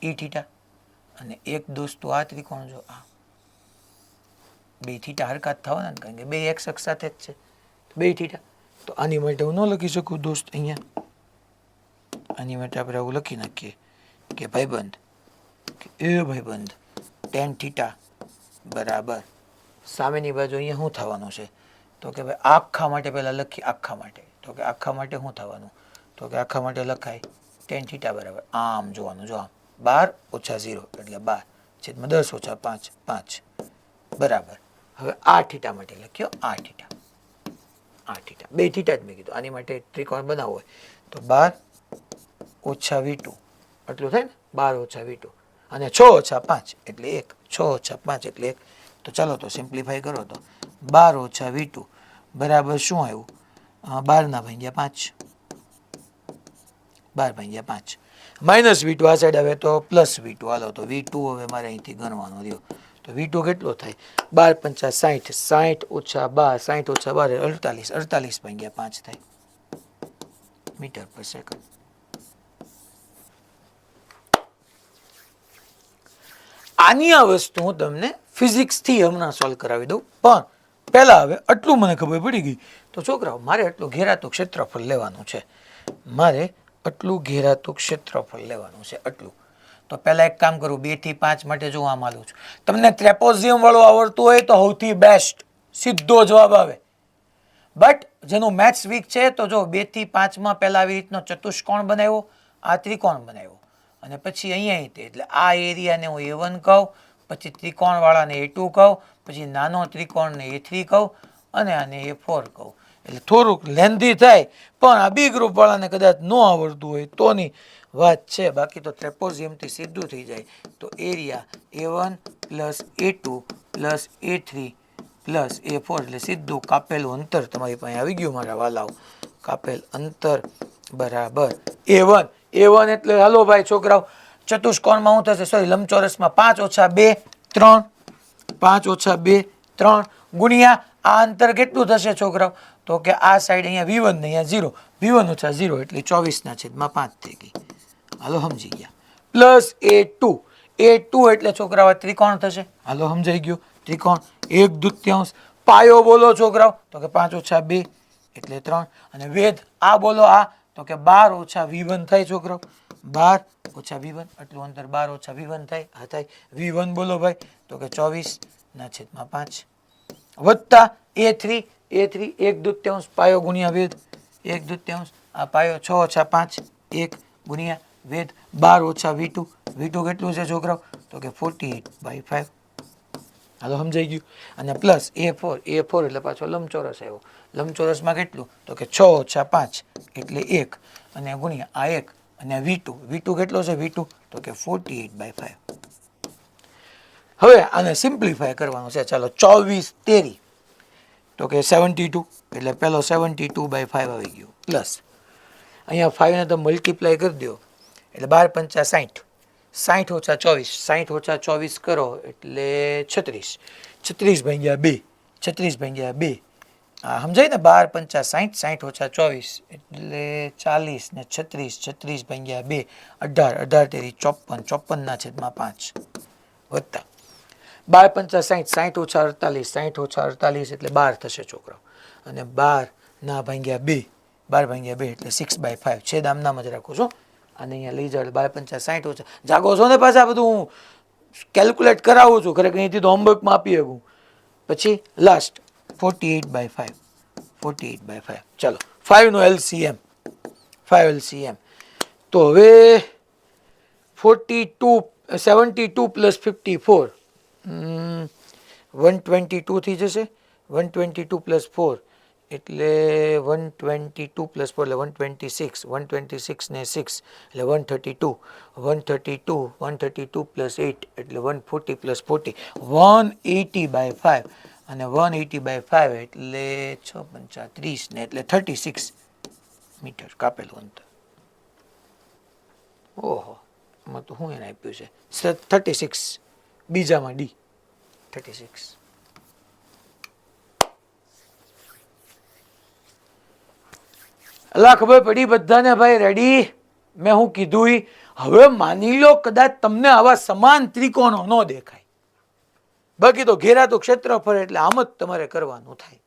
ઈ થીટા, અને એક દોસ્તો આ ત્રિકોણ જો આ. બે થીટા હરકત થવાના ને, કારણ કે બે એક અક્ષ સાથે જ છે, બે થીટા. તો આની માટે હું ન લખી શકું દોસ્ત અહીંયા. આની માટે આપણે આવું લખી નાખીએ કે ભાઈબંધ, એ ભાઈબંધ tan થીટા બરાબર સામેની બાજુ અહીંયા શું થવાનું છે? તો કે ભાઈ આખા માટે પહેલા લખી, આખા માટે. તો કે આખા માટે શું થવાનું? તો કે આખા માટે લખાય tan થીટા બરાબર આમ જોવાનું, જો આમ 12 ઓછા 0 એટલે 12 છેદમાં 10 ઓછા 5 5 બરાબર. હવે આ થીટા માટે લખ્યો, આ થીટા, આ થીટા, બે થીટા જ મેં કીધું. આની માટે ત્રિકોણ બનાવવો હોય તો 12 ઓછા v2 એટલું થાય ને, 12 ઓછા v2 અને 6 ઓછા 5 એટલે 1, 6 ઓછા 5 એટલે 1. તો ચાલો તો સિમ્પ્લિફાઈ કરો તો 12 ઓછા v2 બરાબર શું આવ્યું? 12 ના ભાગ્યા 5, 12 ભાગ્યા 5 માઇનસ v2 આ સાઈડ આવે તો પ્લસ v2. હાલો તો v2 હવે મારે અહીંથી ગણવાનો રહ્યો. તો v2 કેટલો થાય? 12 પંચા 60, 60 ઓછા 12, 60 ઓછા 12 48, 48 ભાગ્યા 5 થાય મીટર પર સેકન્ડ. આની આ વસ્તુ હું તમને ફિઝિક્સથી હમણાં સોલ્વ કરાવી દઉં, પણ પહેલા હવે આટલું મને ખબર પડી ગઈ. તો છોકરાઓ મારે આટલું ઘેરાતું ક્ષેત્રફળ લેવાનું છે, મારે આટલું ઘેરાતું ક્ષેત્રફળ લેવાનું છે, આટલું. તો પહેલા એક કામ કરું, 2 થી 5 માટે જો આમ આલું છું. તમને ટ્રેપોઝિયમ વાળું આવડતું હોય તો સૌથી બેસ્ટ, સીધો જવાબ આવે. બટ જેનું મેથ્સ વીક છે તો જો 2 થી 5 માં પહેલા આવી રીતનો ચતુષ્કોણ બનાવ્યો, આ ત્રિકોણ બનાવ્યો, અને પછી અહીંયા તે એટલે આ એરિયાને હું a1 કહું, પછી ત્રિકોણવાળાને a2 કહું, પછી નાનો ત્રિકોણને a3 કહું, અને આને a4 કહું. એટલે થોડુંક લેન્ધી થાય, પણ આ બી ગ્રુપવાળાને કદાચ ન આવડતું હોય તોની વાત છે. બાકી તો ટ્રેપોઝિયમથી સીધું થઈ જાય. તો area a1 plus a2 plus a3 plus a4 એટલે સીધું કાપેલું અંતર તમારી પાસે આવી ગયું મારા વાલાઓ. કાપેલ અંતર બરાબર a1. a1 એટલે હાલો ભાઈ છોકરાઓ ચતુષ્કોણમાં શું થશે? સોરી, લંબચોરસમાં 5 ઓછા 2 3, 5 ઓછા 2 3 ગુણ્યા આ અંતર કેટલું થશે છોકરાઓ? તો કે આ સાઈડ અહીંયા v1 ને અહીંયા 0, v1 ઓછા 0 એટલે 24 ના છેદમાં 5 થઈ ગઈ. હાલો સમજી ગયા. પ્લસ a2, a2 એટલે છોકરાઓ ત્રિકોણ થશે. હાલો સમજાઈ ગયો, ત્રિકોણ 1/2 પાયો બોલો છોકરાઓ? તો કે 5 ઓછા 2 એટલે 3, અને વેધ આ બોલો આ? તો કે 12 ઓછા v1 થાય છોકરાઓ, 12 ઓછા v1 એટલું અંતર 12 ઓછા v1 થાય. હા થાય. v1 બોલો ભાઈ? તો કે 24 ના છેદમાં 5 વત્તા a3, a3 1/2 પાયો ગુણ્યા વેધ 1/2 આ પાયો 6 ઓછા 5 1 ગુણ્યા વેધ 12 ઓછા v2, v2 કેટલું છે છોકરાઓ? તો કે 48/5 હાલો સમજાઈ ગયું. અને પ્લસ A4 એટલે પાછો લંબચોરસ આવ્યો. લંબચોરસમાં કેટલું તો કે 6 ઓછા 5 એટલે 1 અને ગુણ્યા આ 1 અને V2 કેટલો છે V2 તો કે 48/5. હવે આને સિમ્પ્લિફાય કરવાનું છે. ચાલો 24 તેરી તો કે 72 એટલે પેલો 72/5 આવી ગયો પ્લસ અહીંયા 5 ને તો મલ્ટીપ્લાય કરી દો એટલે 12 પંચા 60 60 ઓછા 24 60 ઓછા 24 કરો એટલે 36 36 ભાગ્યા 2 36 ભાગ્યા 2 આ સમજાય ને 12 પંચા 60 60 ઓછા 24 એટલે 40 ને 36 36 ભાગ્યા 2 18 18 તેરી 54 54 ના છેદમાં 5 વત્તા 12 પંચા 60 60 ઓછા 48 60 ઓછા 48 એટલે 12 થશે છોકરાઓ અને 12 ના ભાગ્યા 2 12 ભાગ્યા 2 એટલે 6/5 છેદ આમ નામ જ રાખો છો અને અહીંયા લઈ જાઓ 12 પંચા 60 ઓછા જાગો છો ને પાછા બધું હું કેલ્ક્યુલેટ કરાવું છું ખરેખર અહીંથી તો હોમવર્કમાં આપી શકું પછી લાસ્ટ 48/5 48/5 ચાલો 5 નો LCM 5 LCM તો હવે 42 72 પ્લસ 54 122 થઈ જશે 122 પ્લસ 4 એટલે 122 પ્લસ 4 એટલે 126 126 ને 6 એટલે 132 132 132 પ્લસ 8 એટલે 140 પ્લસ 40 180/5 અને 180/5 એટલે 6 પંચા 30 ને એટલે 36 મીટર કાપેલું અંતર. ઓહો એમાં તો શું એને આપ્યું છે 36 બીજામાં ડી 36. અલા ખબર પડી બધાને ભાઈ રેડી મેં હું કીધું હવે માની લો કદાચ તમને આવા સમાન ત્રિકોણો ન દેખાય બાકી તો ઘેરાતું ક્ષેત્રફળ એટલે આમ જ તમારે કરવાનું થાય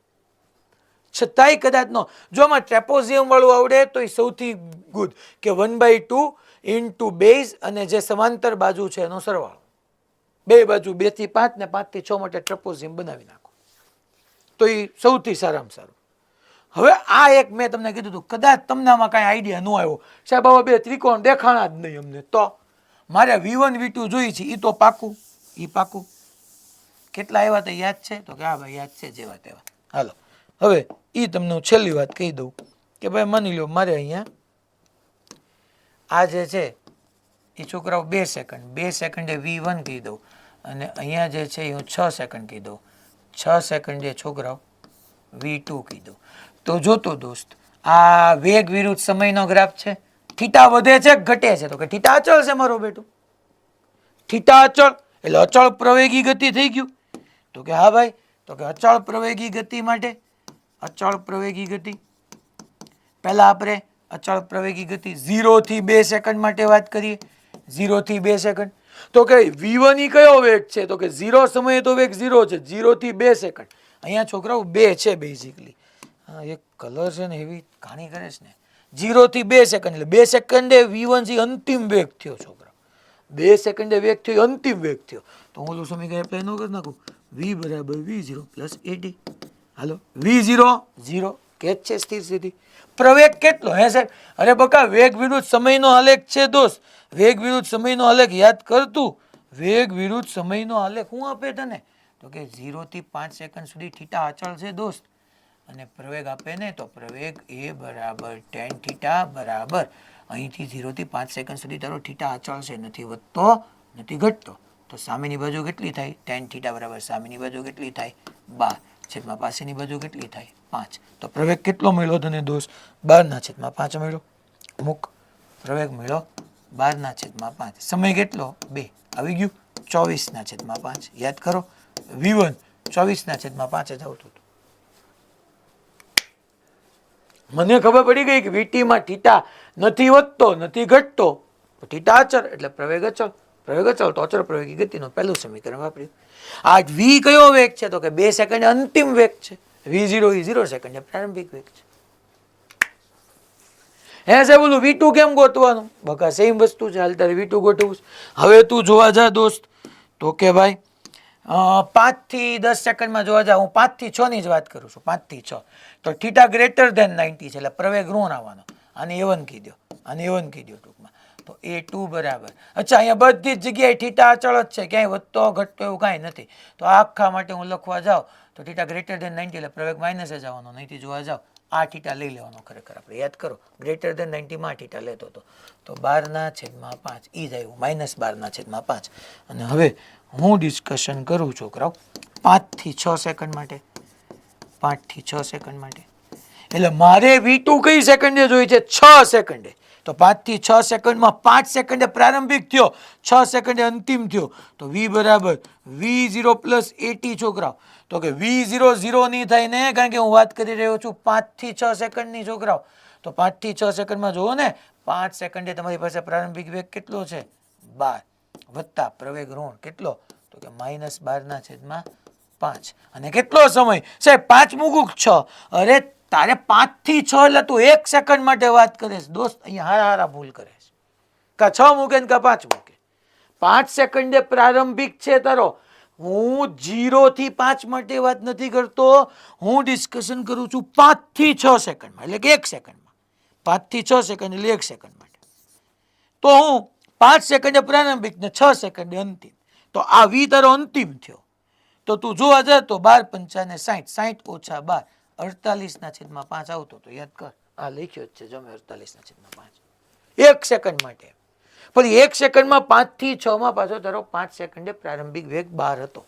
છતાંય કદાચ નો જો આમાં ટ્રેપોઝિયમ વાળું આવડે તો એ સૌથી ગુડ કે 1/2 ઇન્ટુ બેઝ અને જે સમાંતર બાજુ છે એનો સરવાળો બે બાજુ 2 થી 5 ને 5 થી 6 માટે ટ્રેપોઝિયમ બનાવી નાખો તો એ સૌથી સારામાં સારું. હવે આ એક મેં તમને કીધું હતું કદાચ તમને આમાં કાંઈ આઈડિયા ન આવ્યો સાહેબ આવા બે ત્રિકોણ દેખાણા જ નહીં અમને તો મારે V1 V2 જોઈ છે એ તો પાકું એ પાકું કેટલા આવ્યા તો યાદ છે તો કે હા ભાઈ યાદ છે જેવા તેવા. હાલો હવે એ તમને હું છેલ્લી વાત કહી દઉં કે ભાઈ માની લો મારે અહીંયા આ જે છે એ છોકરાઓ 2 સેકન્ડે V1 કહી દઉં અને અહીંયા જે છે એ હું 6 સેકન્ડ કહી દઉં 6 સેકન્ડે છોકરાઓ V2 કહી દઉં તો જોતો દોસ્ત આ વેગ વિરુદ્ધ સમયનો ગ્રાફ છે. થીટા વધે છે ઘટે છે તો કે થીટા અચળ છે મારો બેટું થીટા અચળ એટલે અચળ પ્રવેગી ગતિ થઈ ગયું તો કે હા ભાઈ તો કે અચળ પ્રવેગી ગતિ માટે અચળ પ્રવેગી ગતિ પહેલા આપણે અચળ પ્રવેગી ગતિ 0 થી 2 સેકન્ડ માટે વાત કરીએ 0 થી 2 સેકન્ડ તો કે V1 ઈ કયો વેગ છે તો કે 0 સમયે તો વેગ 0 છે 0 થી 2 સેકન્ડ અહીંયા છોકરાઓ 2 છે બેઝિકલી હા એક કલર છે ને એવી કહાની કરે છે ને 0 થી 2 સેકન્ડ એટલે 2 સેકન્ડે V1 થી અંતિમ વેગ થયો છોકરા 2 સેકન્ડે વેગ થયો અંતિમ વેગ થયો તો હું ઓલું સમીકરણ એપ્લાય ન કરી નાખું V બરાબર V0 પ્લસ AD હાલો V0 0 કે છે સ્થિર સ્થિતિ પ્રવેગ કેટલો હે સાહેબ અરે બકા વેગ વિરુદ્ધ સમયનો આલેખ છે દોસ્ત વેગ વિરુદ્ધ સમયનો આલેખ યાદ કરતું વેગ વિરુદ્ધ સમયનો આલેખ હું આપે તને તો કે 0 થી 5 સેકન્ડ સુધી થીટા અચળ છે દોસ્ત અને પ્રવેગ આપે ને તો પ્રવેગ A બરાબર tan થીટા બરાબર અહીંથી 0 થી 5 સેકન્ડ સુધી તારો થીટા અચળ છે નથી વધતો નથી ઘટતો તો સામેની બાજુ કેટલી થાય tan થીટા બરાબર સામેની બાજુ કેટલી થાય 12 છેદમાં પાસેની બાજુ કેટલી થાય 5 તો પ્રવેગ કેટલો મળ્યો તને દોસ્ત 12/5 મળ્યો અમુક પ્રવેગ મળ્યો 12/5 સમય કેટલો 2 આવી ગયું 24/5 યાદ કરો V1 24/5 જ આવતું હતું મને ખબર પડી ગઈ કે VT માં થીટા નથી વધતો નથી ઘટતો થીટા અચળ એટલે પ્રવેગ અચળ તો અચળ પ્રવેગી ગતિનું પહેલું સમીકરણ વાપર્યું. આ V કયો વેગ છે તો કે 2 સેકન્ડ અંતિમ વેગ છે V0 એ 0 સેકન્ડ પ્રારંભિક વેગ છે. હે સાહેબ બોલું V2 કેમ ગોતવાનું બકા સેમ વસ્તુ છે હાલ તારે V2 ગોતવું હવે તું જોવા જા દોસ્ત તો કે ભાઈ 5 થી 10 સેકન્ડમાં જોવા જા હું 5 થી 6 ની જ વાત કરું છું 5 થી 6 તો થીટા ગ્રેટર ધેન 90 છે એટલે પ્રવેગ ઋણ આવવાનો આને A1 કહી દો આને A1 કહી દો ટૂંકમાં તો A2 બરાબર, અચ્છા અહીંયા બધી જ જગ્યાએ થીટા અચળ જ છે, ક્યાંય વધતો ઘટતો એવું કાંઈ નથી. તો આ આખા માટે હું લખવા જાઉં તો થીટા ગ્રેટર દેન 90 એટલે પ્રવેગ માઇનસ જ આવવાનો, નહીંથી જોવા જાવ આ થીટા લઈ લેવાનો. ખરેખર આપણે યાદ કરો ગ્રેટર દેન 90 માં થીટા લેતો હતો તો 12/5 ઈ જ આવ્યું -12/5. અને હવે હું ડિસ્કશન કરું છોકરાઓ 5 થી 6 સેકન્ડ માટે, 5 થી 6 સેકન્ડ માટે. એટલે મારે V2 કઈ સેકન્ડે જોઈએ છે? 6 સેકન્ડે. તો 5 થી 6 સેકન્ડમાં 5 સેકન્ડે પ્રારંભિક થયો, 6 સેકન્ડે અંતિમ થયો. તો V બરાબર V0 પ્લસ AT છોકરાઓ. તો કે V0 0 નહીં થાય ને, કારણ કે હું વાત કરી રહ્યો છું 5 થી 6 સેકન્ડની છોકરાઓ. તો 5 થી 6 સેકન્ડમાં જુઓ ને, 5 સેકન્ડે તમારી પાસે પ્રારંભિક વેગ કેટલો છે? 12 વત્તા પ્રવેગ ઋણ કેટલો? તો કે -12/5. અને કેટલો સમય? સાહેબ 5 મૂકું 6. અરે તારે 5 થી 6 એટલે તું 1 સેકન્ડ માટે વાત કરે છે દોસ્ત. અહીંયા હારા ભૂલ કરે છે. કા 6 મૂકે ને કા 5 મૂકે. 5 સેકન્ડે પ્રારંભિક છે તારો. હું 0 થી 5 માટે વાત નથી કરતો, હું ડિસ્કશન કરું છું 5 થી 6 સેકન્ડમાં, એટલે કે 1 સેકન્ડમાં. 5 થી 6 સેકન્ડ એટલે 1 સેકન્ડ માટે. તો હું 5 સેકન્ડે પ્રારંભિક ને 6 સેકન્ડે અંતિમ. તો આ V તારો અંતિમ થયો. તો તું જોવા જાય તો 12 × 5 = 60, 60 - 12 48/5 આવતો. તો યાદ કર, આ લખ્યો જ છે જો મેં 48/5. 1 સેકન્ડ માટે. પણ 1 સેકન્ડમાં 5 થી 6 માં પાછો તારો 5 સેકન્ડે પ્રારંભિક વેગ 12 હતો.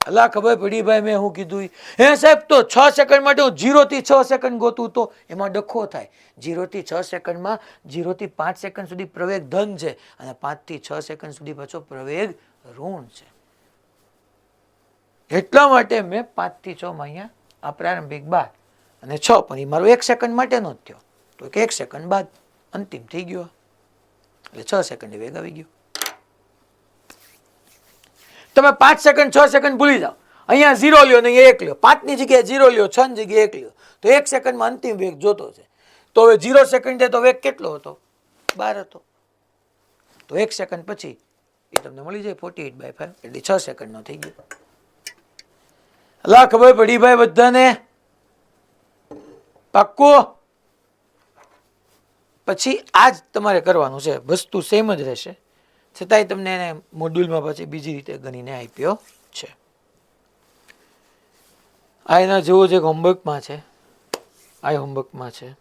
અલા ખબર પડી ભાઈ મેં શું કીધું? હે સાહેબ તો 6 સેકન્ડ માટે હું 0 થી 6 સેકન્ડ ગોતું તો એમાં ડખો થાય. 0 થી 6 સેકન્ડમાં 0 થી 5 સેકન્ડ સુધી પ્રવેગ ધન છે અને 5 થી 6 સેકન્ડ સુધી પાછો પ્રવેગ ઋણ છે. એટલા માટે મેં 5 થી 6 માં અહીંયા આ પ્રારંભિક 12 અને 6, પણ એ મારો 1 સેકન્ડ માટેનો જ થયો. તો 1 સેકન્ડ બાદ અંતિમ થઈ ગયો, એટલે 6 સેકન્ડે વેગ આવી ગયો. તમે 5 સેકન્ડ 6 સેકન્ડ ભૂલી જાઓ, અહીંયા 0 લ્યો ને અહીંયા 1 લ્યો, 5 ની જગ્યાએ 0 લ્યો, 6 ની જગ્યાએ 1 લ્યો, તો 1 સેકન્ડમાં અંતિમ વેગ જોતો છે. તો હવે 0 સેકન્ડે તો વેગ કેટલો હતો? 12 હતો. તો 1 સેકન્ડ પછી એ તમને મળી જાય 48/5, એટલે 6 સેકન્ડનો થઈ ગયો. અલા ખબર પડી ભાઈ બધાને? પાક્કું? પછી આ જ તમારે કરવાનું છે, વસ્તુ સેમ જ રહેશે, છતાંય તમને એને મોડ્યુલમાં પછી બીજી રીતે ગણીને આપ્યો છે. આ એના જેવો જ એક હોમવર્કમાં છે, આ હોમવર્કમાં છે.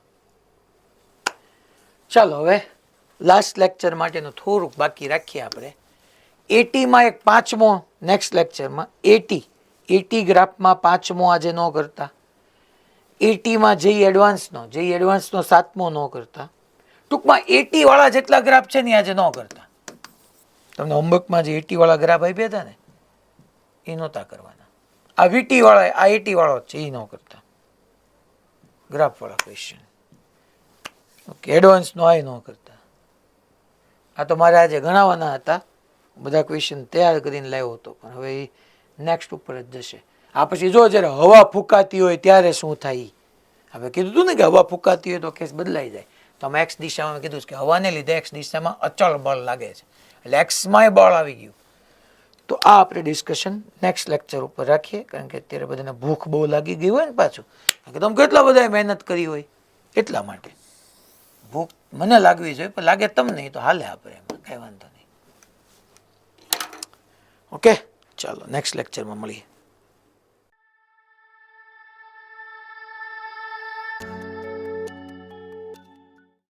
ચાલો હવે લાસ્ટ લેક્ચર માટેનું થોડુંક બાકી રાખીએ આપણે. એટીમાં એક 5મો નેક્સ્ટ લેક્ચરમાં, એટી ગ્રાફમાં 5મો આજે ન કરતા, એટીમાં જઈ એડવાન્સનો 7મો ન કરતા. ટૂંકમાં 80 વાળા જેટલા ગ્રાફ છે ને આજે ન કરતા. તમને હોમવર્કમાં જે 80 વાળા ગ્રાફ આપ્યા હતા ને એ નહોતા કરવાના. આ વીટી વાળા, આ 80 વાળો છે એ ન કરતા, ગ્રાફ વાળા ક્વેશ્ચન. ઓકે, એડવાન્સનો આ ન કરતા. આ તો મારે આજે ગણાવવાના હતા, બધા ક્વેશ્ચન તૈયાર કરીને લાવ્યો હતો, પણ હવે એ નેક્સ્ટ ઉપર જ જશે. આ પછી જો જ્યારે હવા ફૂંકાતી હોય ત્યારે શું થાય? હવે કીધું હતું ને કે હવા ફૂંકાતી હોય તો કેસ બદલાઈ જાય. તો અમે એક્સ દિશામાં કીધું કે હવાને લીધે એક્સ દિશામાં અચળ બળ લાગે છે, એટલે એક્સમાંય બળ આવી ગયું. તો આ આપણે ડિસ્કશન નેક્સ્ટ લેક્ચર ઉપર રાખીએ, કારણ કે અત્યારે બધાને ભૂખ બહુ લાગી ગઈ હોય ને પાછું, કારણ કે તમે કેટલા બધા મહેનત કરી હોય એટલા માટે ભૂખ મને લાગવી જોઈએ, પણ લાગે તમને તો હાલે, આપણે એમાં કાંઈ વાંધો નહીં. ઓકે, ચાલો નેક્સ્ટ લેક્ચરમાં મળીએ.